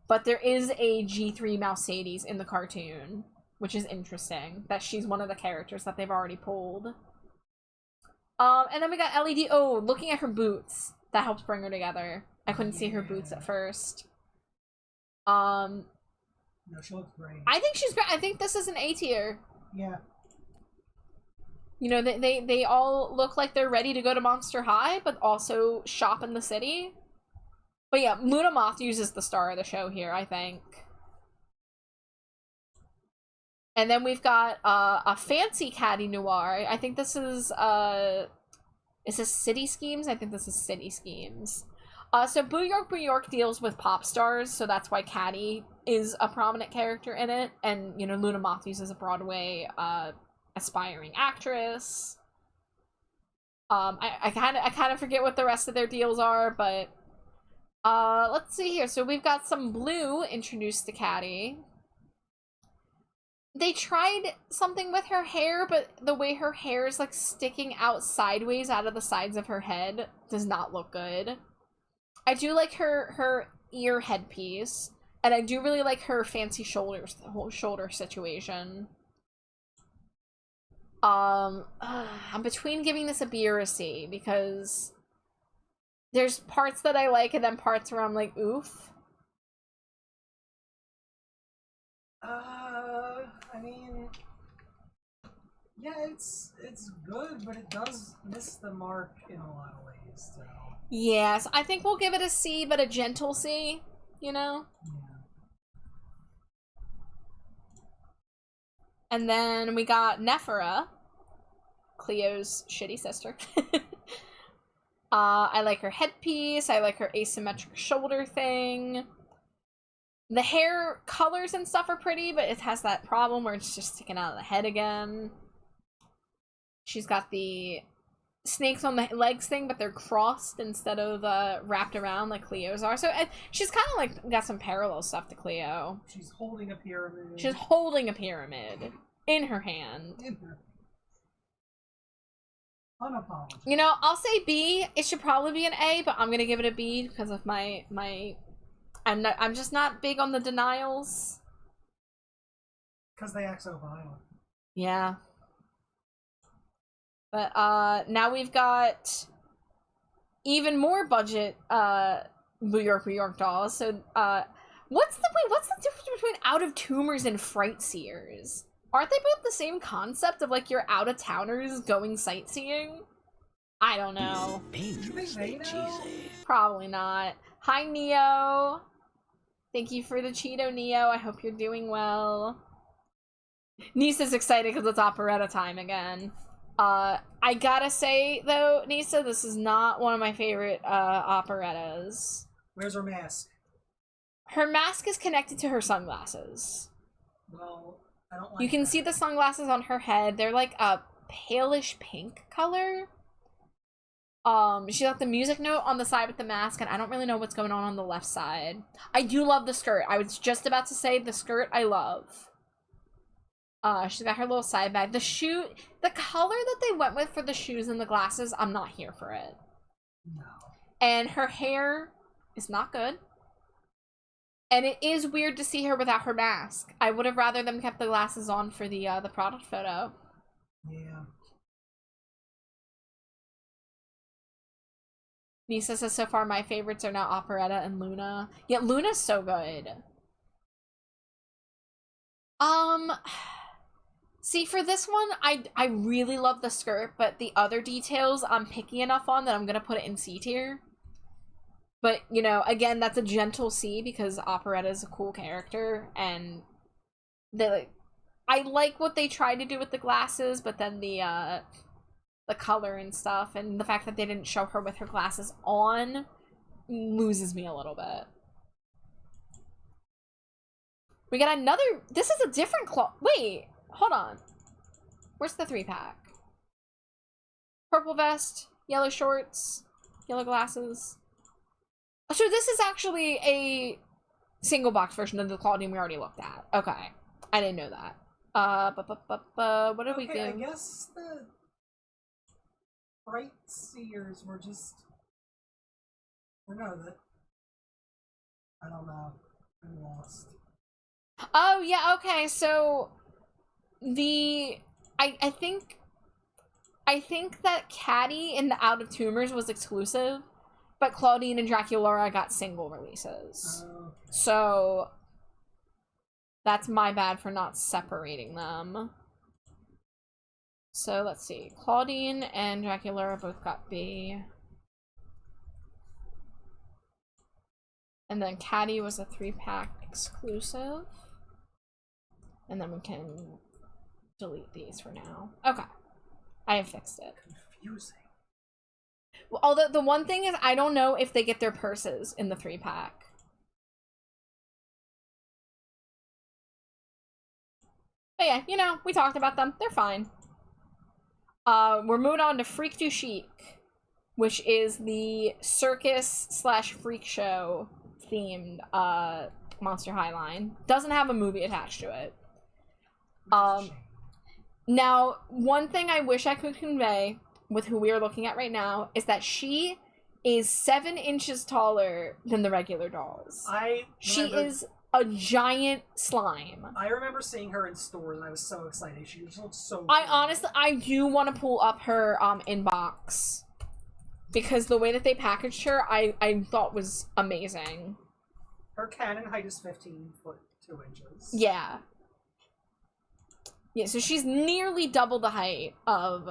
But there is a G3 Mercedes in the cartoon, which is interesting, that she's one of the characters that they've already pulled. And then we got LED. Oh, looking at her boots. That helps bring her together. I couldn't see her boots at first. No, she looks great. I think she's great. I think this is an A tier. Yeah. You know, they all look like they're ready to go to Monster High, but also shop in the city. But yeah, Luna Matthews is the star of the show here, I think. And then we've got a fancy Caddy Noir. I think this is this City Schemes? I think this is City Schemes. So Boo York deals with pop stars, so that's why Caddy is a prominent character in it. And, you know, Luna Matthews is a Broadway aspiring actress. I kind of forget what the rest of their deals are, but let's see here. So we've got some Blue introduced to Caddy. They tried something with her hair, but the way her hair is like sticking out sideways out of the sides of her head does not look good. I do like her ear headpiece, and I do really like her fancy shoulder situation. I'm between giving this a B or a C, because there's parts that I like and then parts where I'm like, oof. I mean, yeah, it's good, but it does miss the mark in a lot of ways, so. Yes, I think we'll give it a C, but a gentle C, you know? Yeah. And then we got Nephra, Cleo's shitty sister. I like her headpiece, I like her asymmetric shoulder thing. The hair colors and stuff are pretty, but it has that problem where it's just sticking out of the head again. She's got the snakes on the legs thing, but they're crossed instead of wrapped around like Cleo's are. So she's kind of like got some parallel stuff to Cleo. She's holding a pyramid. She's holding a pyramid in her hand. In her. Unapologetic. You know, I'll say B. It should probably be an A, but I'm gonna give it a B because of my I'm just not big on the denials. Because they act so violent. Yeah. But now we've got even more budget New York dolls. So what's the difference between Out of Tumors and Fright Seers? Aren't they both the same concept of like your out of towners going sightseeing? I don't know. Dangerously cheesy. Probably not. Hi Neo. Thank you for the Cheeto, Neo. I hope you're doing well. Nisa's excited because it's operetta time again. I gotta say, though, Nisa, this is not one of my favorite operettas. Where's her mask? Her mask is connected to her sunglasses. Well, I don't like You can that. see the sunglasses on her head. They're like a palish pink color. She got the music note on the side with the mask, and I don't really know what's going on the left side. I do love the skirt. I was just about to say the skirt I love. She's got her little side bag. The color that they went with for the shoes and the glasses, I'm not here for it. No. And her hair is not good. And it is weird to see her without her mask. I would have rather them kept the glasses on for the product photo. Yeah. Nisa says so far my favorites are now Operetta and Luna. Yeah, Luna's so good. See, for this one, I really love the skirt, but the other details I'm picky enough on that I'm gonna put it in C tier. But, you know, again, that's a gentle C because Operetta is a cool character, and I like what they tried to do with the glasses, but then the color and stuff, and the fact that they didn't show her with her glasses on loses me a little bit. We got another, this is a different claw. Wait, hold on. Where's the 3-pack? Purple vest, yellow shorts, yellow glasses. So this is actually a single box version of the Claudine we already looked at. Okay. I didn't know that. What did we give? I guess the Fright Seers were just... Or no, I don't know. I'm lost. Oh, yeah, okay, so... I think that Caddy in the Out of Tumors was exclusive, but Claudine and Draculaura got single releases. Okay. So... That's my bad for not separating them. So let's see. Claudine and Draculaura both got B. And then Caddy was a 3-pack exclusive. And then we can delete these for now. Okay. I have fixed it. Confusing. Well, although the one thing is I don't know if they get their purses in the 3-pack. But yeah, you know, we talked about them. They're fine. We're moving on to Freak du Chic, which is the circus/freak show themed Monster High line. Doesn't have a movie attached to it. Now, one thing I wish I could convey with who we are looking at right now is that she is 7 inches taller than the regular dolls. She is a giant slime. I remember seeing her in stores and I was so excited. She just looked so I cool. honestly, I do want to pull up her inbox because the way that they packaged her, I thought was amazing. Her canon height is 15 foot 2 inches. Yeah. Yeah, so she's nearly double the height of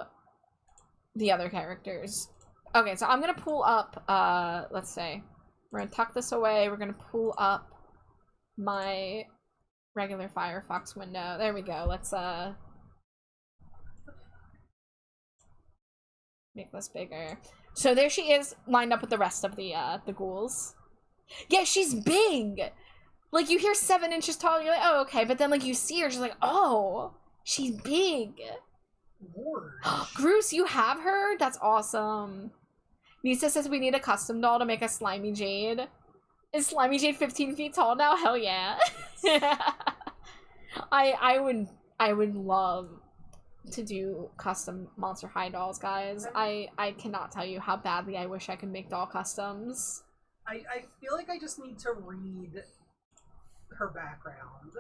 the other characters. Okay, so I'm gonna pull up, let's say, we're gonna tuck this away, we're gonna pull up my regular Firefox window. There we go. Let's make this bigger. So there she is, lined up with the rest of the ghouls. Yeah, she's big. Like you hear 7 inches tall, you're like, oh okay, but then like you see her, she's like, oh, she's big. Lord. Bruce, you have her? That's awesome. Nisa says we need a custom doll to make a Slimy Jade. Is Slimy Jade 15 feet tall now? Hell yeah. I would love to do custom Monster High dolls, guys. I cannot tell you how badly I wish I could make doll customs. I feel like I just need to read her background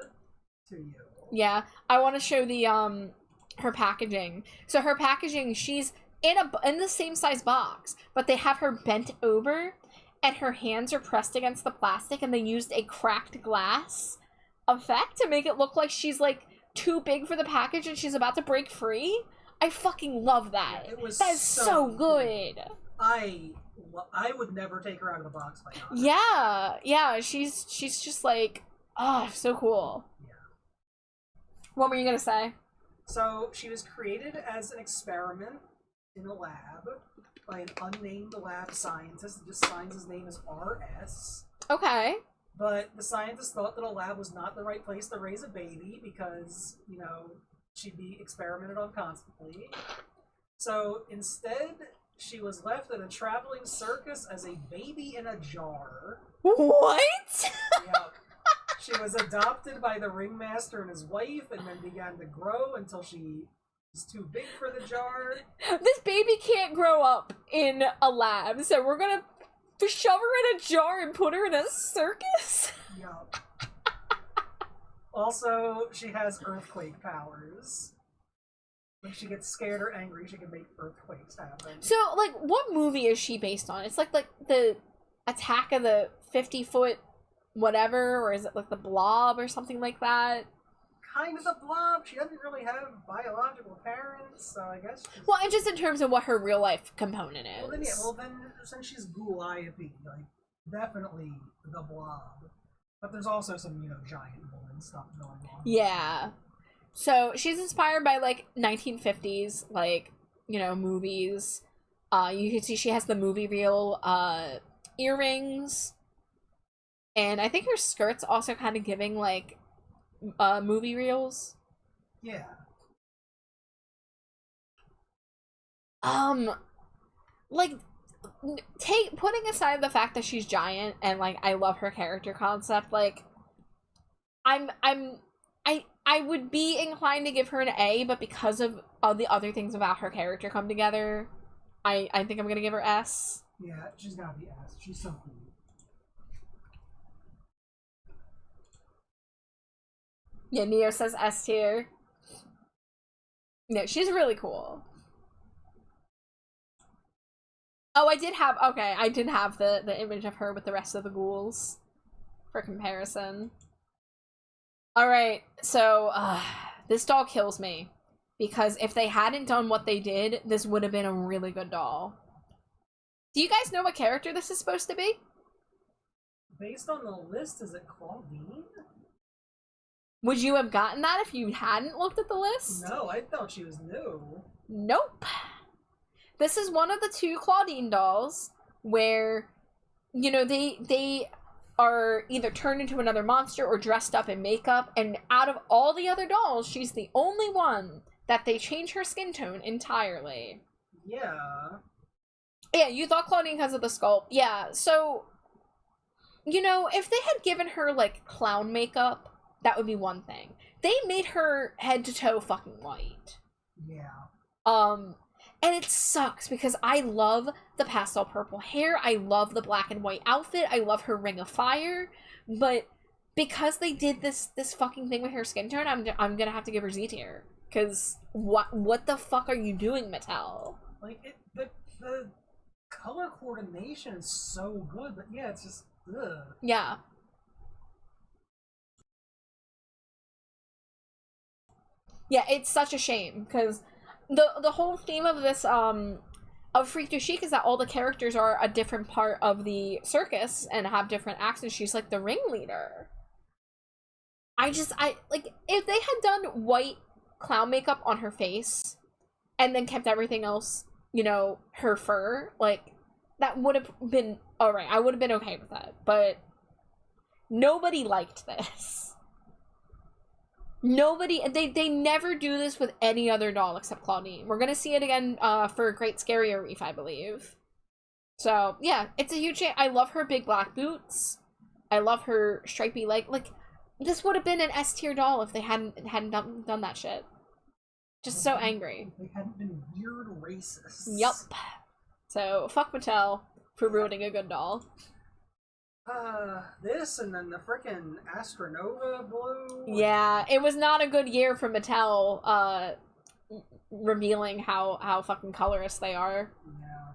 to you. Yeah, I want to show the her packaging. So her packaging, she's in the same size box, but they have her bent over and her hands are pressed against the plastic and they used a cracked glass effect to make it look like she's like too big for the package and she's about to break free. I fucking love that. Yeah, it was that is so good. I would never take her out of the box by now. Yeah, she's just like, oh, so cool. Yeah. What were you gonna say? So she was created as an experiment in a lab by an unnamed lab scientist that just signs his name as RS. Okay. But the scientist thought that a lab was not the right place to raise a baby because, you know, she'd be experimented on constantly. So instead, she was left at a traveling circus as a baby in a jar. What? Yep. She was adopted by the ringmaster and his wife and then began to grow until she was too big for the jar. This baby can't grow up in a lab, so we're gonna shove her in a jar and put her in a circus? Yup. Also, she has earthquake powers. When she gets scared or angry, she can make earthquakes happen. So, like, what movie is she based on? It's like the Attack of the 50-foot whatever, or is it like the Blob or something like that? Kind of the Blob. She doesn't really have biological parents, so I guess she's... Well, and just in terms of what her real life component is. Well then since she's Ghoul-Iope, like, definitely the Blob. But there's also some, you know, giant woman stuff going on. Yeah. So she's inspired by like 1950s, like, you know, movies. You can see she has the movie reel earrings. And I think her skirt's also kind of giving like movie reels. Yeah. Like putting aside the fact that she's giant and like I love her character concept, like I would be inclined to give her an A, but because of all the other things about her character come together, I think I'm gonna give her S. Yeah, she's gotta be S. She's so cool. Yeah, Neo says S tier. No, she's really cool. Oh, I did have the image of her with the rest of the ghouls for comparison. Alright, so this doll kills me. Because if they hadn't done what they did, this would have been a really good doll. Do you guys know what character this is supposed to be? based on the list, is it Claudine? Would you have gotten that if you hadn't looked at the list? No, I thought she was new. Nope. This is one of the 2 Claudine dolls where, you know, they are either turned into another monster or dressed up in makeup, and out of all the other dolls, she's the only one that they change her skin tone entirely. Yeah. Yeah, you thought Claudine because of the sculpt. Yeah, so, you know, if they had given her, like, clown makeup, that would be one thing. They made her head to toe fucking white. Yeah. And it sucks because I love the pastel purple hair, I love the black and white outfit, I love her ring of fire, but because they did this fucking thing with her skin tone, I'm gonna have to give her Z tier. Cause what the fuck are you doing, Mattel? Like, the color coordination is so good, but yeah, it's just, ugh. Yeah. Yeah, it's such a shame, because the whole theme of this, of Freak du Chic is that all the characters are a different part of the circus and have different acts, and she's, like, the ringleader. Like, if they had done white clown makeup on her face, and then kept everything else, you know, her fur, like, that would have been alright. I would have been okay with that, but nobody liked this. Nobody, they never do this with any other doll except Claudine. We're gonna see it again for Great Scarier Reef, I believe. So, yeah, it's a huge change. I love her big black boots. I love her stripy leg. Like, this would have been an S tier doll if they hadn't done that shit. Just so angry. They hadn't been weird racists. Yup. So, fuck Mattel for ruining a good doll. This and then the frickin' Astronova blue. Yeah, it was not a good year for Mattel, revealing how fucking colorist they are. Yeah.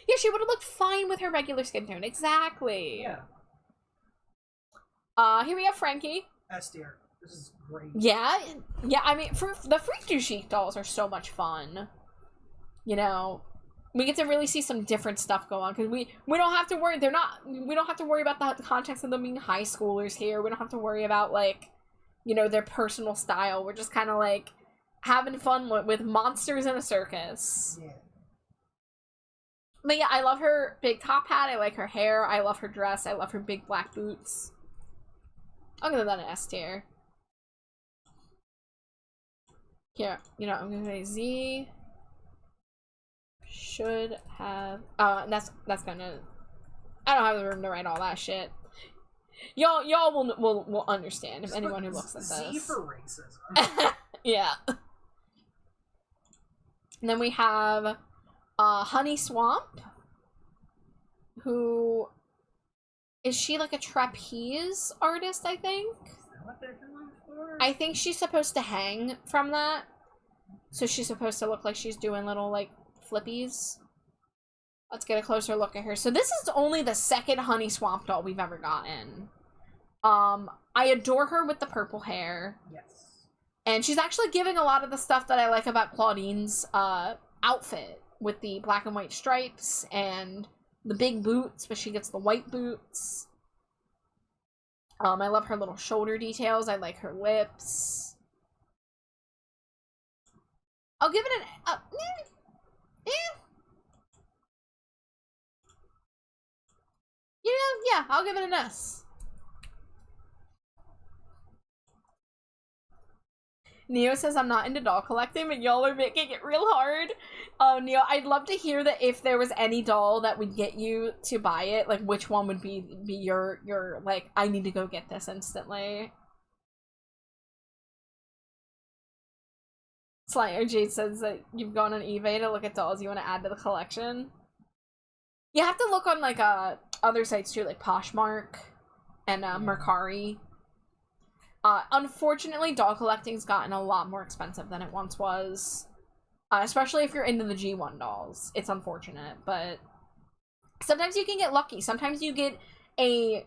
Yeah, she would have looked fine with her regular skin tone. Exactly. Yeah. Here we have Frankie. S tier. This is great. Yeah, I mean, for the Freak du Chic dolls are so much fun. You know, we get to really see some different stuff go on, because we don't have to worry, we don't have to worry about the context of them being high schoolers here. We don't have to worry about, like, you know, their personal style. We're just kind of, like, having fun with monsters in a circus. Yeah. But yeah, I love her big top hat, I like her hair, I love her dress, I love her big black boots. I'm gonna give that an S tier. Here, you know, I'm gonna say Z should have, that's gonna, I don't have the room to write all that shit. Y'all will understand, if anyone who looks at Z this. for racism. Yeah. And then we have Honey Swamp, who is she like a trapeze artist, I think? Is that what they're going for? I think she's supposed to hang from that. So she's supposed to look like she's doing little, like, flippies. Let's get a closer look at her. So this is only the second Honey Swamp doll we've ever gotten. I adore her with the purple hair. Yes. And she's actually giving a lot of the stuff that I like about Claudine's outfit, with the black and white stripes and the big boots, but she gets the white boots. I love her little shoulder details. I like her lips. I'll give it an yeah, I'll give it an S. Neo says, I'm not into doll collecting, but y'all are making it real hard. Neo, I'd love to hear that if there was any doll that would get you to buy it, like, which one would be your, like, I need to go get this instantly. Slayer Jade says that you've gone on eBay to look at dolls you want to add to the collection. You have to look on, like, other sites too, like Poshmark and Mercari. Unfortunately, doll collecting's gotten a lot more expensive than it once was. Especially if you're into the G1 dolls. It's unfortunate, but sometimes you can get lucky. Sometimes you get a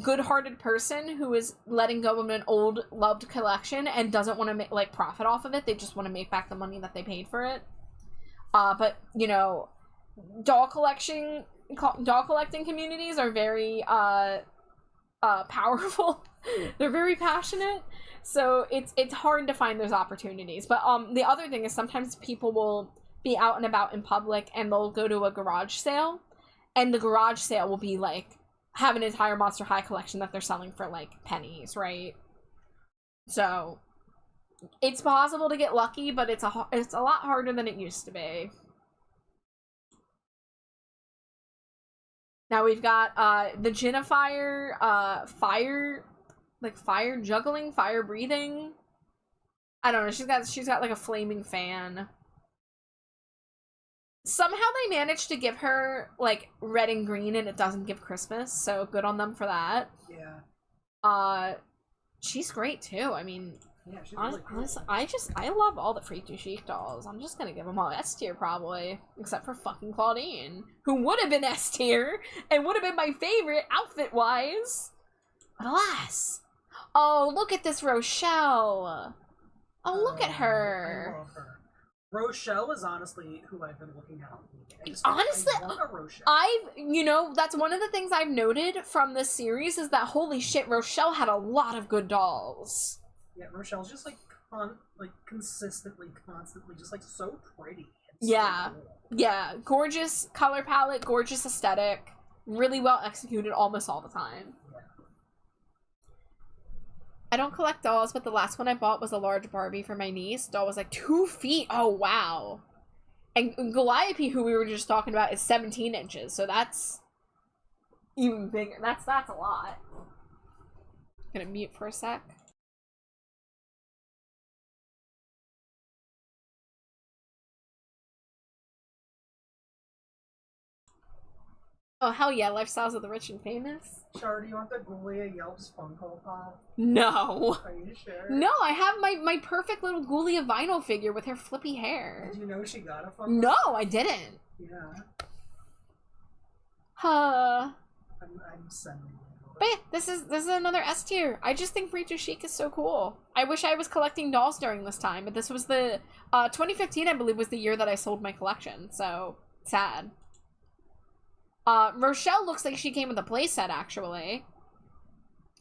good-hearted person who is letting go of an old, loved collection and doesn't want to make, like, profit off of it. They just want to make back the money that they paid for it. But, you know, doll collecting communities are very, powerful. They're very passionate. So it's hard to find those opportunities. But the other thing is sometimes people will be out and about in public and they'll go to a garage sale, and the garage sale will be like have an entire Monster High collection that they're selling for like pennies, right? So it's possible to get lucky, but it's a lot harder than it used to be. Now we've got the Genifier, fire juggling, fire breathing. I don't know. She's got like a flaming fan. Somehow they managed to give her like red and green, and it doesn't give Christmas. So good on them for that. Yeah. She's great too. I mean, Yeah, she's really cool. honestly, I love all the Freak to Chic dolls. I'm just gonna give them all S tier probably, except for fucking Claudine, who would have been S tier and would have been my favorite outfit wise. But alas, oh look at this Rochelle. Oh look at her. I love her. Rochelle is honestly who I've been looking at. Honestly, I want a Rochelle. that's one of the things I've noted from this series is that holy shit, Rochelle had a lot of good dolls. Yeah, Rochelle's just like constantly, just like so pretty. Yeah. So cool. Yeah, gorgeous color palette, gorgeous aesthetic, really well executed almost all the time. Yeah. I don't collect dolls, but the last one I bought was a large Barbie for my niece. Doll was like 2 feet. Oh, wow. And Galliope, who we were just talking about, is 17 inches, so that's even bigger. That's a lot. Gonna mute for a sec. Oh, hell yeah, Lifestyles of the Rich and Famous. Char, do you want the Ghoulia Yelps Funko Pop? No. Are you sure? No, I have my perfect little Ghoulia vinyl figure with her flippy hair. Did you know she got a Funko? No, I didn't. Yeah. Huh. I'm sending it. But yeah, this is another S tier. I just think Free to Chic is so cool. I wish I was collecting dolls during this time, but this was the 2015, I believe, was the year that I sold my collection. So sad. Rochelle looks like she came with a playset, actually.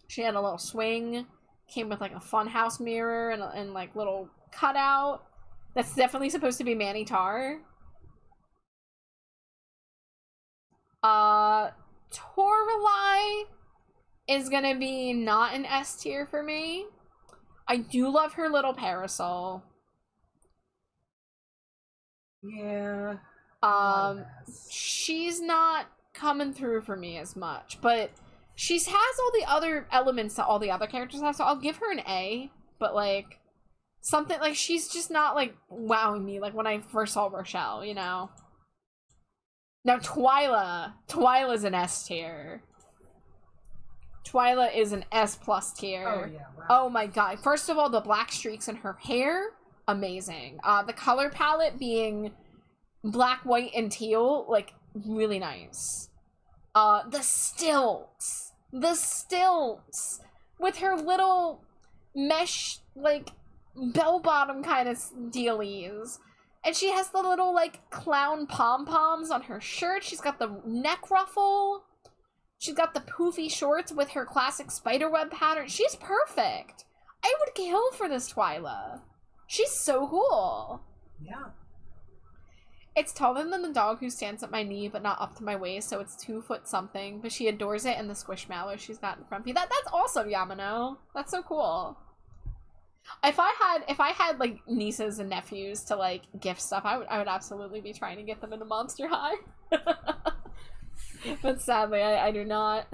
She had a little swing, came with like a funhouse mirror and like little cutout. That's definitely supposed to be Manny Tar. Toralei is gonna be not an S tier for me. I do love her little parasol. Yeah. She's not coming through for me as much, but she has all the other elements that all the other characters have, so I'll give her an A, but like something like she's just not like wowing me like when I first saw Rochelle, you know. Now Twyla's an S tier. Twyla is an S+ tier. Oh yeah. Wow. Oh my god. First of all, the black streaks in her hair, amazing. The color palette being black, white, and teal, like, really nice. The stilts with her little mesh, like, bell-bottom kind of dealies. And she has the little, like, clown pom-poms on her shirt. She's got the neck ruffle. She's got the poofy shorts with her classic spiderweb pattern. She's perfect. I would kill for this Twyla. She's so cool. Yeah. It's taller than the dog who stands at my knee, but not up to my waist, so it's 2 foot something. But she adores it and the squishmallow she's got in front of me. That's awesome, Yamano. That's so cool. If I had like nieces and nephews to like gift stuff, I would absolutely be trying to get them into Monster High. But sadly, I do not.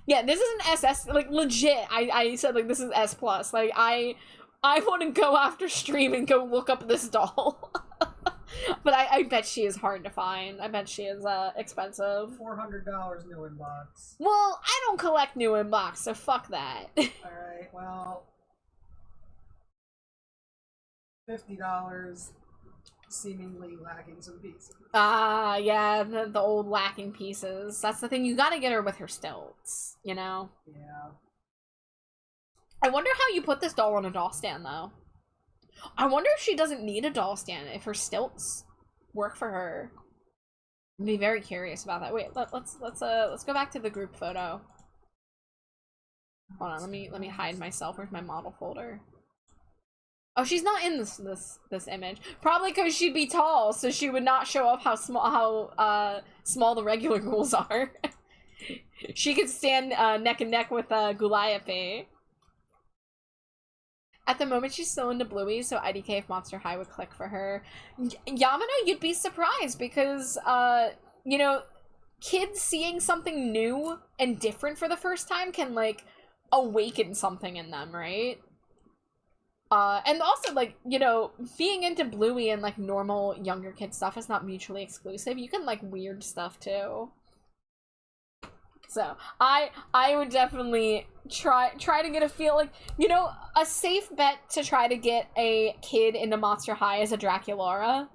Yeah, this is an SS, like legit. I said like this is S+. Like I want to go after stream and go look up this doll. But I bet she is hard to find. I bet she is expensive. $400 new inbox. Well, I don't collect new inbox, so fuck that. Alright, well, $50 seemingly lacking some pieces. Yeah, the old lacking pieces. That's the thing, you gotta get her with her stilts, you know? Yeah. I wonder how you put this doll on a doll stand, though. I wonder if she doesn't need a doll stand, if her stilts work for her. I'd be very curious about that. Wait, let's go back to the group photo. Hold on, let me hide myself. Where's my model folder? Oh, she's not in this image. Probably because she'd be tall, so she would not show off how small the regular ghouls are. She could stand neck and neck with Goliath. At the moment, she's still into Bluey, so IDK if Monster High would click for her. Yamano, you'd be surprised because, you know, kids seeing something new and different for the first time can, like, awaken something in them, right? And also, like, you know, being into Bluey and, like, normal younger kid stuff is not mutually exclusive. You can like weird stuff, too. So, I would definitely try to get a feel, like, you know, a safe bet to try to get a kid into Monster High is a Draculaura.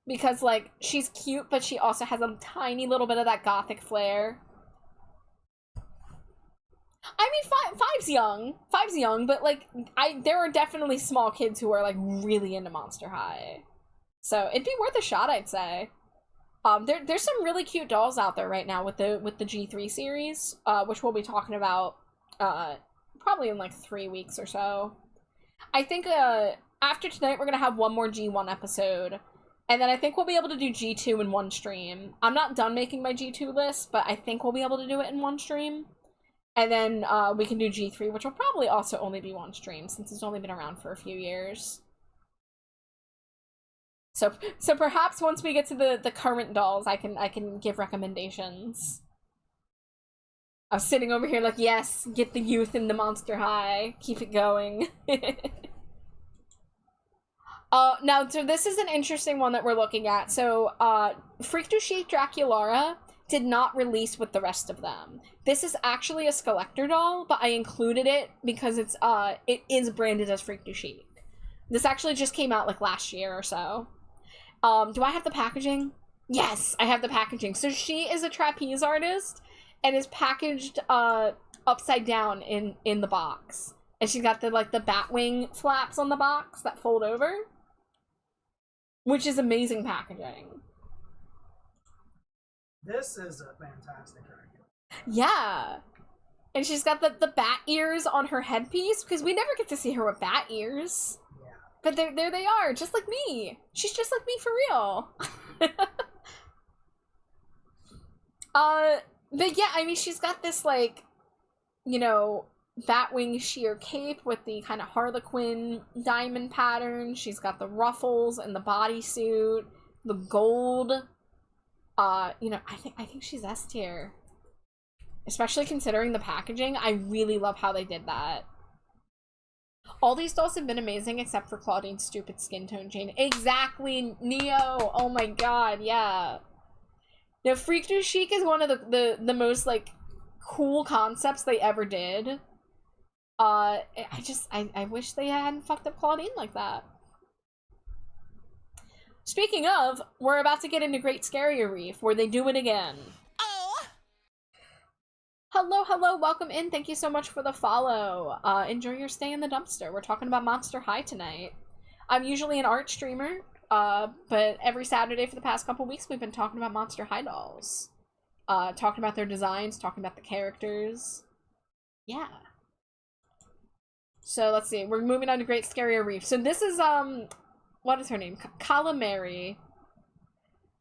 Because, like, she's cute, but she also has a tiny little bit of that gothic flair. I mean, Five's young, but, like, there are definitely small kids who are, like, really into Monster High. So, it'd be worth a shot, I'd say. There's some really cute dolls out there right now with the G3 series, which we'll be talking about, probably in, like, 3 weeks or so. I think, after tonight, we're gonna have one more G1 episode, and then I think we'll be able to do G2 in one stream. I'm not done making my G2 list, but I think we'll be able to do it in one stream. And then, we can do G3, which will probably also only be one stream, since it's only been around for a few years. So perhaps once we get to the current dolls, I can give recommendations. I was sitting over here like, yes, get the youth into Monster High. Keep it going. Now, so this is an interesting one that we're looking at. So, Freak du Chic Draculaura did not release with the rest of them. This is actually a Skeletor doll, but I included it because it is branded as Freak du Chic. This actually just came out, like, last year or so. Do I have the packaging? Yes, I have the packaging. So she is a trapeze artist and is packaged upside down in the box. And she's got the bat wing flaps on the box that fold over, which is amazing packaging. This is a fantastic Dracula. Yeah. And she's got the bat ears on her headpiece, because we never get to see her with bat ears. But there they are, just like me. She's just like me for real. But yeah, I mean, she's got this, like, you know, Batwing sheer cape with the kind of Harlequin diamond pattern. She's got the ruffles and the bodysuit, the gold. You know, I think she's S tier. Especially considering the packaging. I really love how they did that. All these dolls have been amazing except for Claudine's stupid skin tone change. Exactly, Neo! Oh my god, yeah. Now, Freak du Chic is one of the most, like, cool concepts they ever did. I wish they hadn't fucked up Claudine like that. Speaking of, we're about to get into Great Scarier Reef, where they do it again. Hello, welcome in. Thank you so much for the follow. Enjoy your stay in the dumpster. We're talking about Monster High tonight. I'm usually an art streamer, but every Saturday for the past couple weeks we've been talking about Monster High dolls. Talking about their designs, talking about the characters. Yeah. So let's see, we're moving on to Great Scarier Reef. So this is, what is her name? Calamari.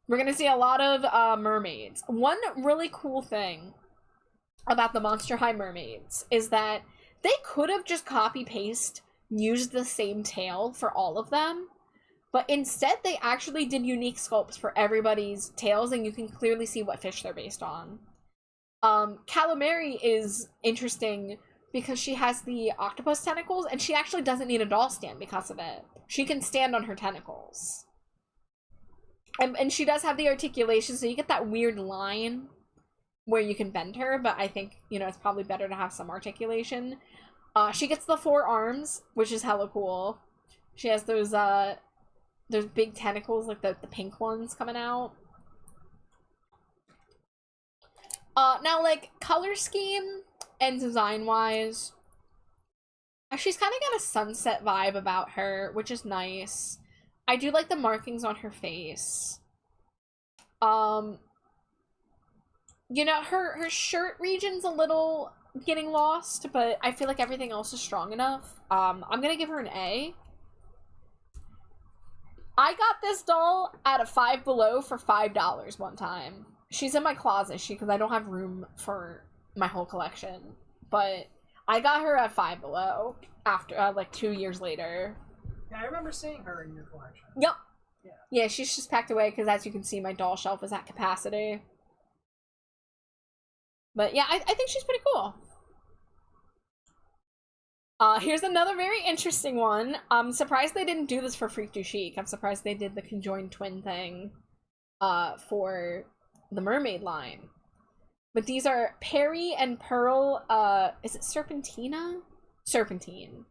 We're gonna see a lot of mermaids. One really cool thing about the Monster High mermaids is that they could have just copy-paste used the same tail for all of them, but instead they actually did unique sculpts for everybody's tails, and you can clearly see what fish they're based on. Calamari is interesting because she has the octopus tentacles, and she actually doesn't need a doll stand because of it. She can stand on her tentacles. And she does have the articulation, so you get that weird line where you can bend her, but I think, you know, it's probably better to have some articulation. She gets the 4 arms, which is hella cool. She has those big tentacles, like the pink ones coming out. Now, like, color scheme and design-wise, she's kind of got a sunset vibe about her, which is nice. I do like the markings on her face. You know, her shirt region's a little getting lost, but I feel like everything else is strong enough. I'm gonna give her an A. I got this doll at a Five Below for $5 one time. She's in my closet, because I don't have room for my whole collection. But I got her at Five Below after, like, 2 years later. Yeah, I remember seeing her in your collection. Yep. Yeah. Yeah, she's just packed away, because as you can see, my doll shelf is at capacity. But yeah, I think she's pretty cool. Here's another very interesting one. I'm surprised they didn't do this for Freak du Chic. I'm surprised they did the conjoined twin thing for the mermaid line. But these are Perry and Pearl, is it Serpentina? Serpentine.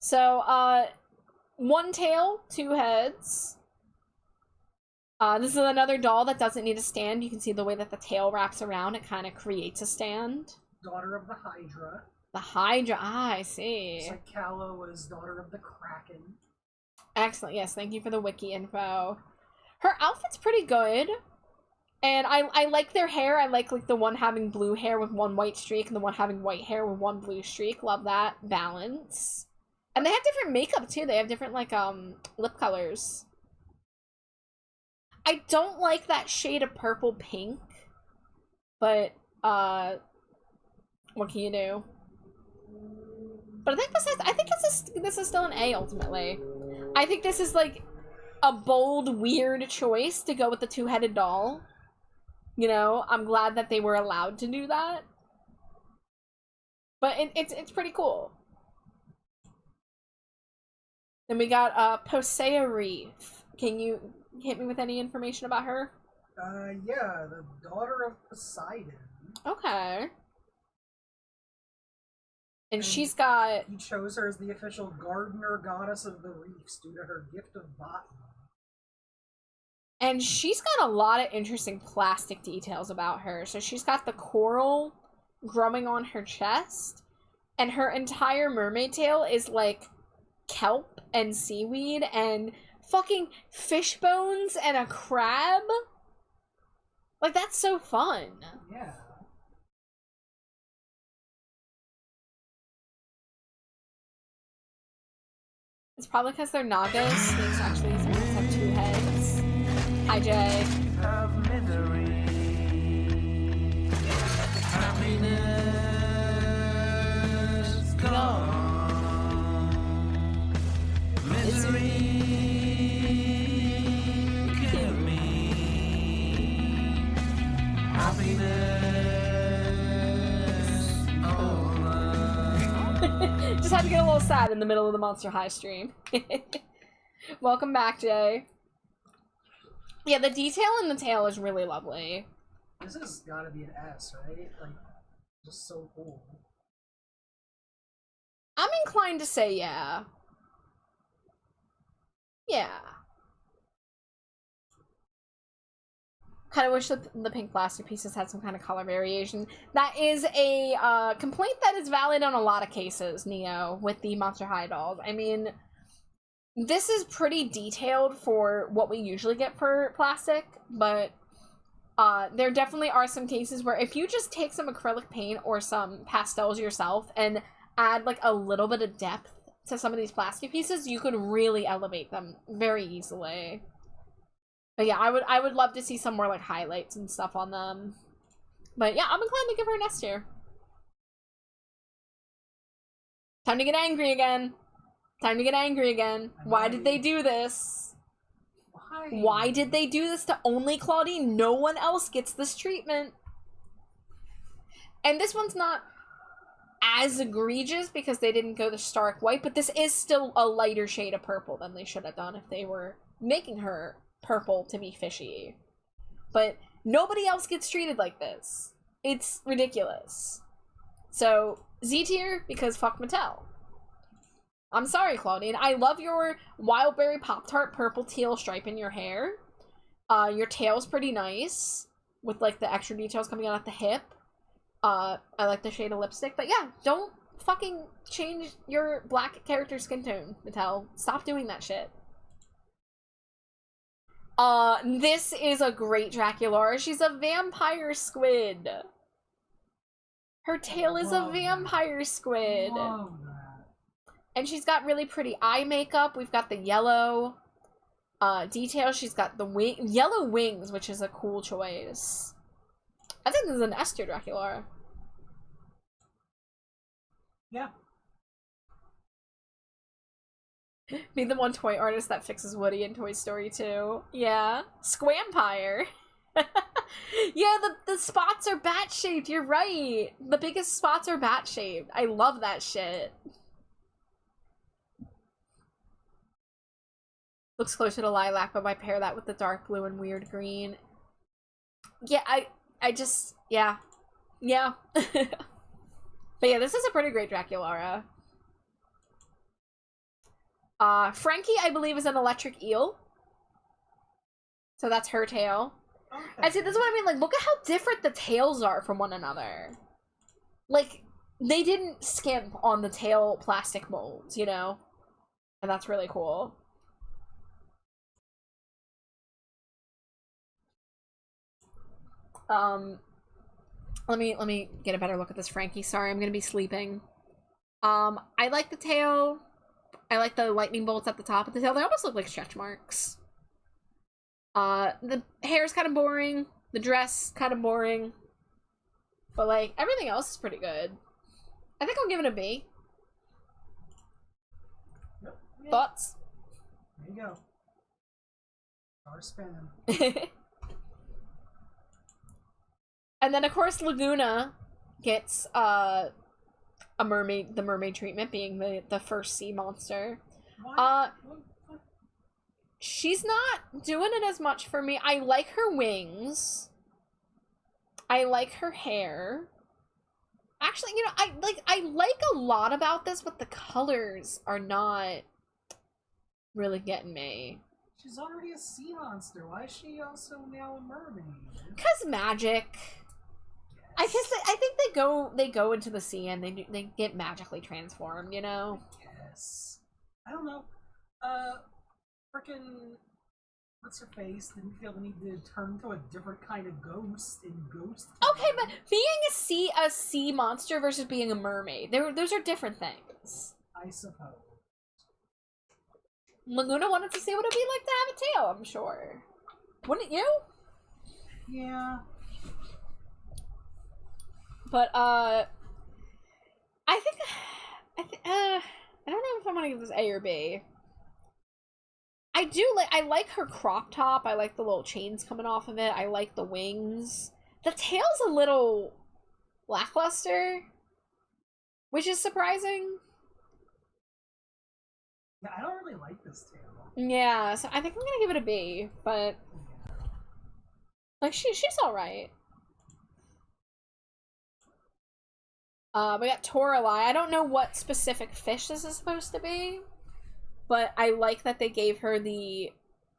So, one tail, two heads. This is another doll that doesn't need a stand. You can see the way that the tail wraps around. It kind of creates a stand. Daughter of the Hydra. The Hydra. Ah, I see. Just like Calla was daughter of the Kraken. Excellent. Yes, thank you for the wiki info. Her outfit's pretty good. And I like their hair. I like the one having blue hair with one white streak and the one having white hair with one blue streak. Love that balance. And they have different makeup too. They have different like lip colors. I don't like that shade of purple pink. But what can you do? But I think this is still an A ultimately. I think this is like a bold, weird choice to go with the two-headed doll. You know, I'm glad that they were allowed to do that. But it's pretty cool. Then we got Posea Reef. Can you hit me with any information about her? Yeah, the daughter of Poseidon. Okay. And she's got... He chose her as the official gardener goddess of the reefs due to her gift of botany. And she's got a lot of interesting plastic details about her. So she's got the coral growing on her chest. And her entire mermaid tail is like kelp and seaweed and fucking fish bones and a crab. Like, that's so fun. Yeah. It's probably because they're Nagas. Snakes actually have two heads. Hi, Jay. Just had to get a little sad in the middle of the Monster High stream. Welcome back, Jay. Yeah, the detail in the tail is really lovely. This has gotta be an S, right? Like, just so cool. I'm inclined to say yeah. Yeah. Kind of wish that the pink plastic pieces had some kind of color variation. That is a complaint that is valid on a lot of cases, Neo, with the Monster High dolls. I mean, this is pretty detailed for what we usually get for plastic, but there definitely are some cases where if you just take some acrylic paint or some pastels yourself and add like a little bit of depth to some of these plastic pieces, you could really elevate them very easily. But yeah, I would love to see some more like highlights and stuff on them. But yeah, I'm inclined to give her an S tier. Time to get angry again. Time to get angry again. Why did they do this? Why did they do this to only Claudine? No one else gets this treatment. And this one's not as egregious because they didn't go the stark white, but this is still a lighter shade of purple than they should have done if they were making her purple to be fishy. But nobody else gets treated like this. It's ridiculous. So, Z tier because fuck Mattel. I'm sorry, Claudine. I love your Wildberry Pop-Tart purple teal stripe in your hair. Your tail's pretty nice with like the extra details coming out at the hip. I like the shade of lipstick, but yeah, don't fucking change your black character skin tone, Mattel. Stop doing that shit. This is a great Draculaura. She's a vampire squid. Her tail is a Love that. vampire squid. Love that. And she's got really pretty eye makeup. We've got the yellow detail. She's got the yellow wings, which is a cool choice. I think this is an S tier Dracula. Yeah. Be the one toy artist that fixes Woody in Toy Story 2. Yeah. Squampire. Yeah, the spots are bat-shaped. You're right. The biggest spots are bat-shaped. I love that shit. Looks closer to lilac, but I pair that with the dark blue and weird green. Yeah, I just, yeah. Yeah. But yeah, this is a pretty great Draculaura. Frankie, I believe, is an electric eel. So that's her tail. Okay. And see, this is what I mean. Like, look at how different the tails are from one another. Like, they didn't skimp on the tail plastic molds, you know? And that's really cool. Let me get a better look at this Frankie. Sorry, I'm gonna be sleeping. I like the tail. I like the lightning bolts at the top of the tail. They almost look like stretch marks. The hair's kind of boring. The dress kind of boring. But like everything else is pretty good. I think I'll give it a B. Yep. Yeah. Thoughts? There you go. Star spinning. And then of course Laguna gets the mermaid treatment, being the first sea monster. What? She's not doing it as much for me. I like her wings. I like her hair. Actually, you know, I like a lot about this, but the colors are not really getting me. She's already a sea monster. Why is she also now a mermaid? 'Cause magic. I guess I think they go into the sea and they get magically transformed, you know? Yes. I don't know. Frickin' what's her face didn't feel the need to turn to a different kind of ghost in Ghost. Okay, but being a sea monster versus being a mermaid, those are different things. I suppose. Laguna wanted to see what it'd be like to have a tail, I'm sure. Wouldn't you? Yeah. But I don't know if I'm gonna give this A or B. I like her crop top. I like the little chains coming off of it. I like the wings. The tail's a little lackluster, which is surprising. Yeah, I don't really like this tail. Yeah, so I think I'm gonna give it a B, but like she's alright. We got Toralei. I don't know what specific fish this is supposed to be, but I like that they gave her the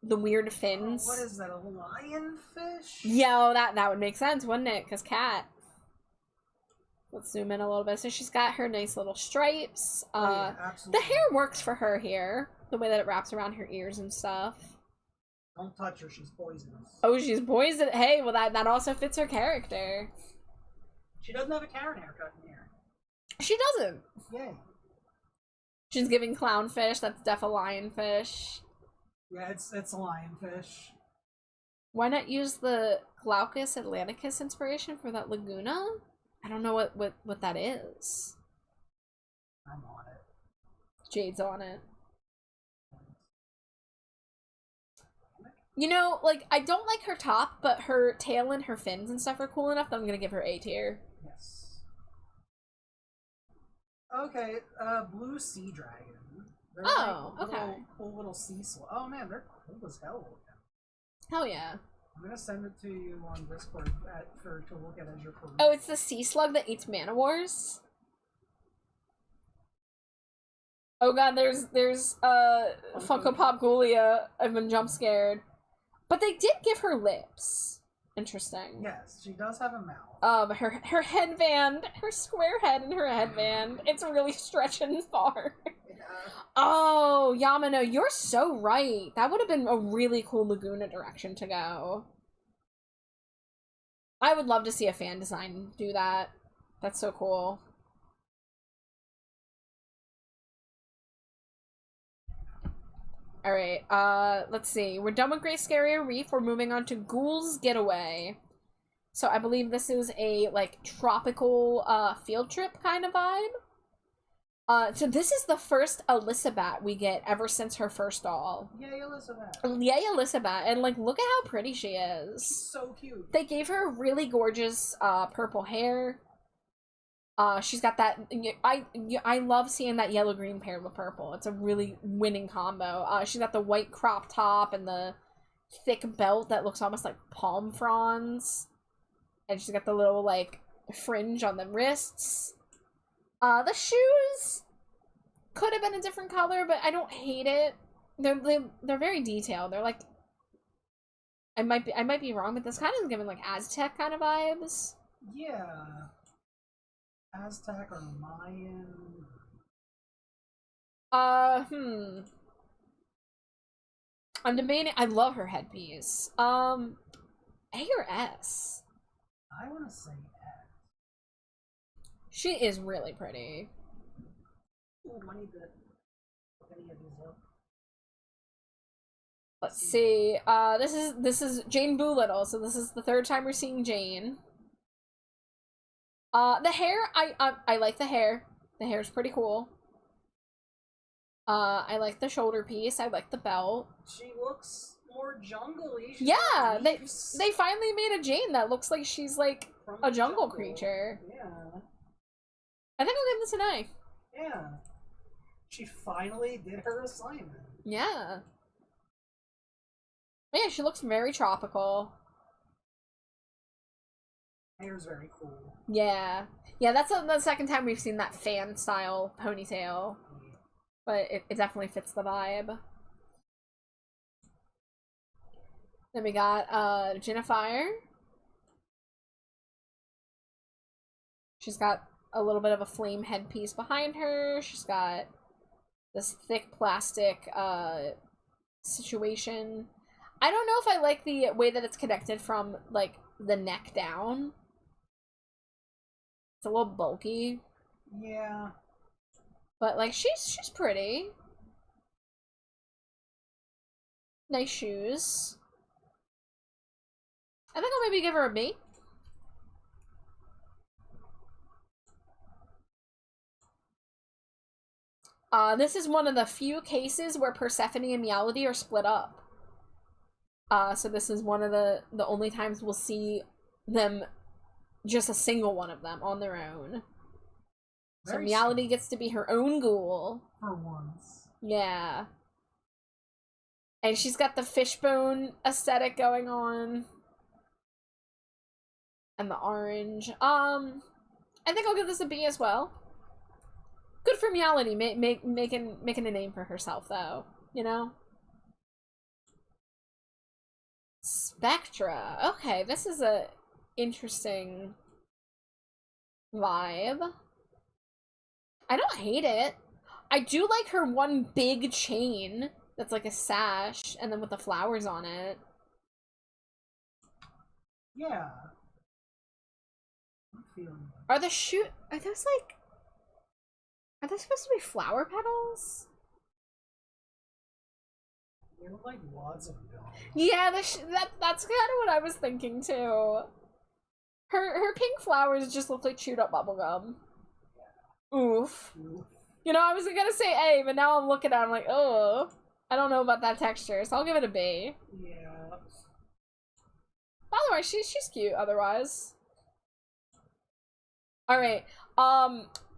weird fins. Oh, what is that, a lionfish? Yo, that would make sense, wouldn't it? Because cat. Let's zoom in a little bit. So she's got her nice little stripes. Yeah, The absolutely. hair works for her here. The way that it wraps around her ears and stuff. Don't touch her, she's poisonous. Oh, she's poisoned. Hey, well that also fits her character. She doesn't have a Karen haircut in here. She doesn't. Yay. She's giving clownfish. That's def a lionfish. Yeah, it's a lionfish. Why not use the Glaucus Atlanticus inspiration for that Laguna? I don't know what that is. I'm on it. Jade's on it. You know, like, I don't like her top, but her tail and her fins and stuff are cool enough that I'm gonna give her A tier. Yes. Okay, blue sea dragon. They're Oh, like okay. Cool little sea slug. Oh man, they're cool as hell looking. Hell yeah. I'm gonna send it to you on Discord to look at as your perusal. Oh, it's the sea slug that eats Manowars? Oh god, there's Funko Pop Ghoulia. I've been jump scared. But they did give her lips. Interesting. Yes, she does have a mouth. Her headband, her square head and her headband, it's really stretching far. Yeah. Oh, Yamano, you're so right. That would have been a really cool Laguna direction to go. I would love to see a fan design do that. That's so cool. Alright, let's see. We're done with Great Scary Reef. We're moving on to Ghoul's Getaway. So I believe this is a, like, tropical, field trip kind of vibe. So this is the first Elizabeth we get ever since her first doll. Yay, Elizabeth. Yay, Elizabeth. And, like, look at how pretty she is. She's so cute. They gave her really gorgeous, purple hair. She's got that, I love seeing that yellow-green paired with purple. It's a really winning combo. She's got the white crop top and the thick belt that looks almost like palm fronds. And she's got the little, like, fringe on the wrists. The shoes could have been a different color, but I don't hate it. They're very detailed. They're like, I might be wrong, but this kind of giving, like, Aztec kind of vibes. Yeah. Aztec or Mayan. I'm debating. I love her headpiece. A or S? I want to say X. She is really pretty. Ooh, I need to look any of these up. Let's see. This is Jane Doolittle. So this is the third time we're seeing Jane. The hair, I like the hair. The hair's pretty cool. I like the shoulder piece. I like the belt. She looks more jungle-y. Yeah, they finally made a Jane that looks like she's like a jungle creature. Yeah. I think I'll give this an A. Yeah. She finally did her assignment. Yeah. But yeah, she looks very tropical. Hair's very cool. Yeah. Yeah, that's the second time we've seen that fan-style ponytail. But it definitely fits the vibe. Then we got, Jennifer. She's got a little bit of a flame headpiece behind her. She's got this thick plastic, situation. I don't know if I like the way that it's connected from, like, the neck down. It's a little bulky. Yeah. But, like, she's pretty. Nice shoes. I think I'll maybe give her a B. This is one of the few cases where Persephone and Meowdy are split up. So this is one of the only times we'll see them, just a single one of them on their own. So Meowdy gets to be her own ghoul. For once. Yeah. And she's got the fishbone aesthetic going on. And the orange. I think I'll give this a B as well. Good for Meowdy, making a name for herself, though. You know? Spectra. Okay, this is a interesting vibe. I don't hate it. I do like her one big chain that's like a sash, and then with the flowers on it. Yeah. I'm feeling it. Are those supposed to be flower petals? They look like wads of gum. Yeah, that's kind of what I was thinking too. Her pink flowers just look like chewed up bubblegum. Oof. You know, I was gonna say A, but now I'm looking at it, I'm like, oh, I don't know about that texture, so I'll give it a B. Yeah. By the way, she's cute otherwise. Alright,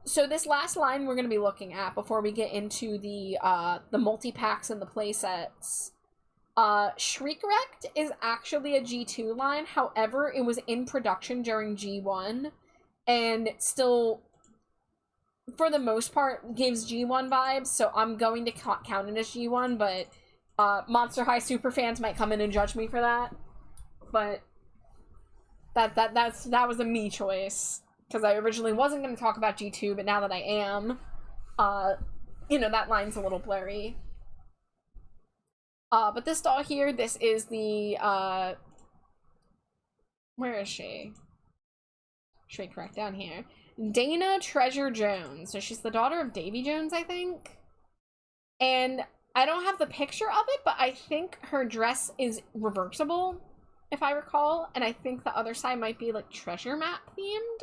so this last line we're gonna be looking at before we get into the multi-packs and the playsets. Shriek-Wrecked is actually a G2 line, however, it was in production during G1, and still, for the most part, gives G1 vibes, so I'm going to count it as G1, but Monster High superfans might come in and judge me for that. But that was a me choice, because I originally wasn't going to talk about G2, but now that I am, you know, that line's a little blurry. But this doll here, this is the, where is she? Shriek-Wrecked down here. Dana Treasure Jones. So she's the daughter of Davy Jones, I think. And I don't have the picture of it, but I think her dress is reversible, if I recall. And I think the other side might be like treasure map themed.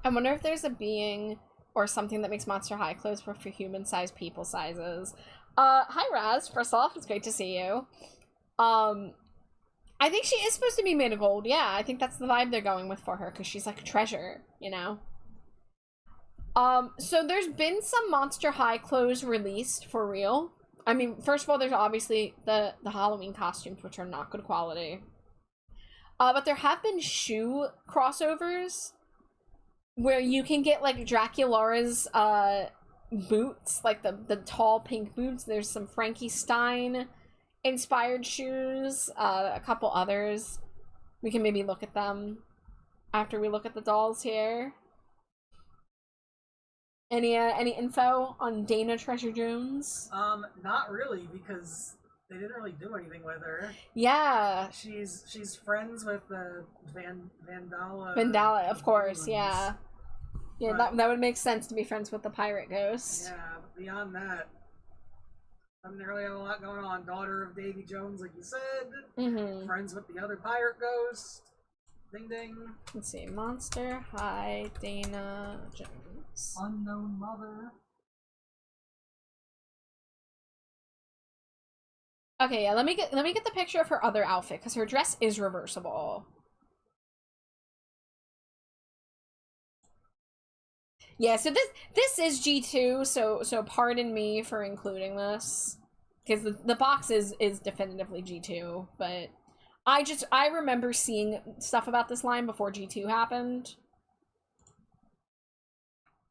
I wonder if there's a being or something that makes Monster High clothes for human-sized people sizes. Hi Raz, first off, it's great to see you. I think she is supposed to be made of gold. Yeah, I think that's the vibe they're going with for her, because she's like a treasure, you know? So there's been some Monster High clothes released for real. I mean, first of all, there's obviously the Halloween costumes, which are not good quality. But there have been shoe crossovers where you can get like Draculaura's boots, like the tall pink boots. There's some Frankie Stein inspired shoes, a couple others. We can maybe look at them after we look at the dolls here. Any info on Dana Treasure Jones? Not really, because they didn't really do anything with her. Yeah. She's friends with Vandala. Vandala, of course, Goons. yeah. Yeah, that would make sense to be friends with the pirate ghost. Yeah, but beyond that, doesn't really have a lot going on. Daughter of Davy Jones, like you said. Mm-hmm. Friends with the other pirate ghost. Ding ding. Let's see. Monster High Dana Jones. Unknown mother. Okay, yeah, let me get the picture of her other outfit, because her dress is reversible. Yeah, so this is G2, so pardon me for including this, because the box is definitively G2, but I remember seeing stuff about this line before G2 happened.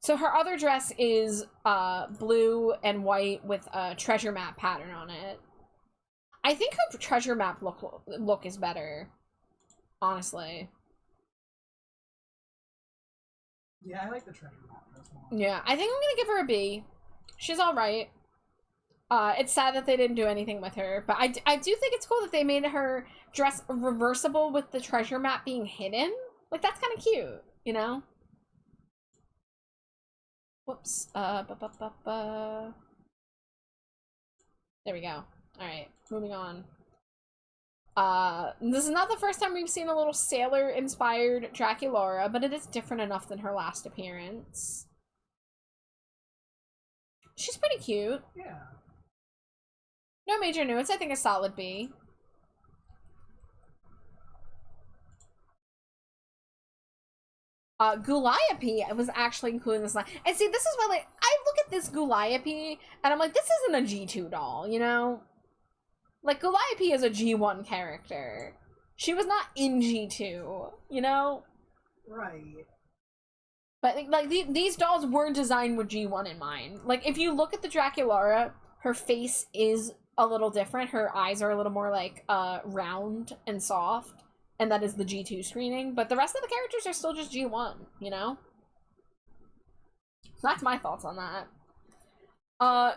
So her other dress is blue and white with a treasure map pattern on it. I think her treasure map look is better, honestly. Yeah, I like the treasure map. Yeah, I think I'm gonna give her a B. She's alright. It's sad that they didn't do anything with her, but I do think it's cool that they made her dress reversible with the treasure map being hidden. Like, that's kind of cute, you know? Whoops. There we go. Alright, moving on. This is not the first time we've seen a little sailor-inspired Draculaura, but it is different enough than her last appearance. She's pretty cute. Yeah. No major nuance. I think a solid B. Gulliape was actually included in this line. And see, this is why, like, I look at this Gulliape, and I'm like, this isn't a G2 doll, you know? Like, Gulliape is a G1 character. She was not in G2, you know? Right. But, like, these dolls were designed with G1 in mind. Like, if you look at the Draculaura, her face is a little different. Her eyes are a little more, like, round and soft. And that is the G2 screening. But the rest of the characters are still just G1, you know? So that's my thoughts on that.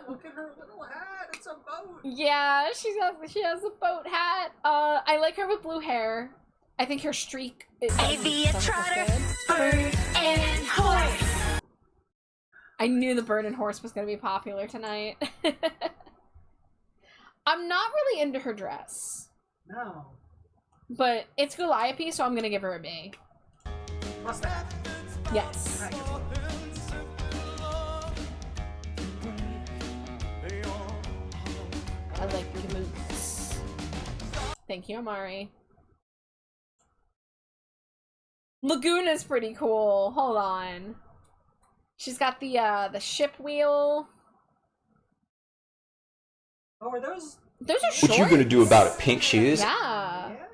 Look at her little hat. It's a boat. Yeah, she has a boat hat. I like her with blue hair. I think her streak is A trotter, bird, and horse. I knew the bird and horse was going to be popular tonight. I'm not really into her dress. No. But it's Gulliape, so I'm going to give her a B. What's that? Yes. Right. I like the boots. Thank you, Amari. Laguna's pretty cool. Hold on. She's got the ship wheel. Oh, are those? Those are shorts. What you gonna do about it? Pink shoes? Yeah. Yeah.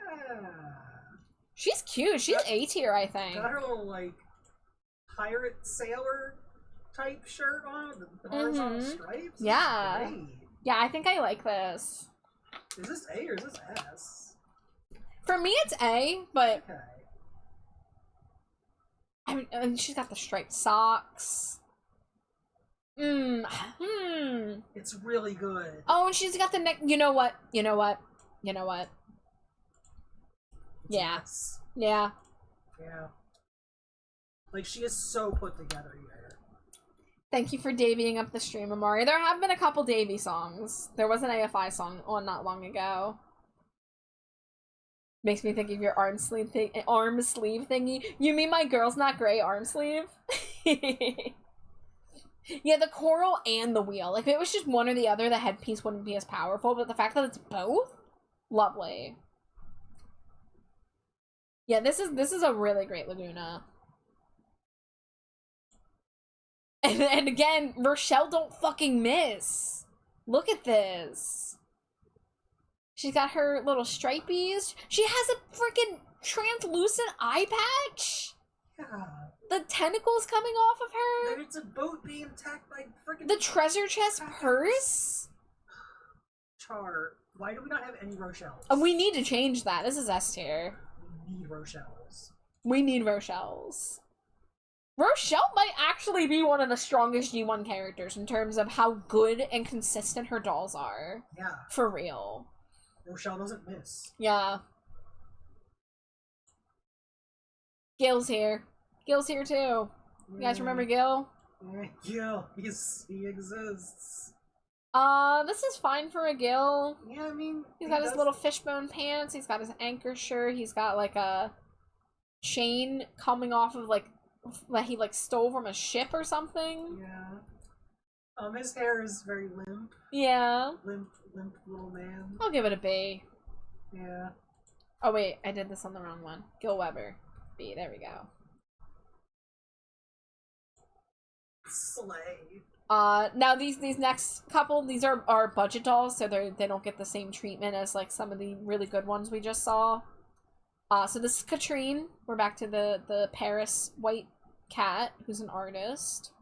She's cute. She's A tier, I think. Got her little, like, pirate sailor type shirt on with the horizontal stripes. Yeah. This is great. Yeah, I think I like this. Is this A or is this S? For me, it's A, but Okay. I mean, and she's got the striped socks. It's really good. Oh, and she's got the neck. You know what? You know what? You know what? Yeah. Yes. Yeah. Yeah. Like, she is so put together here. Thank you for Davying up the stream, Amari. There have been a couple Davy songs. There was an AFI song on not long ago. Makes me think of your arm sleeve thingy. You mean my Girls Not Grey arm sleeve? Yeah, the coral and the wheel. Like, if it was just one or the other, the headpiece wouldn't be as powerful, but the fact that it's both? Lovely. Yeah, this is a really great Laguna. And again, Rochelle don't fucking miss. Look at this. She's got her little stripies. She has a freaking translucent eye patch. Yeah. The tentacles coming off of her. There's a boat being attacked by freaking... The treasure chest purse. Char, why do we not have any Rochelle's? We need to change that. This is S tier. We need Rochelle's. We need Rochelle's. Rochelle might actually be one of the strongest G1 characters in terms of how good and consistent her dolls are. Yeah. For real. Rochelle doesn't miss. Yeah. Gil's here. Gil's here too. You guys remember Gil? Gil, he exists. This is fine for a Gil. Yeah, I mean... He's got his little fishbone pants, he's got his anchor shirt, he's got like a chain coming off of like that he like stole from a ship or something. Yeah. His hair is very limp. Yeah. Limp little man. I'll give it a B. Yeah. Oh wait, I did this on the wrong one. Gil Weber. B, there we go. Slay. Now these next couple, these are budget dolls, so they don't get the same treatment as like some of the really good ones we just saw. So this is Katrine. We're back to the Paris white cat, who's an artist.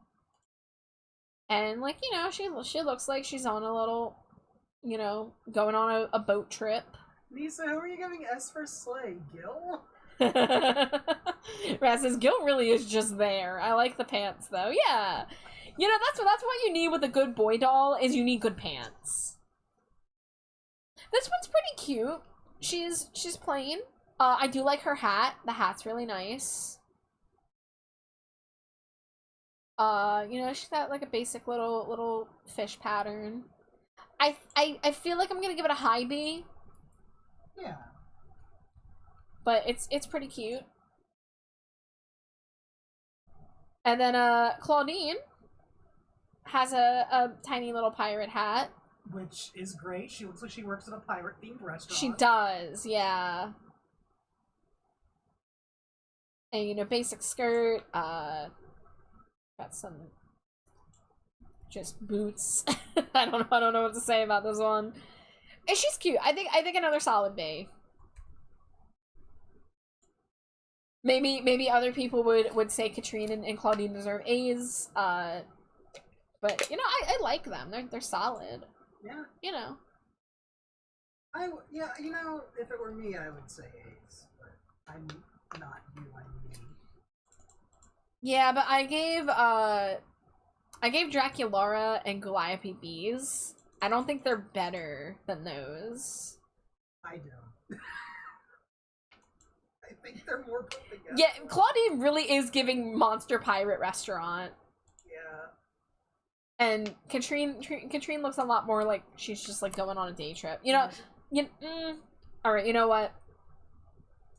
And like, you know, she looks like she's on a little, you know, going on a boat trip. Lisa, who are you giving S for Slay? Gil? Raz says Gil really is just there. I like the pants though. Yeah. You know, that's what you need with a good boy doll, is you need good pants. This one's pretty cute. She's plain. I do like her hat. The hat's really nice. You know, she's got like a basic little fish pattern. I feel like I'm gonna give it a high B. Yeah. But it's pretty cute. And then Claudine has a tiny little pirate hat. Which is great. She looks like she works at a pirate-themed restaurant. She does, yeah. And, you know, basic skirt, got some just boots. I don't know what to say about this one. And she's cute. I think another solid B. Maybe other people would say Katrine and Claudine deserve A's. But you know, I like them. They're solid. Yeah. You know. Yeah, you know, if it were me, I would say A's, but I'm not you, I'm me. Yeah, but I gave Draculara and Goliath B's. I don't think they're better than those. I don't. I think they're more put together. Yeah, Claudine really is giving Monster Pirate Restaurant. Yeah. And Katrine looks a lot more like she's just like going on a day trip. You know, alright, you know what?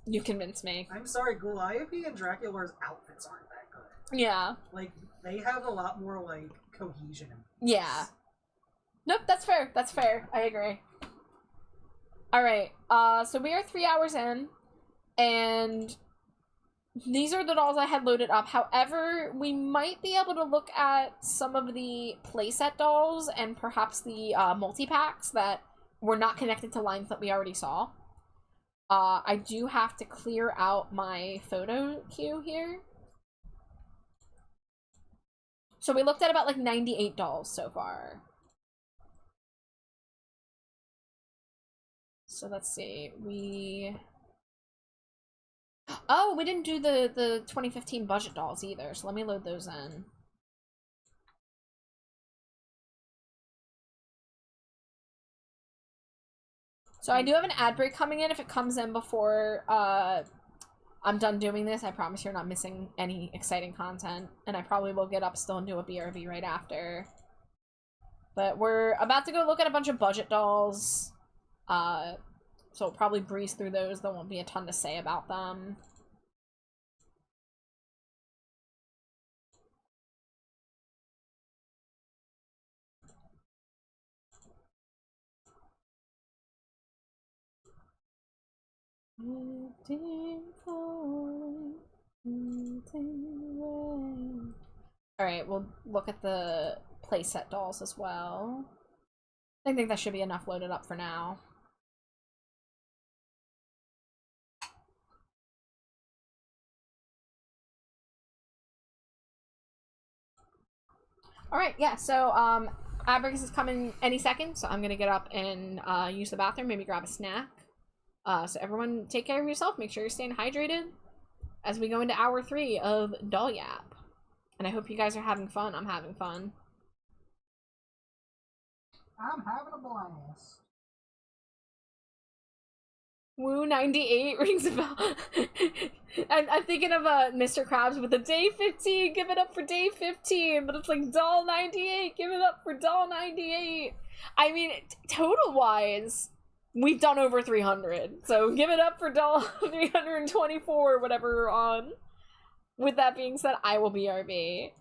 You convinced me. I'm sorry, Goliath and Dracula's outfits aren't that good. Yeah. Like, they have a lot more, like, cohesion. Yeah. Nope, that's fair. That's fair. I agree. Alright, so we are 3 hours in, and these are the dolls I had loaded up. However, we might be able to look at some of the playset dolls and perhaps the multi-packs that were not connected to lines that we already saw. I do have to clear out my photo queue here. So we looked at about like 98 dolls so far. So let's see, Oh, we didn't do the 2015 budget dolls either, so let me load those in. So I do have an ad break coming in. If it comes in before I'm done doing this, I promise you're not missing any exciting content. And I probably will get up still and do a BRB right after. But we're about to go look at a bunch of budget dolls. So we'll probably breeze through those. There won't be a ton to say about them. Alright, we'll look at the playset dolls as well. I think that should be enough loaded up for now. Alright, yeah, so, Abrix is coming any second, so I'm gonna get up and use the bathroom, maybe grab a snack. So everyone take care of yourself, make sure you're staying hydrated as we go into hour 3 of Doll Yap. And I hope you guys are having fun. I'm having fun. I'm having a blast. Woo 98 rings a bell. I'm thinking of Mr. Krabs with the day 15, give it up for day 15, but it's like doll 98, give it up for doll 98. I mean, total wise, we've done over 300, so give it up for doll 324, whatever we're on. With that being said, I will BRB.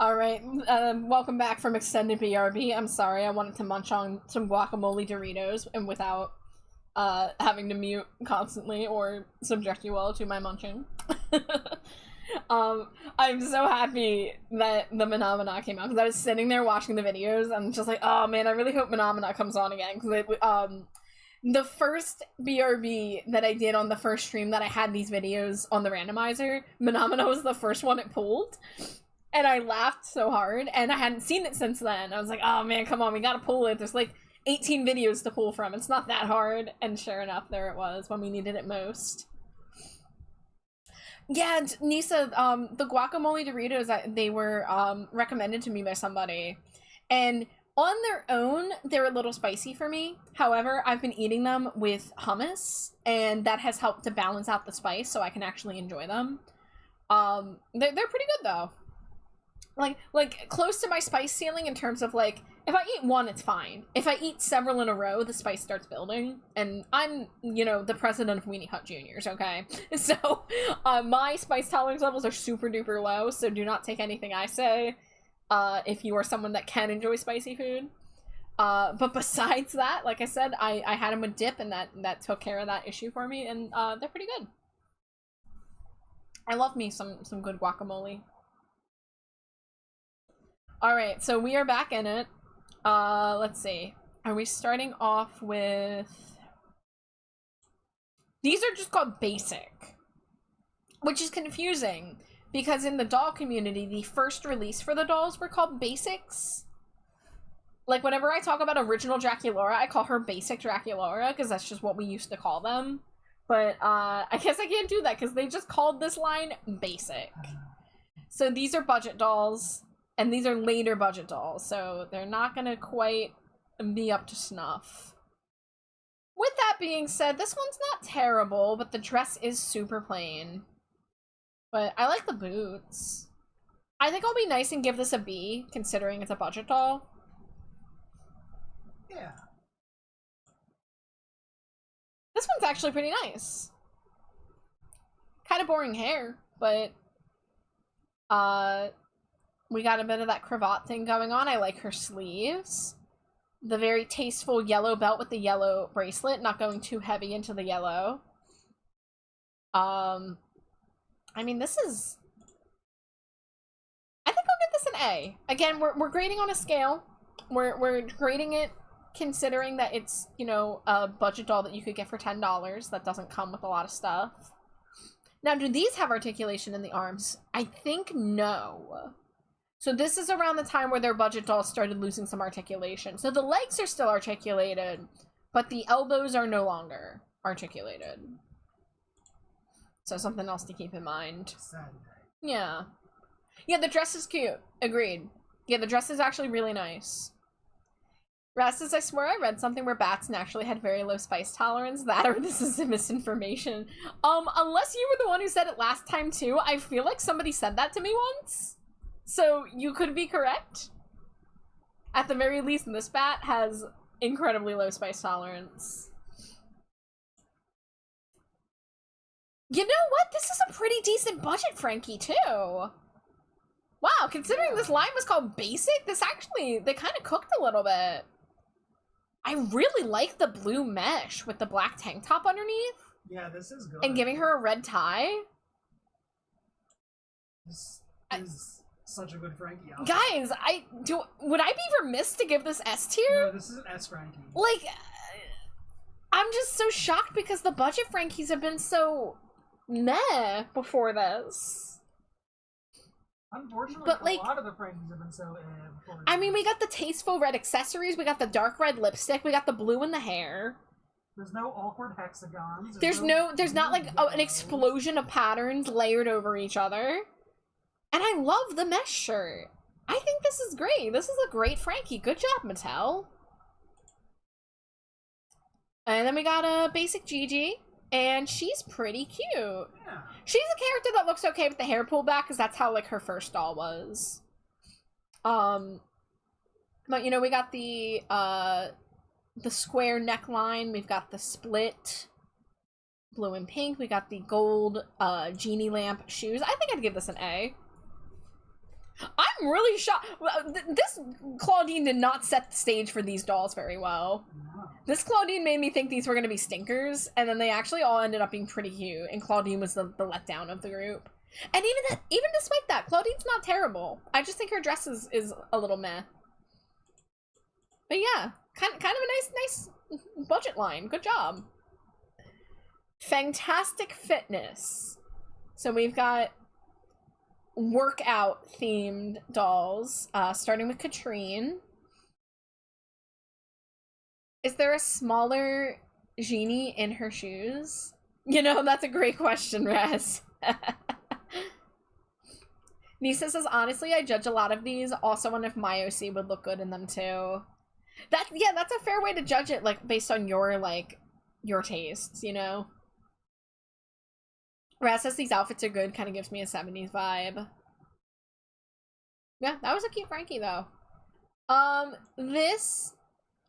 Alright, welcome back from extended BRB. I'm sorry, I wanted to munch on some guacamole Doritos and without having to mute constantly or subject you all to my munching. I'm so happy that the Menomina came out because I was sitting there watching the videos and just like, oh man, I really hope Menomina comes on again because the first BRB that I did on the first stream that I had these videos on the randomizer, Menomina was the first one it pulled. And I laughed so hard, and I hadn't seen it since then. I was like, oh man, come on, we gotta pull it. There's like 18 videos to pull from. It's not that hard. And sure enough, there it was when we needed it most. Yeah, Nisa, the guacamole Doritos, they were recommended to me by somebody. And on their own, they're a little spicy for me. However, I've been eating them with hummus, and that has helped to balance out the spice so I can actually enjoy them. They're pretty good, though. Like close to my spice ceiling in terms of, like, if I eat one, it's fine. If I eat several in a row, the spice starts building. And I'm, you know, the president of Weenie Hut Juniors, okay? So, my spice tolerance levels are super duper low, so do not take anything I say, if you are someone that can enjoy spicy food. But besides that, like I said, I had them with dip, and that took care of that issue for me, and, they're pretty good. I love me some good guacamole. Alright, so we are back in it. Let's see. Are we starting off with... These are just called basic. Which is confusing, because in the doll community, the first release for the dolls were called basics. Like, whenever I talk about original Draculaura, I call her basic Draculaura, because that's just what we used to call them. But, I guess I can't do that, because they just called this line basic. So these are budget dolls. And these are later budget dolls, so they're not gonna quite be up to snuff. With that being said, this one's not terrible, but the dress is super plain. But I like the boots. I think I'll be nice and give this a B, considering it's a budget doll. Yeah. This one's actually pretty nice. Kind of boring hair, but... we got a bit of that cravat thing going on. I like her sleeves. The very tasteful yellow belt with the yellow bracelet, not going too heavy into the yellow. I mean, this is... I think I'll give this an A. Again, we're grading on a scale. We're grading it considering that it's, you know, a budget doll that you could get for $10. That doesn't come with a lot of stuff. Now, do these have articulation in the arms? I think no. So this is around the time where their budget dolls started losing some articulation. So the legs are still articulated, but the elbows are no longer articulated. So something else to keep in mind. Yeah. Yeah, the dress is cute. Agreed. Yeah, the dress is actually really nice. Rastus, I swear I read something where bats naturally had very low spice tolerance. That or this is misinformation. Unless you were the one who said it last time too, I feel like somebody said that to me once. So, you could be correct. At the very least, this bat has incredibly low spice tolerance. You know what? This is a pretty decent budget Frankie, too. Wow, considering this line was called Basic, this actually, they kind of cooked a little bit. I really like the blue mesh with the black tank top underneath. Yeah, this is good. And giving her a red tie. This is such a good Frankie outfit. Guys, would I be remiss to give this S tier? No, this is an S Frankie. Like, I'm just so shocked because the budget Frankies have been so meh before this. Unfortunately, but, like, a lot of the Frankies have been so before this. I mean, we got the tasteful red accessories, we got the dark red lipstick, we got the blue in the hair. There's no awkward hexagons. There's not like an explosion of patterns layered over each other. And I love the mesh shirt. I think this is great. This is a great Frankie. Good job, Mattel. And then we got a basic Gigi. And she's pretty cute. Yeah. She's a character that looks okay with the hair pulled back, because that's how, like, her first doll was. But, you know, we got the square neckline. We've got the split blue and pink. We got the gold genie lamp shoes. I think I'd give this an A. I'm really shocked. This Claudine did not set the stage for these dolls very well. No. This Claudine made me think these were going to be stinkers, and then they actually all ended up being pretty cute, and Claudine was the letdown of the group. And even despite that, Claudine's not terrible. I just think her dress is a little meh. But yeah, kind of a nice budget line. Good job. Fantastic Fitness. So we've got workout themed dolls, starting with Katrine. Is there a smaller genie in her shoes? You know, that's a great question, Rez. Nisa says, honestly, I judge a lot of these. Also, wonder if my OC would look good in them too. That's a fair way to judge it, like, based on your tastes, you know? Raz says these outfits are good, kind of gives me a 70s vibe. Yeah, that was a cute Frankie, though. This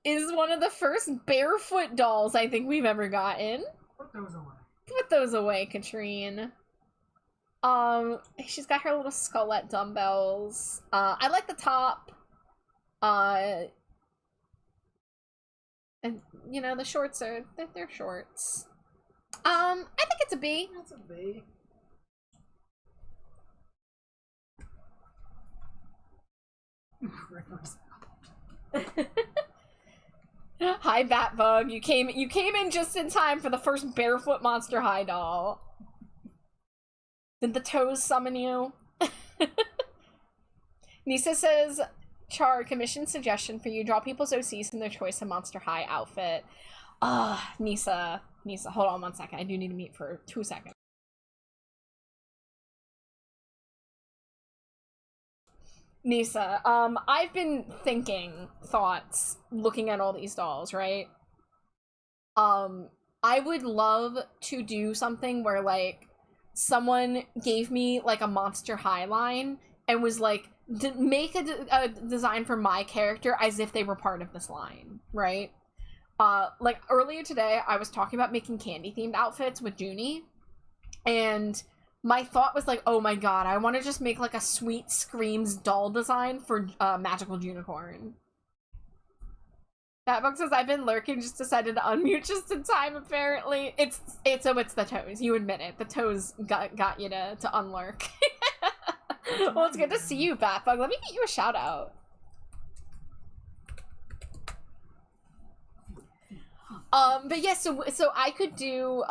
is one of the first barefoot dolls I think we've ever gotten. Put those away. Put those away, Katrine. She's got her little skullette dumbbells. I like the top. And, you know, the shorts are, they're shorts. I think it's a B. That's a B. Hi, Batbug. You came in just in time for the first barefoot Monster High doll. Did the toes summon you? Nisa says, Char, commission suggestion for you. Draw people's OCs in their choice of Monster High outfit. Nisa, hold on 1 second. I do need to meet for 2 seconds. Nisa, I've been thinking thoughts, looking at all these dolls, right? I would love to do something where, like, someone gave me, like, a Monster High line and was like, make a design for my character as if they were part of this line, right? Like, earlier today, I was talking about making candy-themed outfits with Junie, and my thought was like, oh my god, I want to just make, like, a Sweet Screams doll design for Magical Unicorn. Batbug says, I've been lurking, just decided to unmute just in time, apparently. It's the toes. You admit it. The toes got you to unlurk. Well, it's good to see you, Batbug. Let me get you a shout out. But yeah, so I could do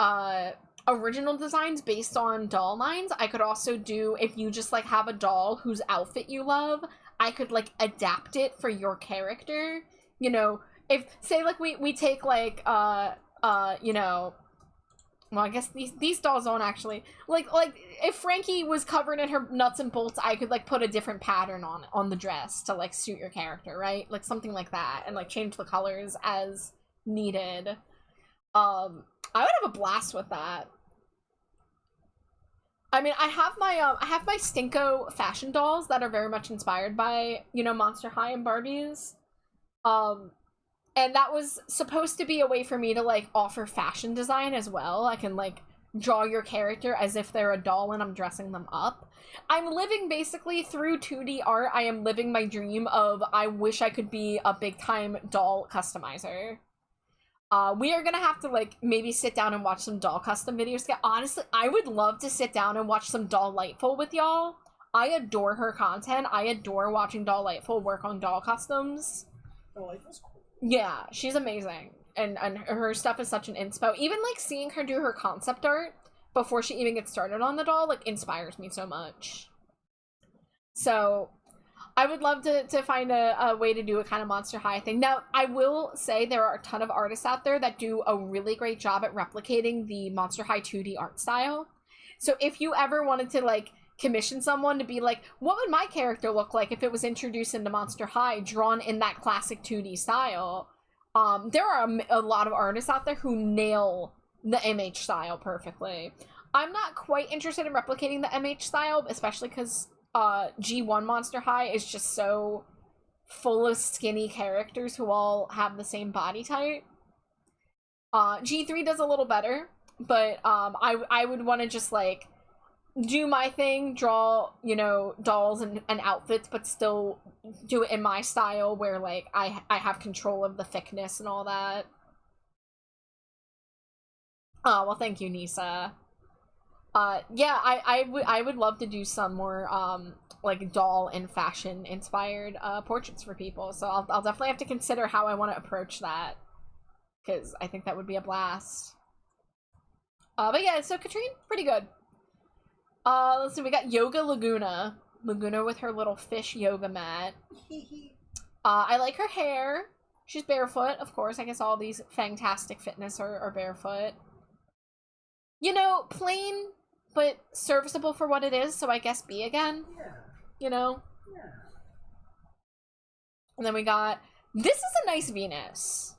original designs based on doll lines. I could also do, if you just, like, have a doll whose outfit you love, I could, like, adapt it for your character. You know, if, say, like, we take, like, you know, well, I guess these dolls don't actually, like, if Frankie was covered in her nuts and bolts, I could, like, put a different pattern on the dress to, like, suit your character, right? Like, something like that, and, like, change the colors as needed. I would have a blast with that. I mean, I have my Stinko fashion dolls that are very much inspired by, you know, Monster High and Barbies. And that was supposed to be a way for me to, like, offer fashion design as well. I can, like, draw your character as if they're a doll and I'm dressing them up. I'm living basically through 2D art. I am living my dream of, I wish I could be a big-time doll customizer. We are gonna have to, like, maybe sit down and watch some doll custom videos. Honestly, I would love to sit down and watch some Doll Lightful with y'all. I adore her content. I adore watching Doll Lightful work on doll customs. Doll Lightful's cool. Yeah, she's amazing. And her stuff is such an inspo. Even, like, seeing her do her concept art before she even gets started on the doll, like, inspires me so much. So I would love to find a way to do a kind of Monster High thing. Now, I will say there are a ton of artists out there that do a really great job at replicating the Monster High 2D art style. So if you ever wanted to, like, commission someone to be like, what would my character look like if it was introduced into Monster High, drawn in that classic 2D style, there are a lot of artists out there who nail the MH style perfectly. I'm not quite interested in replicating the MH style, especially because G1 Monster High is just so full of skinny characters who all have the same body type. G3 does a little better, but I would want to just, like, do my thing, draw, you know, dolls and outfits, but still do it in my style where, like, I have control of the thickness and all that. Oh, well, thank you, Nisa. Yeah, I would love to do some more, like, doll and fashion inspired, portraits for people, so I'll definitely have to consider how I want to approach that, because I think that would be a blast. But yeah, so Katrine, pretty good. Let's see, we got Yoga Laguna. Laguna with her little fish yoga mat. I like her hair. She's barefoot, of course. I guess all these fantastic fitness are barefoot. You know, plain, but serviceable for what it is, so I guess B again. Yeah. You know? Yeah. And then we got... This is a nice Venus.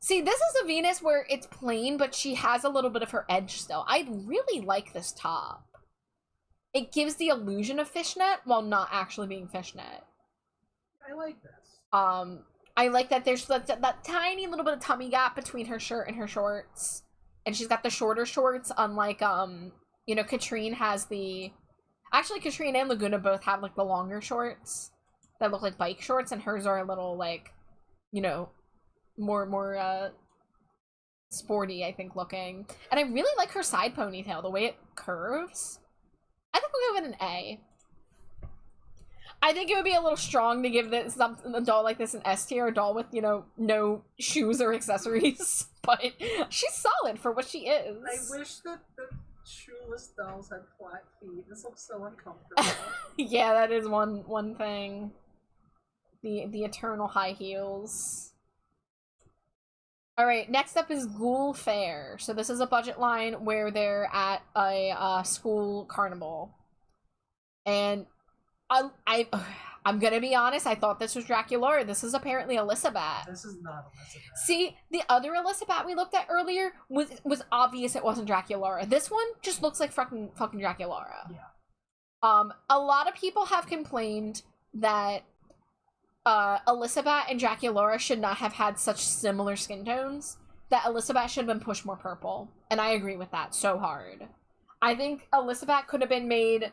See, this is a Venus where it's plain, but she has a little bit of her edge still. I really like this top. It gives the illusion of fishnet while not actually being fishnet. I like this. I like that there's that tiny little bit of tummy gap between her shirt and her shorts. And she's got the shorter shorts, unlike, you know, Katrine has the... Actually, Katrine and Laguna both have, like, the longer shorts that look like bike shorts, and hers are a little, like, you know... more sporty, I think, looking. And I really like her side ponytail, the way it curves. I think we'll give it an A. I think it would be a little strong to give this a doll like this an S tier, a doll with, you know, no shoes or accessories. But she's solid for what she is. I wish that the shoeless dolls had flat feet. This looks so uncomfortable. Yeah, that is one thing. The eternal high heels. Alright, next up is Ghoul Fair. So this is a budget line where they're at a school carnival. And I'm gonna be honest, I thought this was Draculaura. This is apparently Elizabeth. This is not Elizabeth. See, the other Elizabeth we looked at earlier was obvious it wasn't Draculaura. This one just looks like fucking Draculaura. Yeah. A lot of people have complained that Elizabeth and Draculaura should not have had such similar skin tones, that Elizabeth should have been pushed more purple. And I agree with that so hard. I think Elizabeth could have been made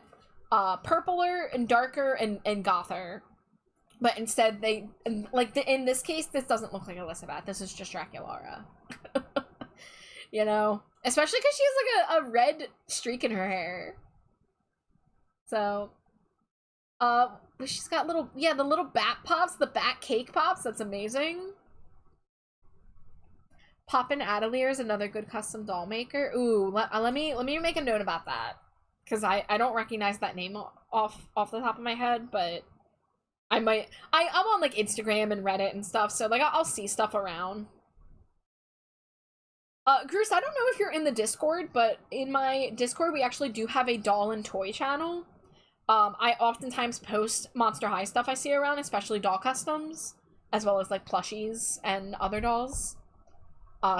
purpler and darker and gother. But instead they, like, in this case, this doesn't look like Elizabeth. This is just Draculaura. You know? Especially because she has, like, a red streak in her hair. So... she's got little, yeah, the little bat pops, the bat cake pops, that's amazing. Poppin' Atelier is another good custom doll maker. Ooh, let me make a note about that. Because I don't recognize that name off the top of my head, but I might, I'm on, like, Instagram and Reddit and stuff, so, like, I'll see stuff around. Bruce, I don't know if you're in the Discord, but in my Discord, we actually do have a doll and toy channel. I oftentimes post Monster High stuff I see around, especially doll customs, as well as, like, plushies and other dolls.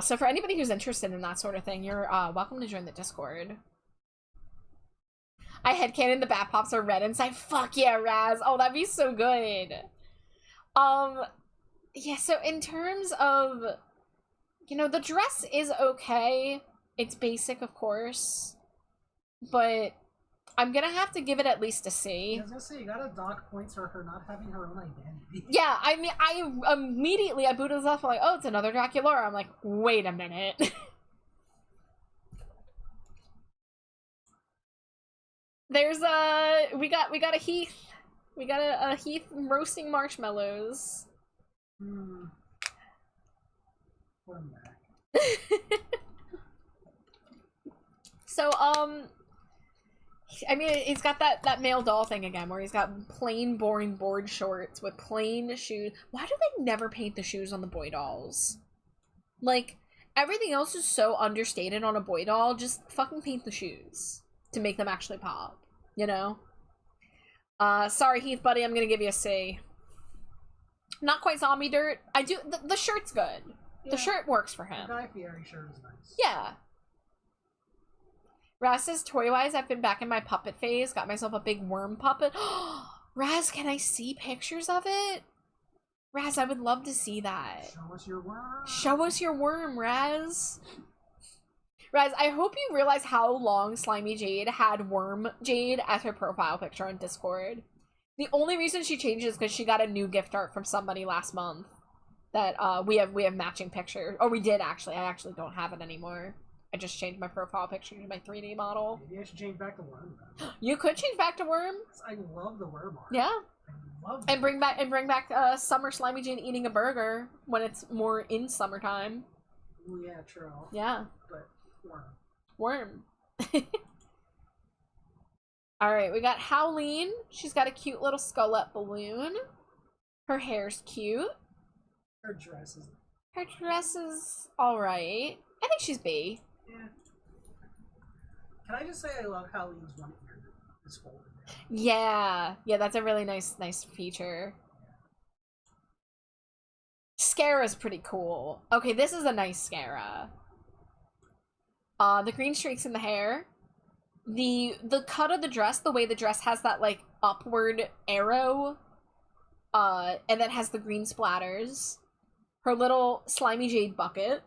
So for anybody who's interested in that sort of thing, you're welcome to join the Discord. I headcanon the Bat Pops are red inside. Fuck yeah, Raz! Oh, that'd be so good! Yeah, so in terms of... You know, the dress is okay. It's basic, of course. But... I'm gonna have to give it at least a C. I was gonna say, you gotta dock points for her not having her own identity. Yeah, I mean, I booted this up, like, oh, it's another Draculaura. I'm like, wait a minute. There's we got a Heath. We got a Heath roasting marshmallows. Put 'em back. So, I mean, he's got that male doll thing again, where he's got plain, boring board shorts with plain shoes. Why do they never paint the shoes on the boy dolls? Like, everything else is so understated on a boy doll, just fucking paint the shoes to make them actually pop, you know? Sorry, Heath, buddy, I'm gonna give you a C. Not quite zombie dirt. I do, the shirt's good. Yeah. The shirt works for him. The Guy Fieri shirt is nice. Yeah. Raz says, toy-wise, I've been back in my puppet phase. Got myself a big worm puppet. Raz, can I see pictures of it? Raz, I would love to see that. Show us your worm. Show us your worm, Raz. Raz, I hope you realize how long Slimy Jade had Worm Jade as her profile picture on Discord. The only reason she changed is because she got a new gift art from somebody last month. That we have matching pictures. Oh, we did actually. I actually don't have it anymore. I just changed my profile picture to my 3D model. Maybe I should change back to Worm then. You could change back to Worm. I love the Worm art. Yeah. I love And bring back summer Slimy Jade eating a burger when it's more in summertime. Oh yeah, true. Yeah. But Worm. Worm. Alright, we got Howleen. She's got a cute little skull-up balloon. Her hair's cute. Her dress is... Her dress is alright. I think she's B. Yeah. Can I just say I love Howleen's one ear is folded down. Yeah. Yeah, that's a really nice feature. Scarra's pretty cool. Okay, this is a nice Scarra. The green streaks in the hair. The cut of the dress, the way the dress has that, like, upward arrow. And then has the green splatters. Her little Slimy Jade bucket.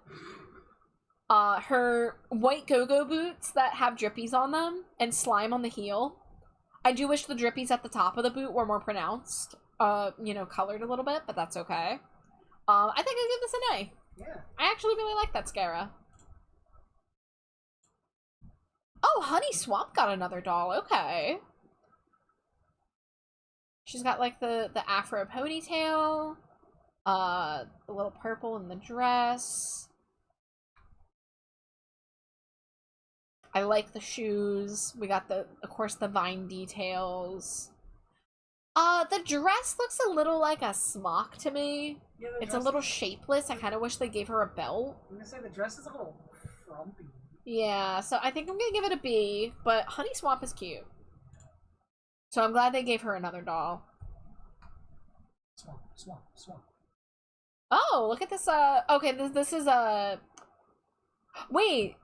Her white go-go boots that have drippies on them. And slime on the heel. I do wish the drippies at the top of the boot were more pronounced. You know, colored a little bit, but that's okay. I think I'll give this an A. Yeah. I actually really like that Scarra. Oh, Honey Swamp got another doll. Okay. She's got, like, the afro ponytail. The little purple in the dress. I like the shoes. We got of course, the vine details. The dress looks a little like a smock to me. Yeah, It's a little shapeless. I kind of wish they gave her a belt. I'm gonna say the dress is a little frumpy. Yeah, so I think I'm gonna give it a B, but Honey Swamp is cute. So I'm glad they gave her another doll. Swamp. Oh, look at this, okay, this is, wait,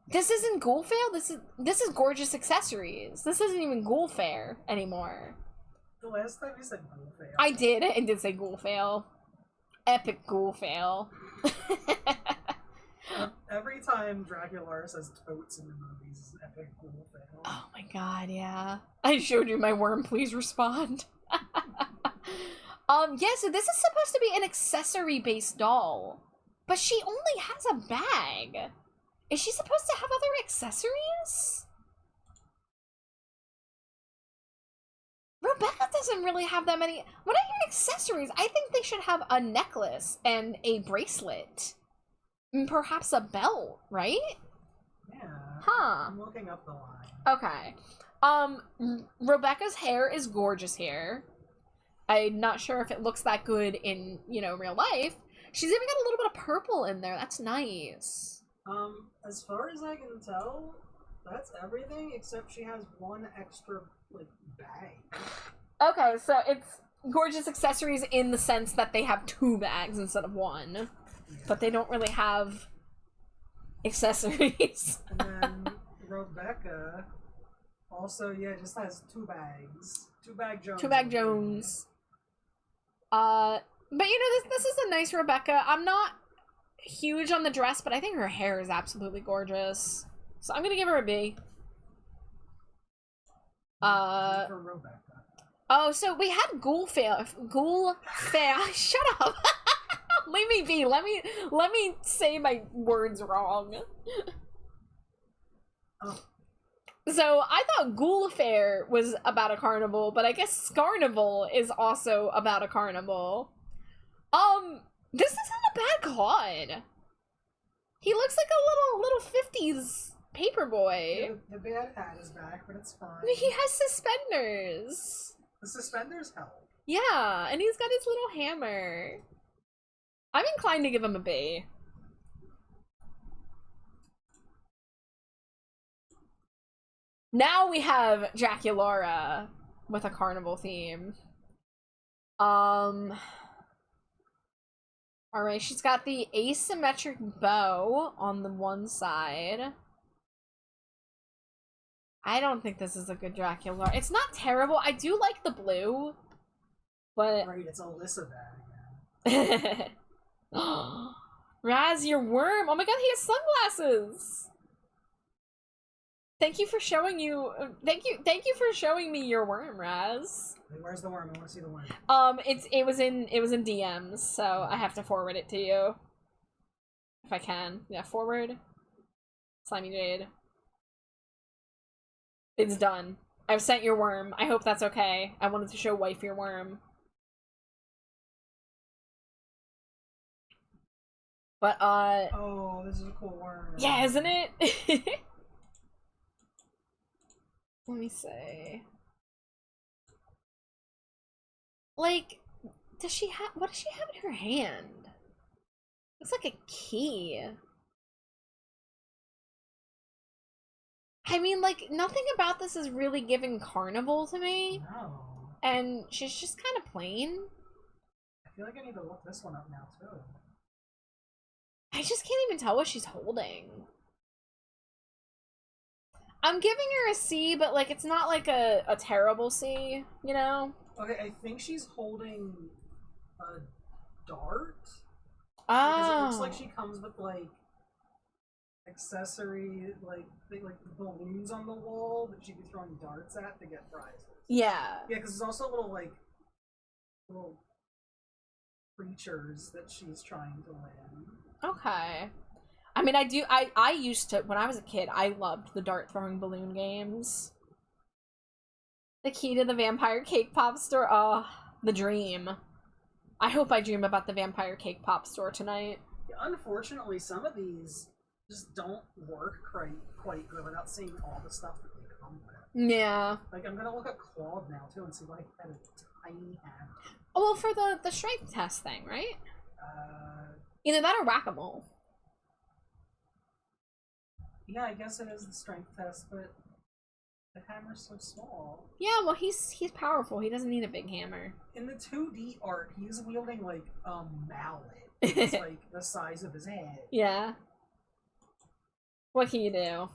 this isn't Ghoul Fair? This is Gorgeous Accessories. This isn't even Ghoul Fair anymore. The last time you said Ghoul Fail. I did say Ghoul Fail. Epic Ghoul Fail. Every time Dracula says totes in the movies is an epic Ghoul Fail. Oh my god, yeah. I showed you my worm, please respond. Yeah, so this is supposed to be an accessory-based doll. But she only has a bag. Is she supposed to have other accessories? Rebecca doesn't really have that many. When I hear accessories, I think they should have a necklace and a bracelet. And perhaps a belt, right? Yeah. Huh. I'm looking up the line. Okay. Rebecca's hair is gorgeous hair. I'm not sure if it looks that good in, you know, real life. She's even got a little bit of purple in there. That's nice. As far as I can tell, that's everything except she has one extra, like, bag. Okay, so it's gorgeous accessories in the sense that they have 2 bags instead of 1. Yeah. But they don't really have accessories. And then Rebecca also, yeah, just has 2 bags. 2-bag Jones. 2-bag Jones. But you know, this is a nice Rebecca. I'm not huge on the dress, but I think her hair is absolutely gorgeous. So I'm gonna give her a B. For Rebecca. Oh, so we had Ghoul Fair. Shut up. Leave me be. Let me say my words wrong. Oh. So I thought Ghoul Fair was about a carnival, but I guess Scarnival is also about a carnival. This isn't a bad Claude. He looks like a little 50s paperboy. Yeah, the bad hat is back, but it's fine. He has suspenders. The suspenders help. Yeah, and he's got his little hammer. I'm inclined to give him a B. Now we have Draculaura with a carnival theme. Alright, she's got the asymmetric bow on the one side. I don't think this is a good Draculaura. It's not terrible. I do like the blue, but... Right, it's Alyssa bag again. Raz, your worm! Oh my god, he has sunglasses! Thank you for showing you. Thank you for showing me your worm, Raz. Wait, where's the worm? I want to see the worm. It was in DMs, so I have to forward it to you. If I can. Yeah, forward. Slimy Jade. It's done. I've sent your worm. I hope that's okay. I wanted to show wife your worm. But, Oh, this is a cool worm. yeah, isn't it? Let me see. Like, what does she have in her hand? Looks like a key. I mean, like, nothing about this is really giving carnival to me. No. And she's just kind of plain. I feel like I need to look this one up now, too. I just can't even tell what she's holding. I'm giving her a C, but, like, it's not, like, a terrible C, you know? Okay, I think she's holding a dart. Oh. Because it looks like she comes with, like, accessory, like balloons on the wall that she'd be throwing darts at to get prizes. Yeah. Yeah, because there's also little creatures that she's trying to win. Okay. I mean, I used to, when I was a kid, I loved the dart throwing balloon games. The key to the vampire cake pop store. Oh, the dream. I hope I dream about the vampire cake pop store tonight. Yeah, unfortunately, some of these just don't work quite good without seeing all the stuff that they come with. Yeah. Like, I'm gonna look at Claude now, too, and see what I had a tiny hammer. Oh, well, for the strength test thing, right? Uh, Either that or whack-a-mole. yeah, I guess it is the strength test, but the hammer's so small. Yeah, well, he's powerful. He doesn't need a big hammer. In the 2D art, he's wielding, like, a mallet. It's, like, the size of his head. Yeah. What can you do?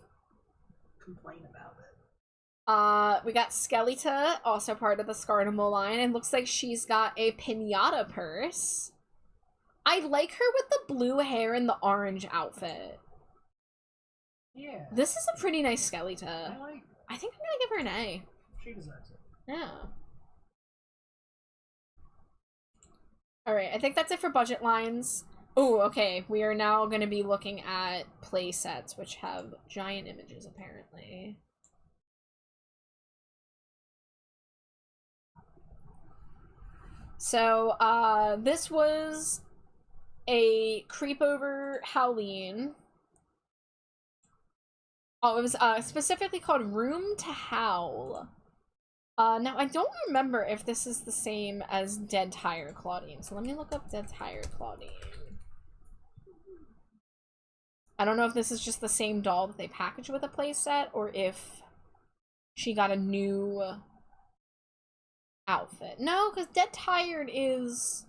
Complain about it. We got Skeleta, also part of the Scarnable line, and looks like she's got a pinata purse. I like her with the blue hair and the orange outfit. Yeah. This is a pretty nice Skeleta. I think I'm gonna give her an A. She deserves it. Yeah. Alright, I think that's it for budget lines. Oh, okay. We are now going to be looking at play sets, which have giant images, apparently. So, this was a creepover Howleen. Oh, it was specifically called Room to Howl. Now, I don't remember if this is the same as Dead Tired Claudine, so let me look up Dead Tired Claudine. I don't know if this is just the same doll that they packaged with a playset, or if she got a new outfit. No, because Dead Tired is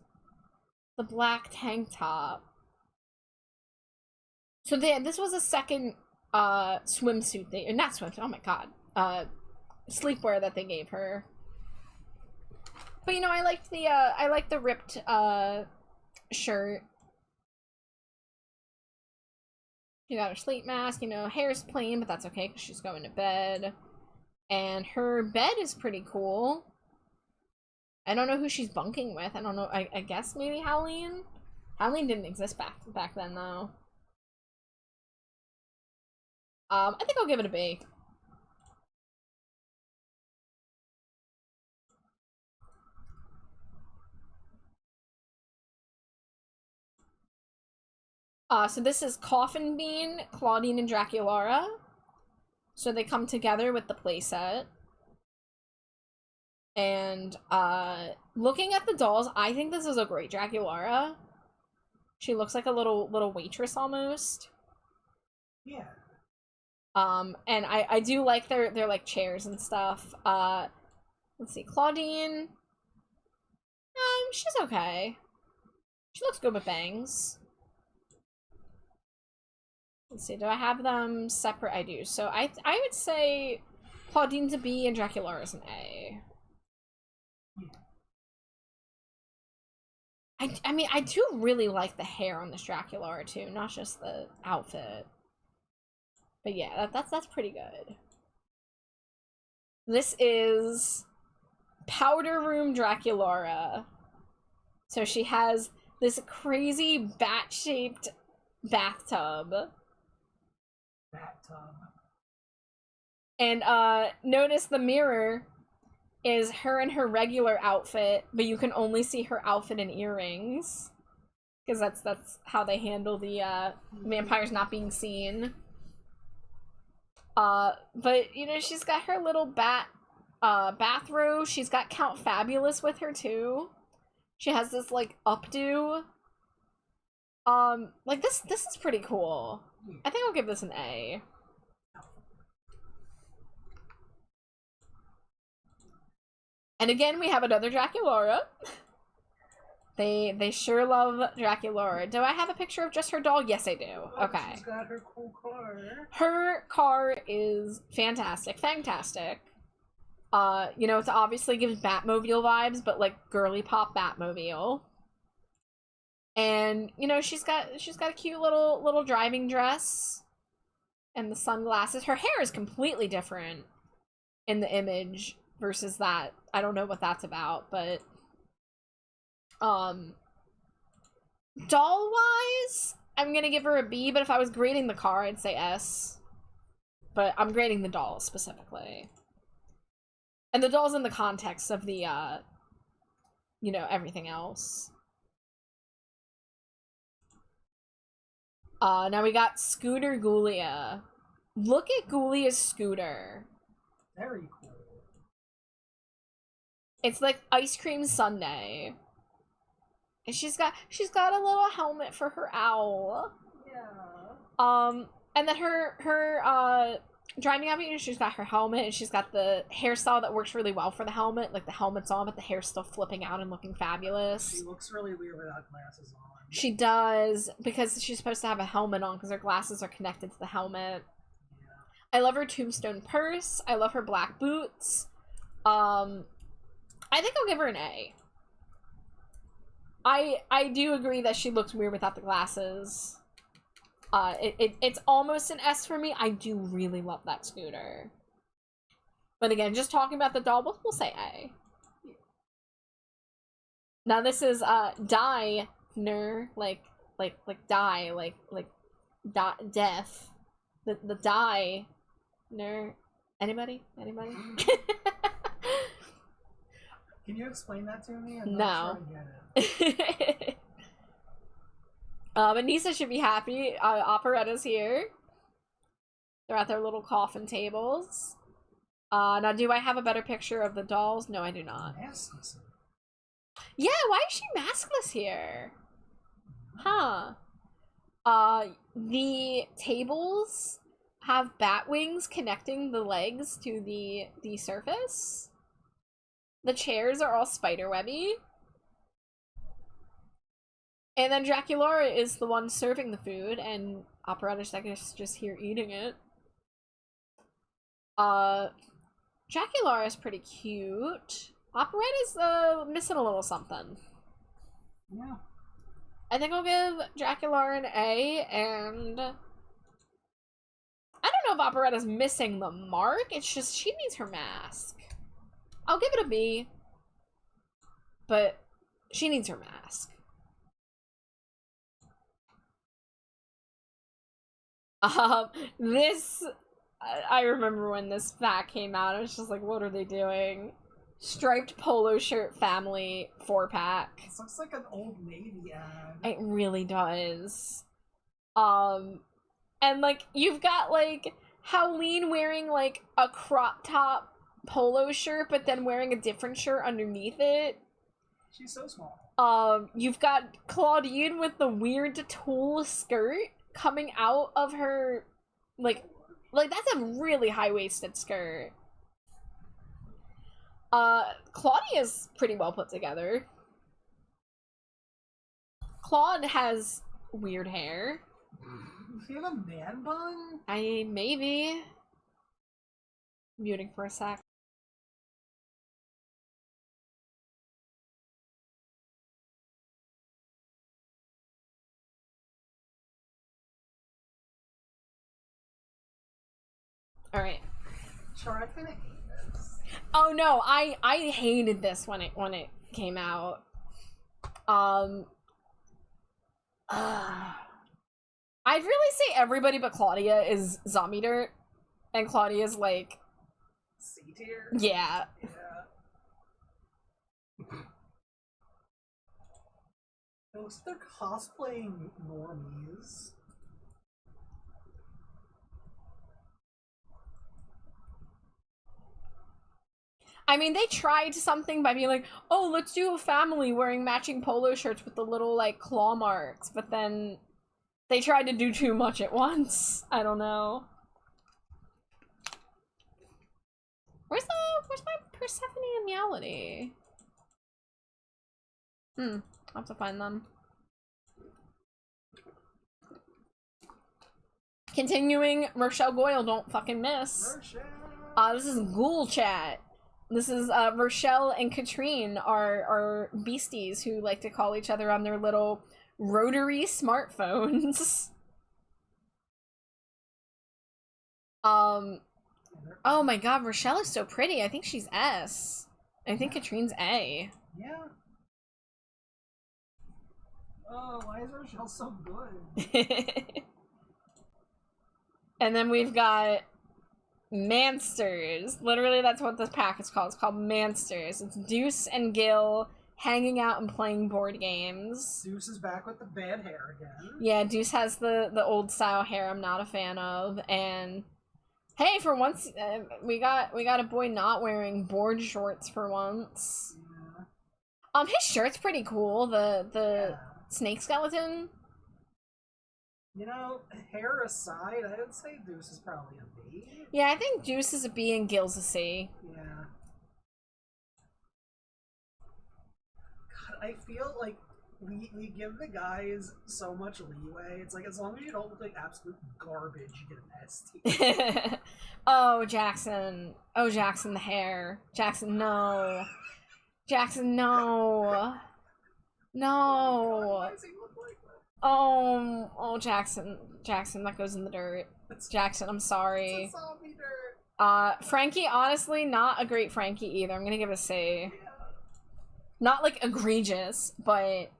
the black tank top. So this was a second swimsuit they, not swimsuit, oh my god, sleepwear that they gave her. But you know, I liked the ripped shirt. She got her sleep mask, you know, hair's plain, but that's okay because she's going to bed. And her bed is pretty cool. I don't know who she's bunking with. I don't know. I guess maybe Howleen? Howleen didn't exist back then, though. I think I'll give it a B. So this is Coffin Bean, Claudine, and Draculara. So they come together with the playset. And, looking at the dolls, I think this is a great Draculara. She looks like a little waitress, almost. Yeah. And I do like their like, chairs and stuff. Let's see, Claudine. She's okay. She looks good with bangs. Let's see, do I have them separate? I do. So I would say Claudine's a B and Draculara's an A. I mean, I do really like the hair on this Draculara, too, not just the outfit. But yeah, that's pretty good. This is Powder Room Draculaura. So she has this crazy bat-shaped bathtub. And notice the mirror is her in her regular outfit, but you can only see her outfit and earrings. Because that's how they handle the vampires not being seen. But you know, she's got her little bathrobe. She's got Count Fabulous with her too. She has this like updo. Like this is pretty cool. I think I'll give this an A. And again, we have another Draculaura. They sure love Draculaura. Do I have a picture of just her doll? Yes, I do. Okay. She's got her cool car. Her car is fantastic. Fantastic. You know, it obviously gives Batmobile vibes, but like girly pop Batmobile. And, you know, she's got a cute little driving dress and the sunglasses. Her hair is completely different in the image versus that. I don't know what that's about, but doll-wise, I'm gonna give her a B, but if I was grading the car, I'd say S. But I'm grading the doll specifically. And the doll's in the context of the, you know, everything else. Now we got Scooter Ghoulia. Look at Ghoulia's scooter. Very cool. It's like ice cream sundae. And she's got a little helmet for her owl. Yeah. And then her driving outfit, she's got her helmet and she's got the hairstyle that works really well for the helmet. Like the helmet's on, but the hair's still flipping out and looking fabulous. She looks really weird without glasses on. She does, because she's supposed to have a helmet on because her glasses are connected to the helmet. Yeah. I love her tombstone purse. I love her black boots. I think I'll give her an A. I do agree that she looks weird without the glasses. It's almost an S for me. I do really love that scooter. But again, just talking about the doll, we'll say A. Now this is Diner, like die, like death. The Diner. Anybody? Can you explain that to me? I'm no. not sure I get it. Anissa should be happy. Operetta's here. They're at their little coffin tables. Now do I have a better picture of the dolls? No, I do not. Maskless. Yeah, why is she maskless here? Huh. The tables have bat wings connecting the legs to the surface. The chairs are all spiderwebby. And then Draculaura is the one serving the food, and Operetta's just here eating it. Draculaura is pretty cute. Operetta's missing a little something. Yeah. I think I'll give Draculaura an A, and I don't know if Operetta's missing the mark. It's just she needs her mask. I'll give it a B, but she needs her mask. This, I remember when this pack came out, I was just like, what are they doing? Striped polo shirt family 4-pack. This looks like an Old Navy ad. It really does. And like, you've got like Howleen wearing like a crop top polo shirt, but then wearing a different shirt underneath it. She's so small. You've got Claudine with the weird tulle skirt coming out of her, like that's a really high-waisted skirt. Claudia's pretty well put together. Claude has weird hair. Does he have a man bun? Maybe. Muting for a sec. Alright. Char, I kinda hate this. Oh no, I hated this when it came out. I'd really say everybody but Claudia is zombie dirt, and Claudia's like C tier? yeah. Yeah. It looks like they're cosplaying normies. I mean, they tried something by being like, oh, let's do a family wearing matching polo shirts with the little, like, claw marks, but then they tried to do too much at once. I don't know. Where's my Persephone and Meowity? I'll have to find them. Continuing, Rochelle Goyle, don't fucking miss. Rochelle. This is Ghoul Chat. This is Rochelle and Katrine are beasties who like to call each other on their little rotary smartphones. Oh my god, Rochelle is so pretty. I think she's S. I think Katrine's A. Yeah. Oh, why is Rochelle so good? And then we've got Mansters. Literally, that's what this pack is called. It's called Mansters. It's Deuce and Gil hanging out and playing board games. Deuce is back with the bad hair again. Yeah, Deuce has the old style hair I'm not a fan of, and hey, for once, we got a boy not wearing board shorts for once. Yeah. His shirt's pretty cool. The Yeah. snake skeleton. You know, hair aside, I would say Deuce is probably a B. Yeah, I think Deuce is a B and Gil's a C. Yeah. God, I feel like we give the guys so much leeway. It's like, as long as you don't look like absolute garbage, you get an S tier. Oh, Jackson. Oh, Jackson, the hair. Jackson, no. Jackson, no. No. Why does he look like that? Oh, Jackson. Jackson, that goes in the dirt. Jackson, I'm sorry. It's a zombie dirt. Frankie, honestly, not a great Frankie either. I'm gonna give it a C. Yeah. Not, like, egregious, but...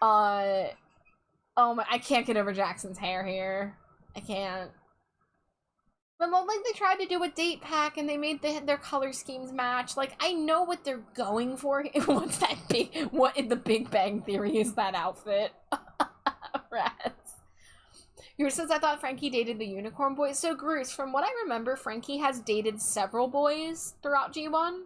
oh my, I can't get over Jackson's hair here. I can't. But, like, they tried to do a date pack and they made their color schemes match. Like, I know what they're going for. What's that big... What in the Big Bang Theory is that outfit? Rats. Yours says, I thought Frankie dated the unicorn boy. So, Bruce, from what I remember, Frankie has dated several boys throughout G1.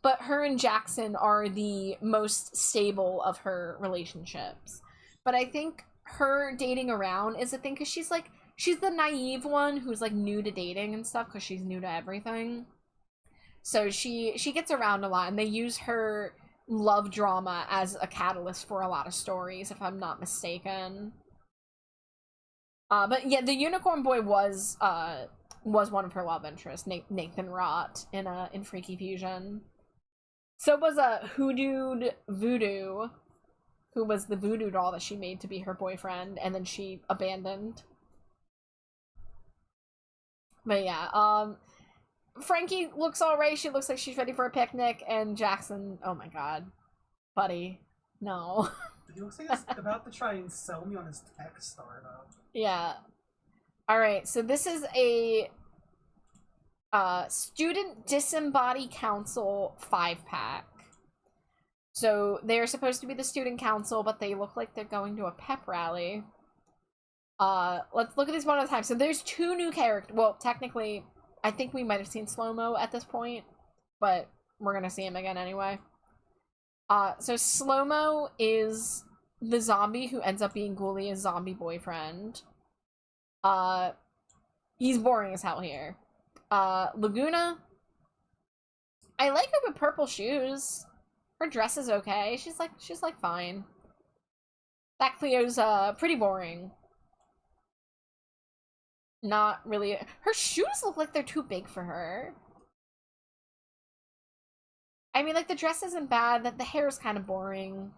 But her and Jackson are the most stable of her relationships. But I think her dating around is a thing because she's the naive one who's like new to dating and stuff because she's new to everything. So she gets around a lot, and they use her love drama as a catalyst for a lot of stories, if I'm not mistaken. But yeah, the unicorn boy was one of her love interests, Nathan Rott in Freaky Fusion. So was Hoodooed Voodoo, who was the voodoo doll that she made to be her boyfriend, and then she abandoned. But yeah, Frankie looks alright. She looks like she's ready for a picnic, and Jackson, oh my god. Buddy, no. He looks like he's about to try and sell me on his tech startup. Yeah. Alright, so this is a Student Disembodied Council 5-pack. So they're supposed to be the student council, but they look like they're going to a pep rally. Let's look at these one at a time. So there's 2 new characters. Well, technically, I think we might have seen Slow-Mo at this point, but we're gonna see him again anyway. So Slow-Mo is the zombie who ends up being Ghoulia's zombie boyfriend. He's boring as hell here. Laguna, I like her with purple shoes. Her dress is okay. She's like fine. That Cleo's pretty boring. Not really. Her shoes look like they're too big for her. I mean, like, the dress isn't bad. That the hair is kind of boring.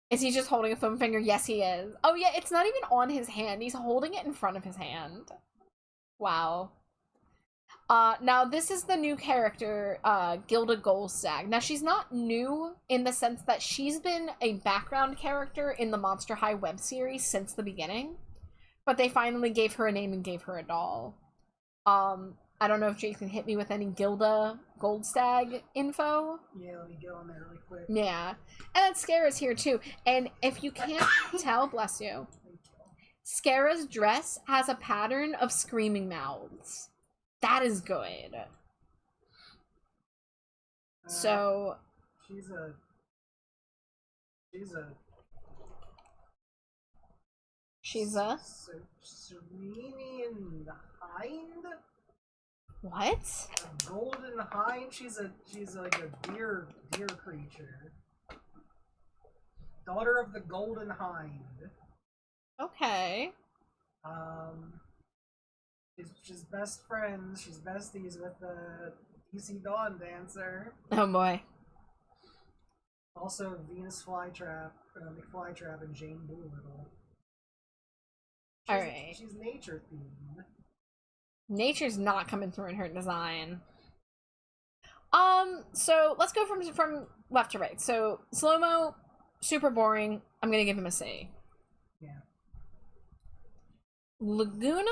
Is he just holding a foam finger? Yes, he is. Oh yeah, it's not even on his hand. He's holding it in front of his hand. Wow. Now this is the new character, Gilda Goldstag. Now she's not new in the sense that she's been a background character in the Monster High web series since the beginning, but they finally gave her a name and gave her a doll. I don't know if Jake can hit me with any Gilda Goldstag info. Yeah, let me get on there really quick. Yeah. And then Scara's here too. And if you can't tell, bless you, Scara's dress has a pattern of screaming mouths. That is good. So She's a Serenian hind? what? A golden hind? She's like a deer creature. Daughter of the golden hind. Okay. She's best friends. She's besties with the DC Dawn Dancer. Oh boy. Also, Venus Flytrap, McFlytrap, and Jane Doolittle. Alright. She's nature themed. Nature's not coming through in her design. So let's go from left to right. So slow-mo, super boring. I'm gonna give him a C. Yeah. Laguna,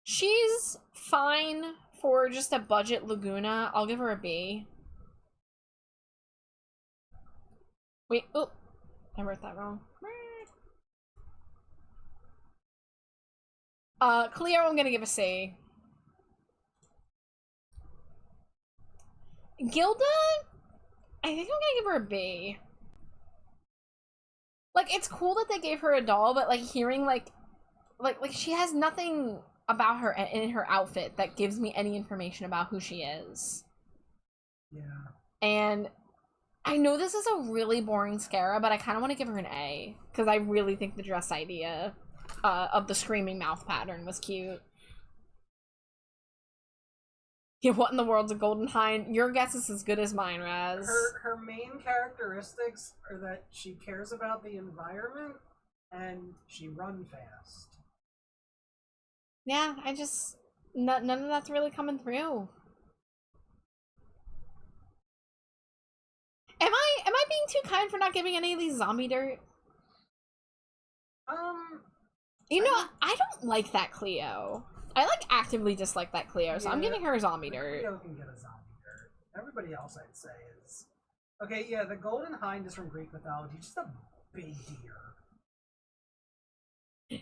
she's fine for just a budget Laguna. I'll give her a B. Wait, oh, I wrote that wrong. Cleo, I'm gonna give a C. Gilda, I think I'm gonna give her a B. Like, it's cool that they gave her a doll, but like hearing like she has nothing about her in her outfit that gives me any information about who she is. Yeah. And I know this is a really boring Scara, but I kind of want to give her an A because I really think the dress idea of the screaming mouth pattern was cute. Yeah, what in the world's a golden hind? Your guess is as good as mine, Raz. Her main characteristics are that she cares about the environment and she runs fast. Yeah, I just none of that's really coming through. Am I being too kind for not giving any of these zombie dirt? You know, I don't like that Cleo. I like actively dislike that Cleo, so I'm giving her a zombie dirt. Cleo can get a zombie dirt. Everybody else, I'd say, is okay. Yeah, the golden hind is from Greek mythology. Just a big deer.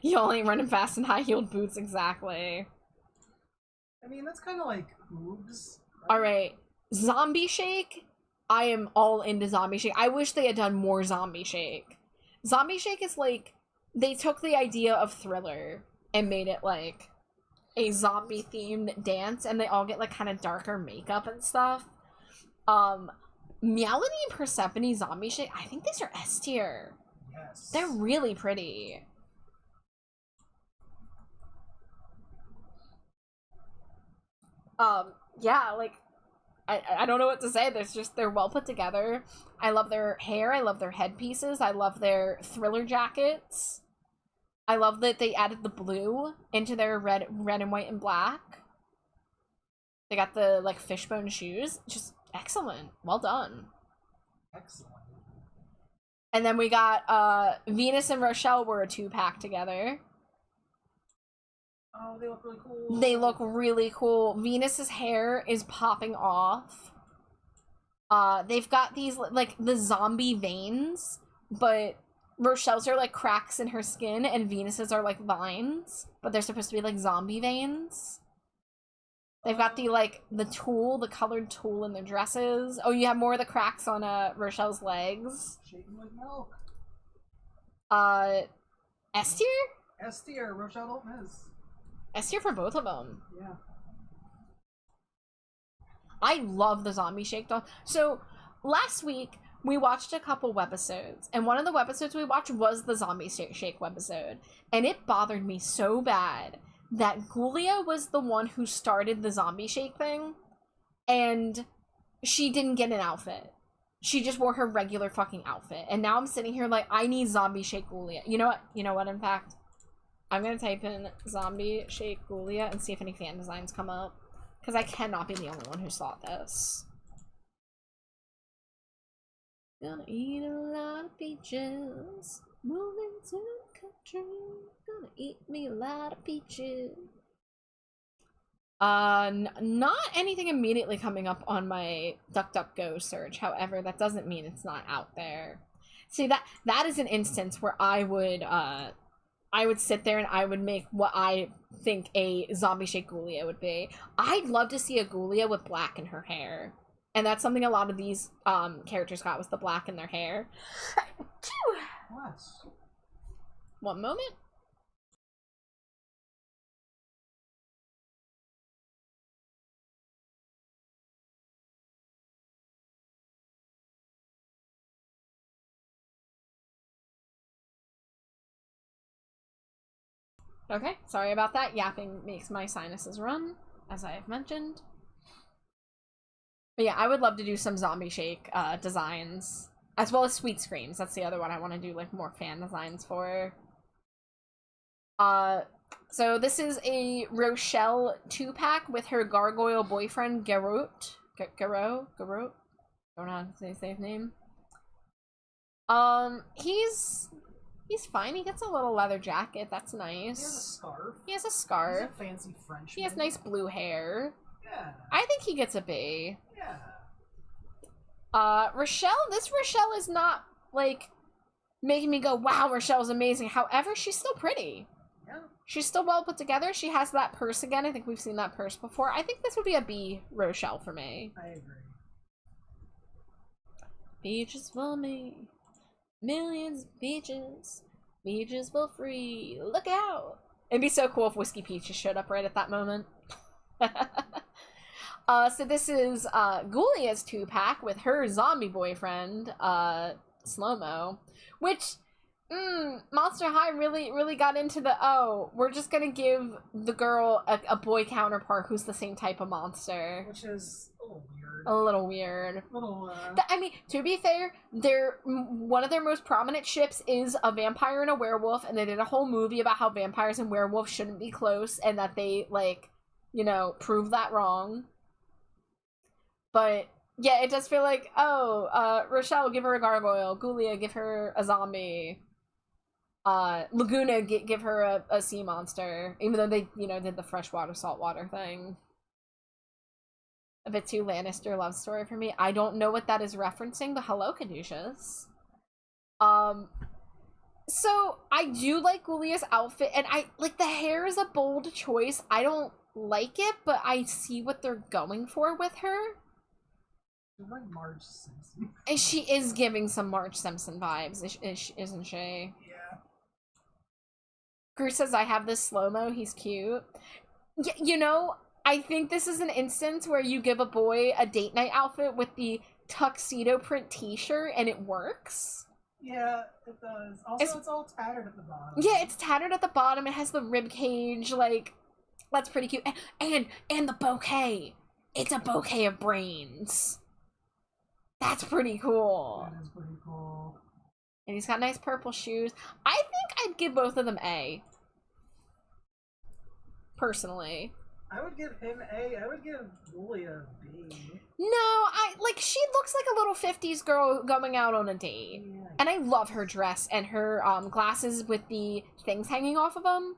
You only running fast in high-heeled boots, exactly. I mean, that's kind of like hooves. Right? All right, Zombie Shake. I am all into Zombie Shake. I wish they had done more Zombie Shake. Zombie Shake is like they took the idea of Thriller and made it like a zombie themed dance, and they all get like kind of darker makeup and stuff. Meowlity and Persephone Zombie Shake, I think these are S tier. Yes. They're really pretty. Yeah, like I don't know what to say. They're well put together. I love their hair, I love their headpieces, I love their Thriller jackets. I love that they added the blue into their red and white and black. They got the like fishbone shoes. Just excellent. Well done. Excellent. And then we got Venus and Rochelle were a 2-pack together. Oh, they look really cool. They look really cool. Venus's hair is popping off. They've got these like the zombie veins, but Rochelle's are like cracks in her skin, and Venus's are like vines, but they're supposed to be like zombie veins. They've got the colored tulle in their dresses. Oh, you have more of the cracks on Rochelle's legs. Shaking like milk. S tier? S tier. Rochelle don't miss. S tier for both of them. Yeah. I love the Zombie Shake doll. So last week we watched a couple webisodes, and one of the webisodes we watched was the Zombie Shake webisode, and it bothered me so bad that Ghoulia was the one who started the Zombie Shake thing, and she didn't get an outfit. She just wore her regular fucking outfit, and now I'm sitting here like, I need Zombie Shake Ghoulia. You know what, in fact? I'm gonna type in zombie shake Ghoulia and see if any fan designs come up. Because I cannot be the only one who saw this. Gonna eat a lot of peaches. Moving to the country. Gonna eat me a lot of peaches. Not anything immediately coming up on my DuckDuckGo search. However, that doesn't mean it's not out there. See, that is an instance where I would sit there and I would make what I think a zombie shake Ghoulia would be. I'd love to see a Ghoulia with black in her hair. And that's something a lot of these characters got, was the black in their hair. Bless. One moment. Okay, sorry about that. Yapping makes my sinuses run, as I have mentioned. But yeah, I would love to do some zombie shake designs, as well as Sweet Screams. That's the other one I want to do like more fan designs for. So this is a Rochelle 2-pack with her gargoyle boyfriend Garot. Garot? Don't know how to say his name. He's fine. He gets a little leather jacket. That's nice. He has a scarf. He has a scarf. He's a fancy Frenchman. He has nice blue hair. Yeah. I think he gets a B. Yeah. Rochelle, this Rochelle is not, like, making me go, wow, Rochelle's amazing. However, she's still pretty. Yeah. She's still well put together. She has that purse again. I think we've seen that purse before. I think this would be a B Rochelle for me. I agree. Beaches for me. Millions of beaches. Beaches for free. Look out. It'd be so cool if Whiskey Peaches showed up right at that moment. So this is Ghoulia's 2-pack with her zombie boyfriend, Slow-Mo, which Monster High really got into the, oh, we're just gonna give the girl a boy counterpart who's the same type of monster. Which is a little weird. A little weird. Little, I mean, to be fair, one of their most prominent ships is a vampire and a werewolf, and they did a whole movie about how vampires and werewolves shouldn't be close, and that they, like, you know, prove that wrong. But yeah, it does feel like, oh, Rochelle, give her a gargoyle. Ghoulia, give her a zombie. Laguna, give her a sea monster. Even though they, you know, did the freshwater, saltwater thing. A bit too Lannister love story for me. I don't know what that is referencing, but hello, Caduceus. So I do like Ghoulia's outfit, and I like the hair is a bold choice. I don't like it, but I see what they're going for with her. She's like Marge Simpson. And she is giving some Marge Simpson vibes, isn't she? Yeah. Gru says, I have this slow-mo, he's cute. You know, I think this is an instance where you give a boy a date night outfit with the tuxedo print t-shirt and it works. Yeah, it does. Also, it's all tattered at the bottom. Yeah, it's tattered at the bottom. It has the rib cage, like, that's pretty cute. And the bouquet. It's a bouquet of brains. That's pretty cool. That is pretty cool. And he's got nice purple shoes. I think I'd give both of them A. Personally. I would give him A. I would give Ghoulia B. No, she looks like a little 50s girl going out on a date. Yeah. And I love her dress and her glasses with the things hanging off of them.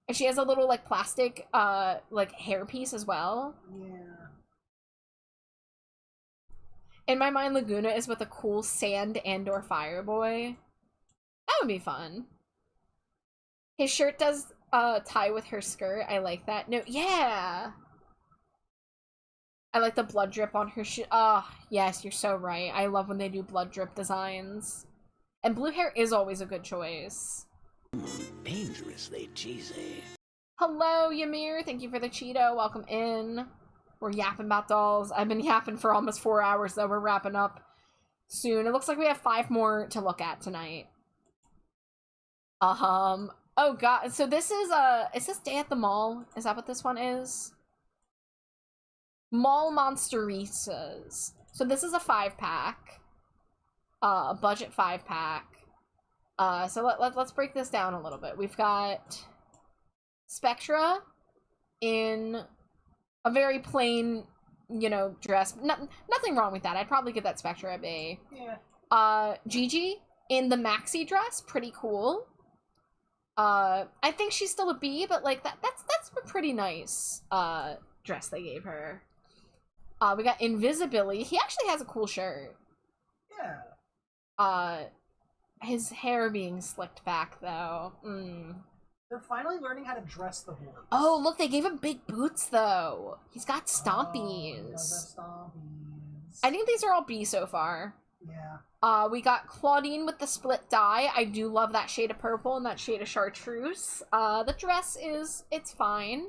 And she has a little, like, plastic, like, hairpiece as well. Yeah. In my mind, Laguna is with a cool sand and/or fire boy. That would be fun. His shirt does tie with her skirt. I like that. No, yeah. I like the blood drip on her shoe. Oh, yes, you're so right. I love when they do blood drip designs. And blue hair is always a good choice. Dangerously cheesy. Hello, Ymir. Thank you for the Cheeto. Welcome in. We're yapping about dolls. I've been yapping for almost 4 hours, though. We're wrapping up soon. It looks like we have 5 more to look at tonight. Oh god. So this is this Day at the Mall? Is that what this one is? Mall Monsteristas. So this is a 5-pack. Budget 5-pack. So let's break this down a little bit. We've got Spectra in a very plain, dress. Nothing wrong with that. I'd probably give that Spectra a B. Yeah. Gigi in the maxi dress, pretty cool. I think she's still a B, but like that's a pretty nice dress they gave her. We got Invisibility. He actually has a cool shirt. Yeah. His hair being slicked back though. They're finally learning how to dress the horse. Oh, look, they gave him big boots though. He's got Oh, stompies. stompies. I think these are all B so far. Yeah. We got Claudine with the split dye. I do love that shade of purple and that shade of chartreuse. The dress it's fine.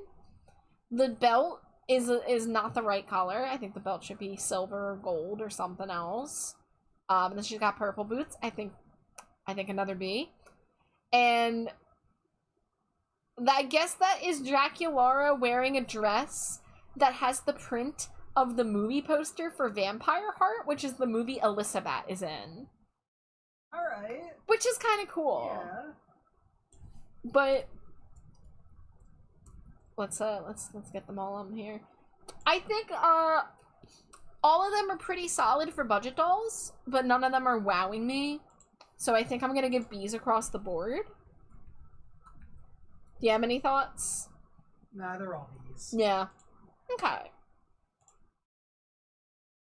The belt is not the right color. I think the belt should be silver or gold or something else. And then she's got purple boots. I think another B. And I guess that is Draculara wearing a dress that has the print of the movie poster for Vampire Heart, which is the movie Elizabeth is in. Alright. Which is kind of cool. Yeah. But let's get them all on here. I think all of them are pretty solid for budget dolls, but none of them are wowing me. So I think I'm gonna give B's across the board. Do you have any thoughts? Nah, they're all B's. Yeah. Okay.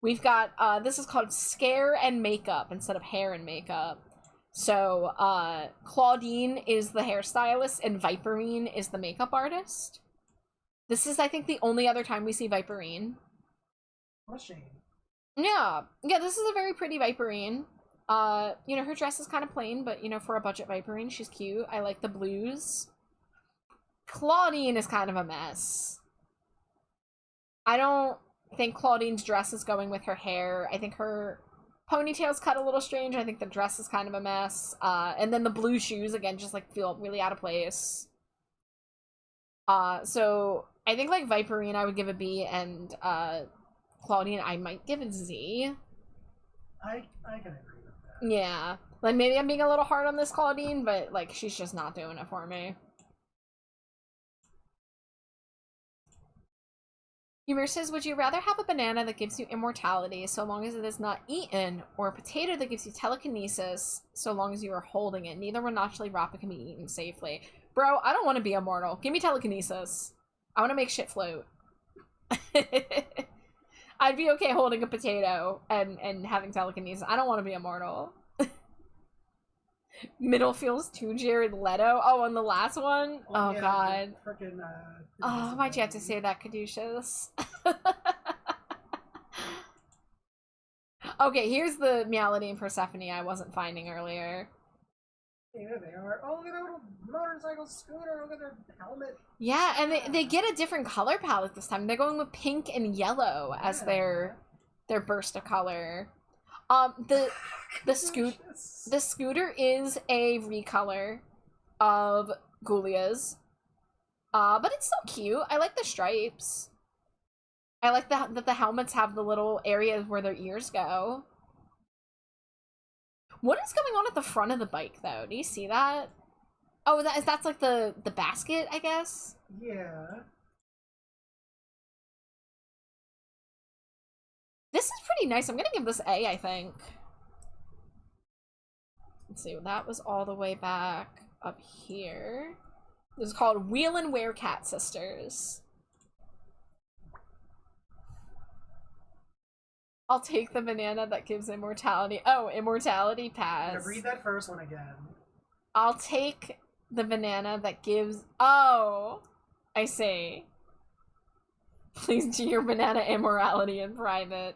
We've got, this is called Scare and Makeup instead of Hair and Makeup. So, Claudine is the hairstylist and Viperine is the makeup artist. This is, I think, the only other time we see Viperine. What a shame. Yeah. Yeah, this is a very pretty Viperine. Her dress is kind of plain, but, for a budget Viperine, she's cute. I like the blues. Claudine is kind of a mess. I don't think Claudine's dress is going with her hair. I think her ponytail's cut a little strange. I think the dress is kind of a mess. And then the blue shoes, again, just, feel really out of place. So I think, Viperine I would give a B, and, Claudine I might give a Z. I can agree with that. Yeah. Maybe I'm being a little hard on this Claudine, but, she's just not doing it for me. Humor says, would you rather have a banana that gives you immortality so long as it is not eaten, or a potato that gives you telekinesis so long as you are holding it? Neither will naturally wrap and can be eaten safely. Bro, I don't want to be immortal. Give me telekinesis. I want to make shit float. I'd be okay holding a potato and having telekinesis. I don't want to be immortal. Middle feels too Jared Leto. Oh, and the last one? Oh, yeah, God. Frickin', Oh, why'd you have to say that, Caduceus? Okay, here's the Meowlody and Persephone I wasn't finding earlier. Yeah, they are. Oh, look at their little motorcycle scooter. Look at their helmet. Yeah, and they get a different color palette this time. They're going with pink and yellow as their burst of color. The scooter is a recolor of Ghoulia's. But it's so cute. I like the stripes. I like that the helmets have the little areas where their ears go. What is going on at the front of the bike, though? Do you see that? Oh, that's like the basket, I guess? Yeah. This is pretty nice. I'm gonna give this A, I think. Let's see, that was all the way back up here. This is called Wheel and Wear Cat Sisters. I'll take the banana that gives immortality. Oh, immortality pass. Yeah, read that first one again. I'll take the banana that gives... Oh! I see. Please do your banana immorality in private.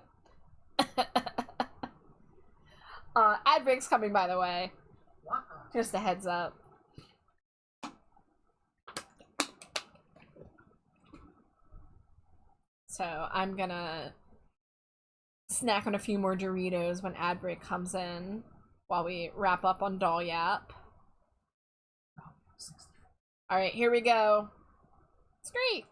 Ad break's coming, by the way. Wow. Just a heads up. So I'm gonna snack on a few more Doritos when ad break comes in while we wrap up on Doll Yap. Alright, here we go. It's great.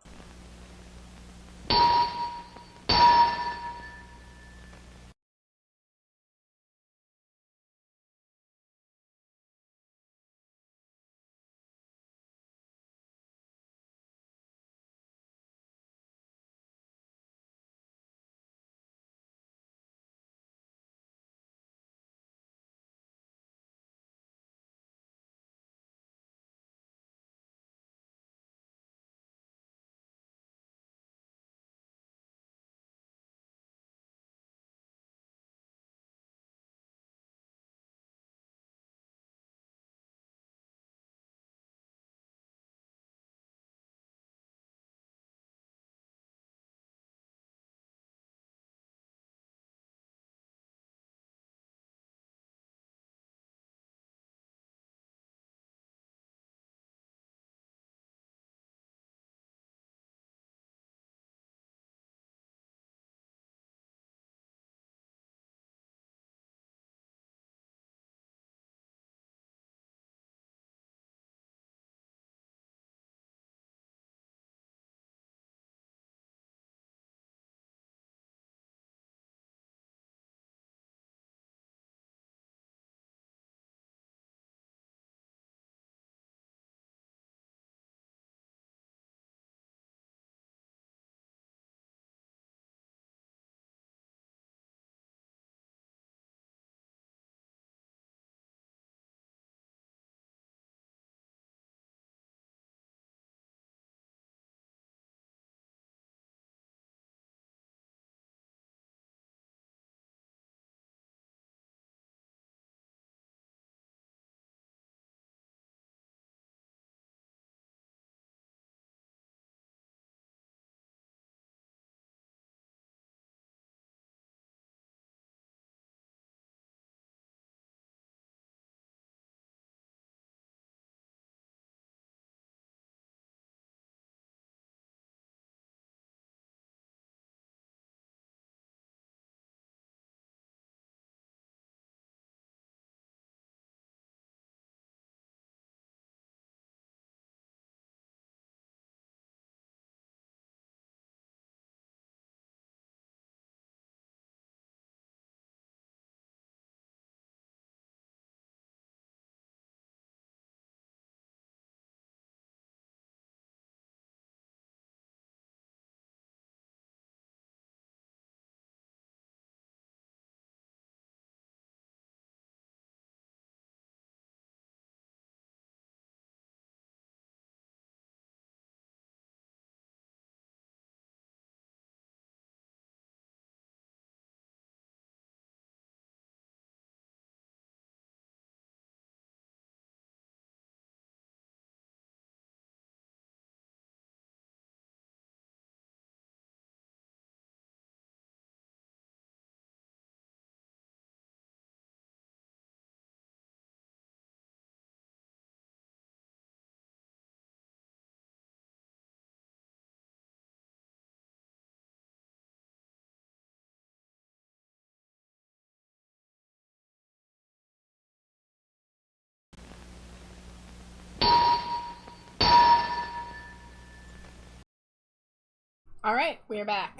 Alright, we are back.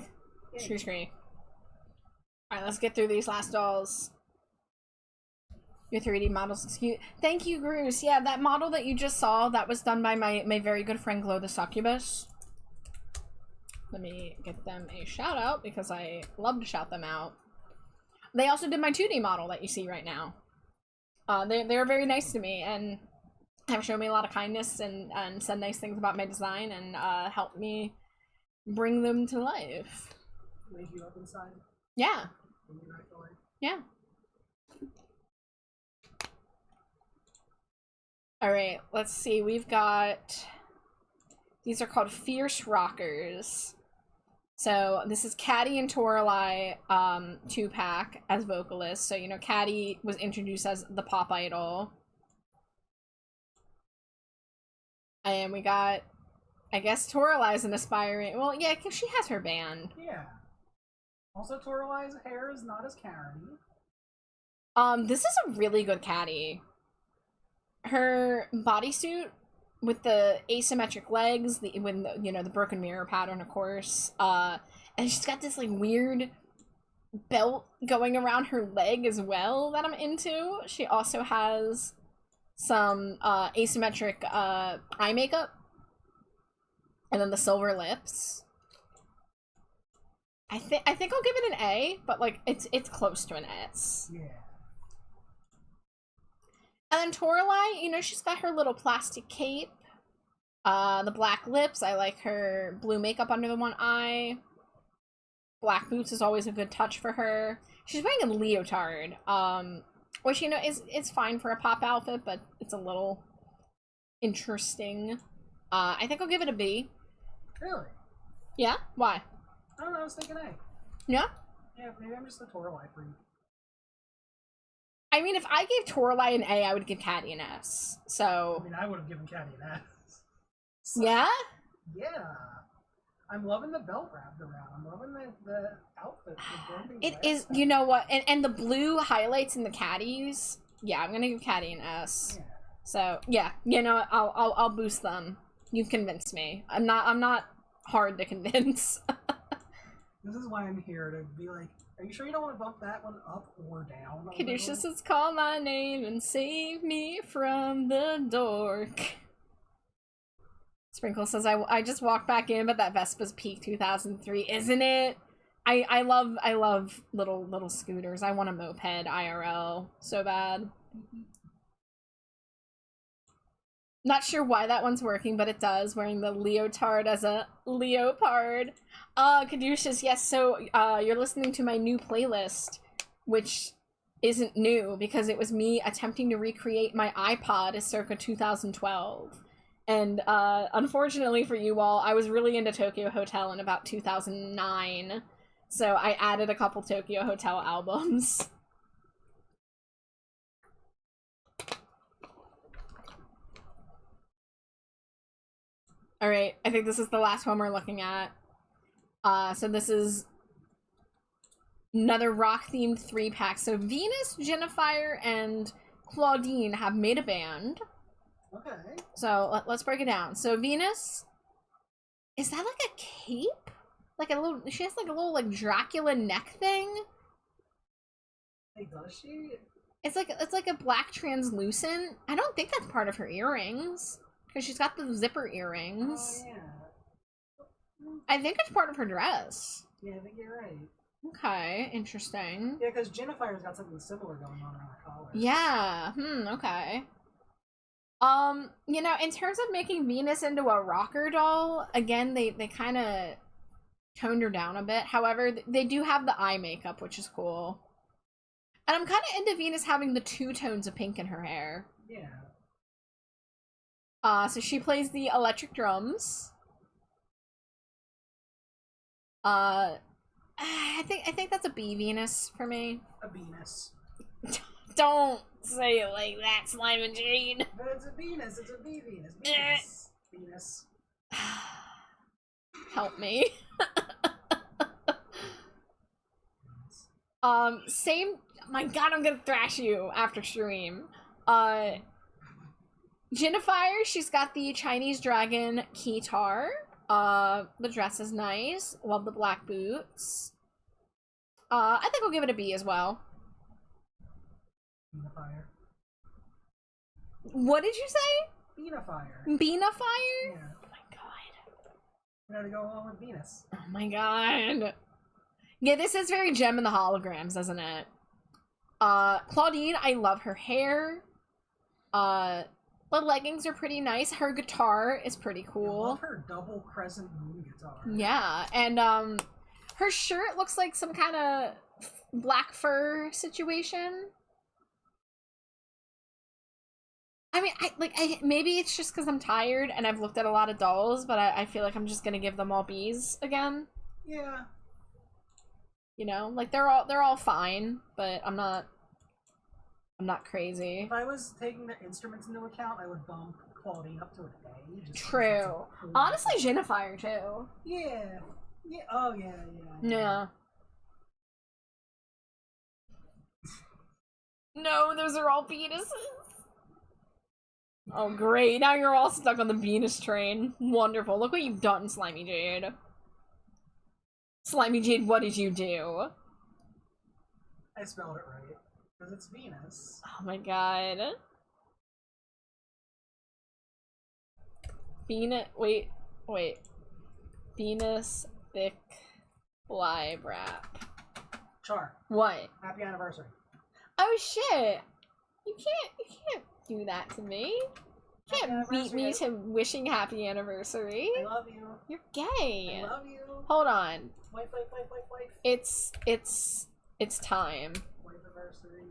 Scree. Alright, let's get through these last dolls. Your 3D models is cute. Thank you, Bruce. Yeah, that model that you just saw, that was done by my very good friend Glow the Succubus. Let me get them a shout out because I love to shout them out. They also did my 2D model that you see right now. They're very nice to me and have shown me a lot of kindness and said nice things about my design and helped me bring them to life. Wake you up inside? Yeah. Yeah. Alright, let's see. We've got... These are called Fierce Rockers. So this is Caddy and Toralei 2-pack as vocalists. So, you know, Caddy was introduced as the pop idol. And we got, I guess, Toralei's an aspiring... Well, yeah, because she has her band. Yeah. Also, Toralei's hair is not as Karen-y. This is a really good Caddy. Her bodysuit with the asymmetric legs, the broken mirror pattern, of course, and she's got this like weird belt going around her leg as well that I'm into. She also has some asymmetric eye makeup, and then the silver lips. I think I'll give it an A, but like it's close to an S. Yeah. And then Toralei, you know, she's got her little plastic cape. The black lips. I like her blue makeup under the one eye. Black boots is always a good touch for her. She's wearing a leotard. Which, you know, is fine for a pop outfit, but it's a little interesting. I think I'll give it a B. Really? Yeah? Why? I don't know, I was thinking A. Yeah? Yeah, maybe I'm just a Toralei freak. I mean, if I gave Toralei an A, I would give Caddy an S. So... I mean, I would have given Caddy an S. So, yeah? Yeah. I'm loving the belt wrapped around. I'm loving the outfit. It is, you know what, and the blue highlights in the Caddies. Yeah, I'm gonna give Caddy an S. Yeah. So yeah, you know, I'll boost them. You've convinced me. I'm not hard to convince. This is why I'm here, to be like, are you sure you don't want to bump that one up or down? Caduceus says, call my name and save me from the dork. Sprinkle says, I just walked back in, but that Vespa's peak 2003, isn't it? I love little scooters. I want a moped IRL so bad. Not sure why that one's working, but it does. Wearing the leotard as a leopard. Caduceus, yes, so you're listening to my new playlist, which isn't new because it was me attempting to recreate my iPod circa 2012. And unfortunately for you all, I was really into Tokyo Hotel in about 2009. So I added a couple Tokyo Hotel albums. Alright, I think this is the last one we're looking at. So this is another rock-themed 3-pack. So Venus, Jennifer, and Claudine have made a band. Okay. So let's break it down. So Venus, is that like a cape? Like a little, she has like a little like Dracula neck thing. Hey, does she? It's like a black translucent. I don't think that's part of her earrings because she's got the zipper earrings. Oh yeah. I think it's part of her dress. Yeah, I think you're right. Okay, interesting. Yeah, because Jennifer's got something similar going on around her collar. Yeah. Okay. You know, in terms of making Venus into a rocker doll, again, they kind of toned her down a bit. However, they do have the eye makeup, which is cool. And I'm kind of into Venus having the 2 tones of pink in her hair. Yeah. So she plays the electric drums. I think that's a B Venus for me. A Venus. Don't say it like that, Slime and Jade. But it's a Venus. It's a B Venus. Venus. Venus. Help me. Same. My God, I'm gonna thrash you after stream. Jennifer, she's got the Chinese dragon keytar. The dress is nice. Love the black boots. I think I'll give it a B as well. Bean of fire. What did you say? Bean of fire. Bean of fire? Yeah. Oh my god. You gotta go along with Venus. Oh my god. Yeah, this is very Gem in the Holograms, isn't it? Claudine, I love her hair. The leggings are pretty nice. Her guitar is pretty I cool. love her double crescent moon guitar. Yeah, and her shirt looks like some kind of black fur situation. I mean, maybe it's just because I'm tired and I've looked at a lot of dolls, but I feel like I'm just gonna give them all B's again. Yeah. You know, like they're all fine, but I'm not crazy. If I was taking the instruments into account, I would bump Claudine up to an A. just because True. it's a cool- Honestly, Jennifer too. Yeah. Yeah. Oh yeah. Yeah. No, those are all penises. Oh, great. Now you're all stuck on the Venus train. Wonderful. Look what you've done, Slimy Jade. Slimy Jade, what did you do? I spelled it right. Because it's Venus. Oh my god. Venus, wait. Venus thick fly wrap. Char. What? Happy anniversary. Oh shit. You can't do that to me. You Happy can't beat me anniversary. to wishing happy anniversary. I love you. You're gay. I love you. Hold on. Wife. It's time. Wife anniversary.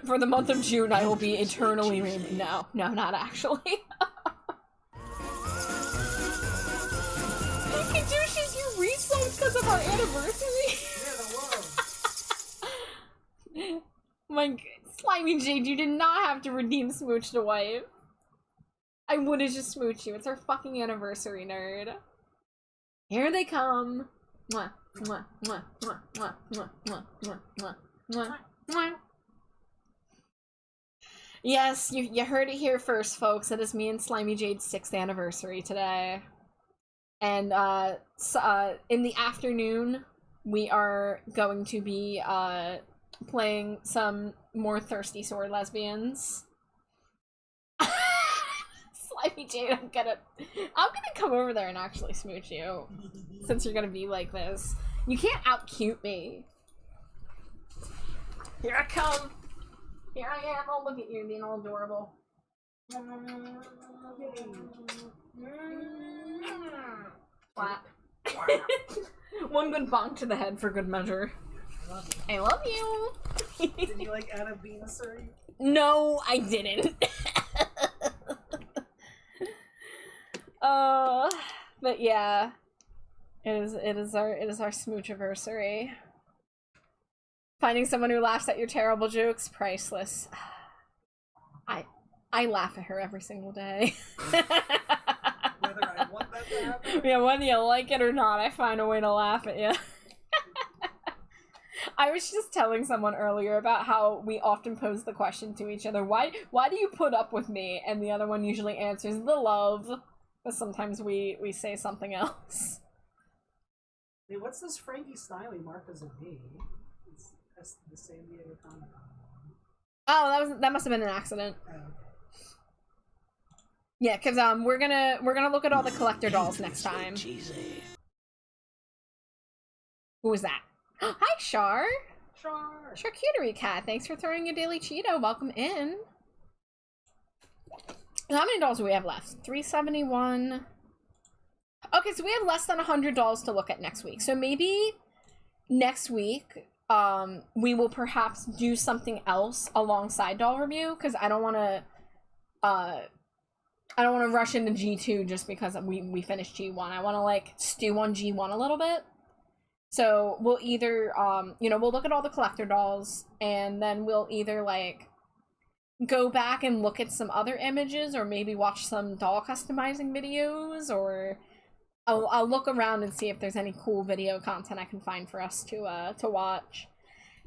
For the month of June, I will be eternally No, not actually. Hey, douches, you respawned because of our anniversary? Yeah, the My Slimy Jade, you did not have to redeem Smooch to wife. I would have just smooched you. It's our fucking anniversary, nerd. Here they come. Mwah, mwah, mwah, mwah, mwah, mwah, mwah, mwah, mwah, mwah, mwah. Yes, you heard it here first, folks. It is me and Slimy Jade's 6th anniversary today. And in the afternoon, we are going to be playing some more Thirsty Sword Lesbians. Slimy Jade, I'm gonna come over there and actually smooch you, since you're gonna be like this. You can't out-cute me. Here I come. Here I am. Oh, look at you being all adorable. Clap. One good bonk to the head for good measure. I love you. Did you like Anna Venusaur? No, I didn't. But yeah, it is our smoochiversary. Finding someone who laughs at your terrible jokes, priceless. I laugh at her every single day. Whether I want that to happen? Yeah, whether you like it or not, I find a way to laugh at you. I was just telling someone earlier about how we often pose the question to each other, why do you put up with me? And the other one usually answers, the love. But sometimes we say something else. Hey, what's this Frankie Styling marked as a B? That's the San Diego Comic Con. Oh, that must have been an accident. Oh, okay. Yeah, because we're gonna look at all the collector dolls next time. Cheesy. Who was that? Hi, Char. Char. Charcuterie Cat. Thanks for throwing your daily Cheeto. Welcome in. How many dolls do we have left? 371. Okay, so we have less than 100 dolls to look at next week. So maybe next week, we will perhaps do something else alongside doll review, because I don't want to rush into G2 just because we finished G1. I want to like stew on G1 a little bit. So we'll either we'll look at all the collector dolls, and then we'll either like go back and look at some other images, or maybe watch some doll customizing videos, or I'll look around and see if there's any cool video content I can find for us to watch.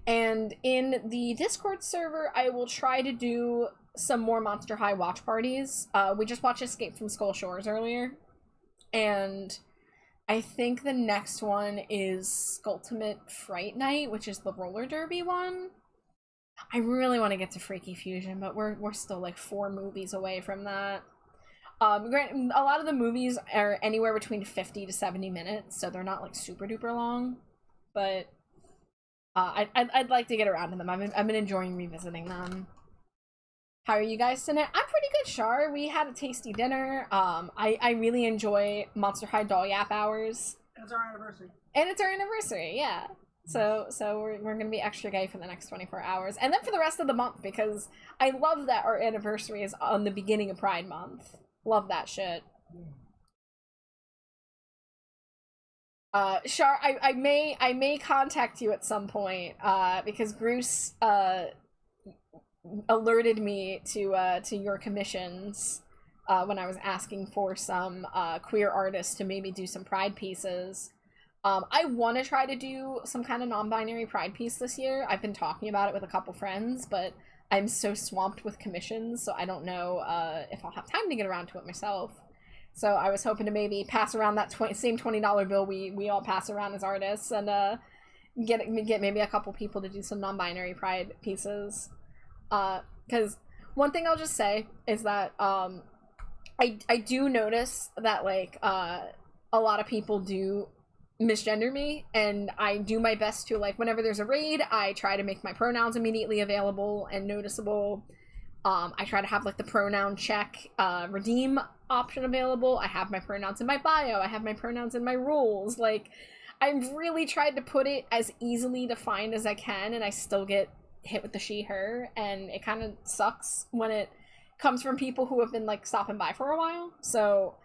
And in the Discord server, I will try to do some more Monster High watch parties. We just watched Escape from Skull Shores earlier, and I think the next one is Ultimate Fright Night, which is the roller derby one. I really want to get to Freaky Fusion, but we're still like 4 movies away from that. Granted, a lot of the movies are anywhere between 50 to 70 minutes, so they're not like super duper long, but I'd like to get around to them. I've been enjoying revisiting them. How are you guys tonight? I'm pretty good, Char. We had a tasty dinner. I really enjoy Monster High Doll Yap hours. And it's our anniversary. And it's our anniversary, yeah. So we're gonna be extra gay for the next 24 hours, and then for the rest of the month, because I love that our anniversary is on the beginning of Pride Month. Love that shit. Char, I may contact you at some point, because Bruce alerted me to your commissions when I was asking for some queer artists to maybe do some Pride pieces. I want to try to do some kind of non-binary Pride piece this year. I've been talking about it with a couple friends, but I'm so swamped with commissions, so I don't know if I'll have time to get around to it myself. So I was hoping to maybe pass around that same $20 bill we all pass around as artists, and get maybe a couple people to do some non-binary Pride pieces. Because one thing I'll just say is that I do notice that like a lot of people do misgender me, and I do my best to, like, whenever there's a raid, I try to make my pronouns immediately available and noticeable. I try to have like the pronoun check redeem option available. I have my pronouns in my bio. I have my pronouns in my rules. Like, I've really tried to put it as easily to find as I can, and I still get hit with the she her, and it kind of sucks when it comes from people who have been like stopping by for a while. So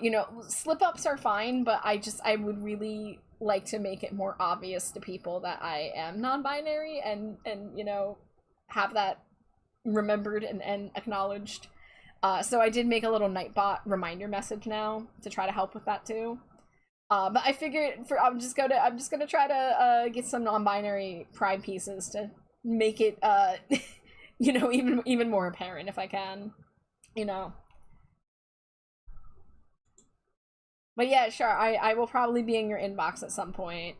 you know, slip-ups are fine, but I would really like to make it more obvious to people that I am non-binary, and you know, have that remembered and acknowledged. So I did make a little Nightbot reminder message now to try to help with that too. But I figured I'm just gonna try to get some non-binary Pride pieces to make it you know, even more apparent if I can, you know. But yeah, sure, I will probably be in your inbox at some point.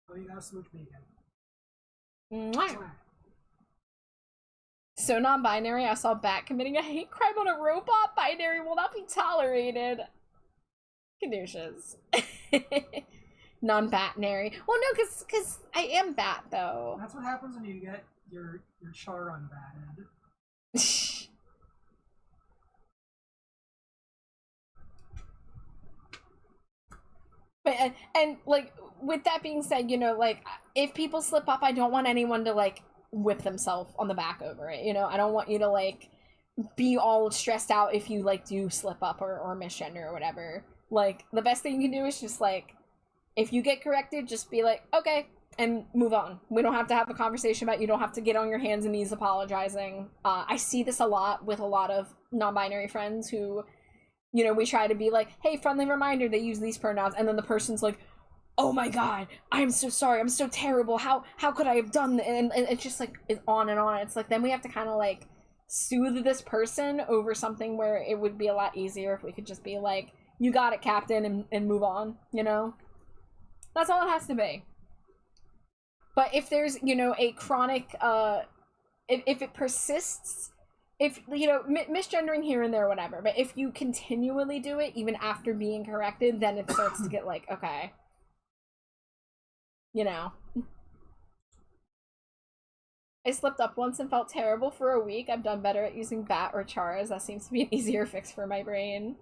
Oh, you gotta smooch me again. Mwah. So non-binary, I saw Bat committing a hate crime on a robot. Binary will not be tolerated. Caduceus. Non-Batnary. Well, no, cause I am Bat, though. That's what happens when you get your char unbatted. But and like, with that being said, you know, like, if people slip up, I don't want anyone to like whip themselves on the back over it, you know. I don't want you to like be all stressed out if you like do slip up or misgender or whatever. Like, the best thing you can do is just like, if you get corrected, just be like, okay, and move on. We don't have to have a conversation about it. You don't have to get on your hands and knees apologizing. I see this a lot with a lot of non-binary friends who, you know, we try to be like, hey, friendly reminder, they use these pronouns, and then the person's like, oh my god, I'm so sorry, I'm so terrible, how could I have done that? And it's just like, it's on and on. It's like, then we have to kind of like soothe this person over something where it would be a lot easier if we could just be like, you got it, Captain, and move on, you know? That's all it has to be. But if there's, you know, a chronic, if it persists, if, you know, misgendering here and there, whatever, but if you continually do it, even after being corrected, then it starts to get like, okay. You know. I slipped up once and felt terrible for a week. I've done better at using Bat or Chars. That seems to be an easier fix for my brain.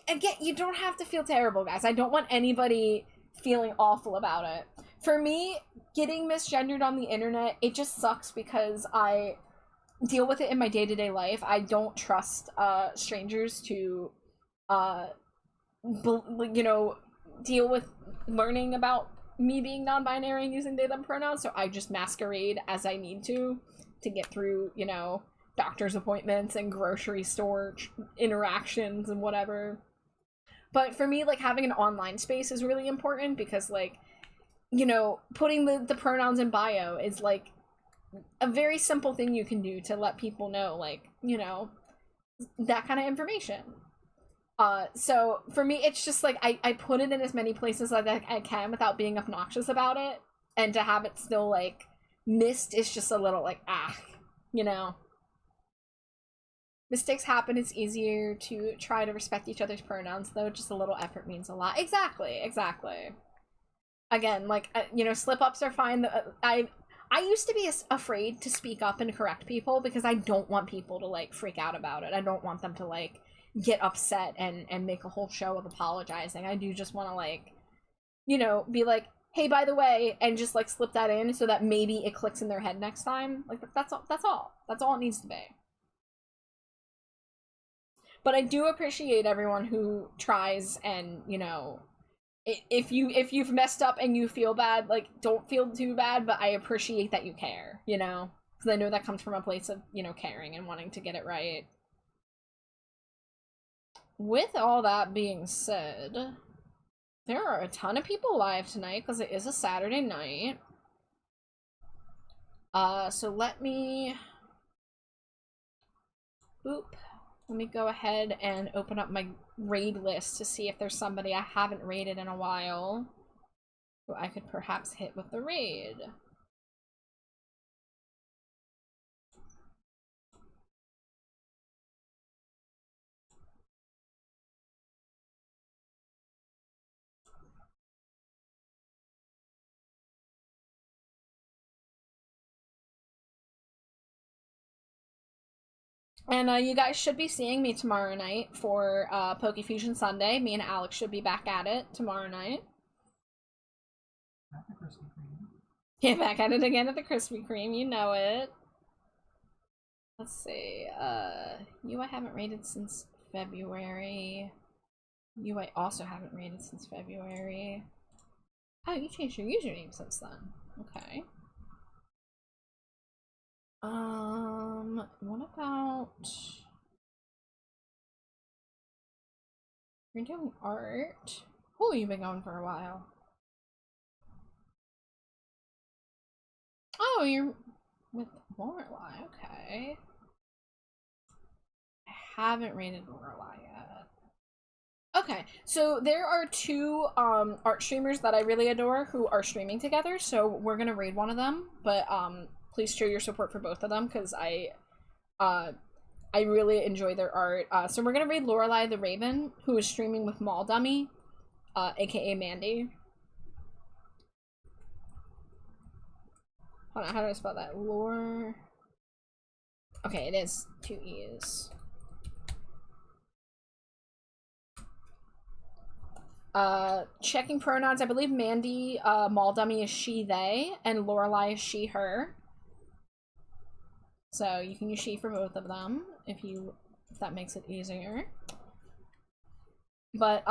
Again, you don't have to feel terrible, guys. I don't want anybody feeling awful about it. For me, getting misgendered on the internet, it just sucks because I deal with it in my day-to-day life. I don't trust strangers to, you know, deal with learning about me being non-binary and using they them pronouns, so I just masquerade as I need to get through, you know, doctor's appointments and grocery store interactions and whatever. But for me, like, having an online space is really important because, like, you know, putting the pronouns in bio is, like, a very simple thing you can do to let people know, like, you know, that kind of information. So for me, it's just like I put it in as many places as I can without being obnoxious about it, and to have it still like missed is just a little like you know. Mistakes happen. It's easier to try to respect each other's pronouns, though. Just a little effort means a lot. Exactly. Again, like, you know, slip-ups are fine. I used to be afraid to speak up and correct people because I don't want people to, like, freak out about it. I don't want them to, like, get upset and make a whole show of apologizing. I do just want to, like, you know, be like, hey, by the way, and just, like, slip that in so that maybe it clicks in their head next time. Like, that's all. That's all it needs to be. But I do appreciate everyone who tries, and, you know, if you've messed up and you feel bad, like, don't feel too bad, but I appreciate that you care, you know? Because I know that comes from a place of, you know, caring and wanting to get it right. With all that being said, there are a ton of people live tonight because it is a Saturday night. So let me... Boop. Let me go ahead and open up my raid list to see if there's somebody I haven't raided in a while who I could perhaps hit with the raid. And you guys should be seeing me tomorrow night for Poke Fusion Sunday. Me and Alex should be back at it tomorrow night. Yeah, back at it again at the Krispy Kreme, you know it. Let's see, you I haven't rated since February. You I also haven't rated since February. Oh, you changed your username since then. Okay. What about... You're doing art? Oh, you've been going for a while. Oh, you're with Lorelai, okay. I haven't rated Lorelai yet. Okay, so there are two art streamers that I really adore who are streaming together, so we're gonna raid one of them, but please show your support for both of them because I really enjoy their art. So we're gonna raid Lorelai the Raven, who is streaming with Mall Dummy, aka Mandy. Hold on, how do I spell that? Lore. Okay, it is 2 E's. Checking pronouns, I believe Mandy, Mall Dummy is she, they, and Lorelai is she, her. So you can use she for both of them if that makes it easier. But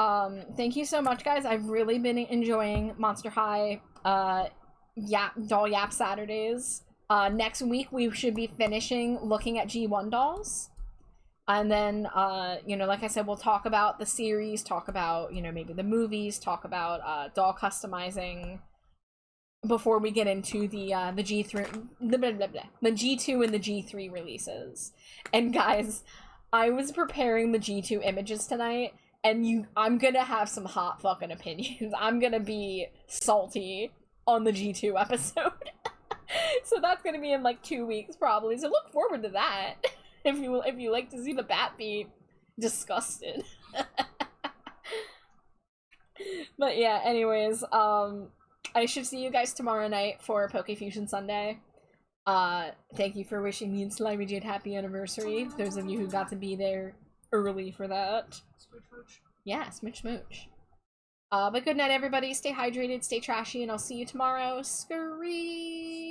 thank you so much, guys. I've really been enjoying Monster High Doll Yap Saturdays. Next week we should be finishing looking at G1 dolls. And then, you know, like I said, we'll talk about the series, talk about, you know, maybe the movies, talk about doll customizing before we get into the G3, the G2 and the G3 releases. And guys, I was preparing the G2 images tonight, and I'm gonna have some hot fucking opinions. I'm gonna be salty on the G2 episode. So that's gonna be in like 2 weeks probably. So look forward to that. If you like to see the bat be disgusted. But yeah, anyways, I should see you guys tomorrow night for Poke Fusion Sunday. Thank you for wishing me and Slimy Jade happy anniversary. Those of you who got to be there early for that. Yeah, smooch smooch. But good night, everybody. Stay hydrated, stay trashy, and I'll see you tomorrow. Scurry.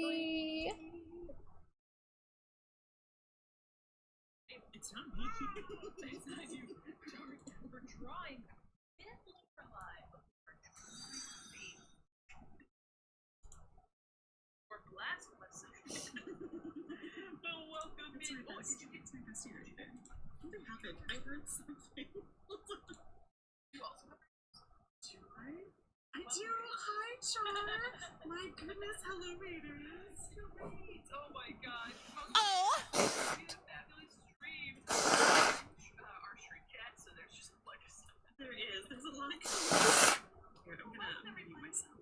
It's not me. It's not you. We're drawing. Or blasphemous. Oh, welcome in. Oh, did you get to this here today? What happened? I heard something. You also have I do. Hi, Char. My goodness. Hello, Raiders. Great. Oh my Here, I'm gonna mute myself.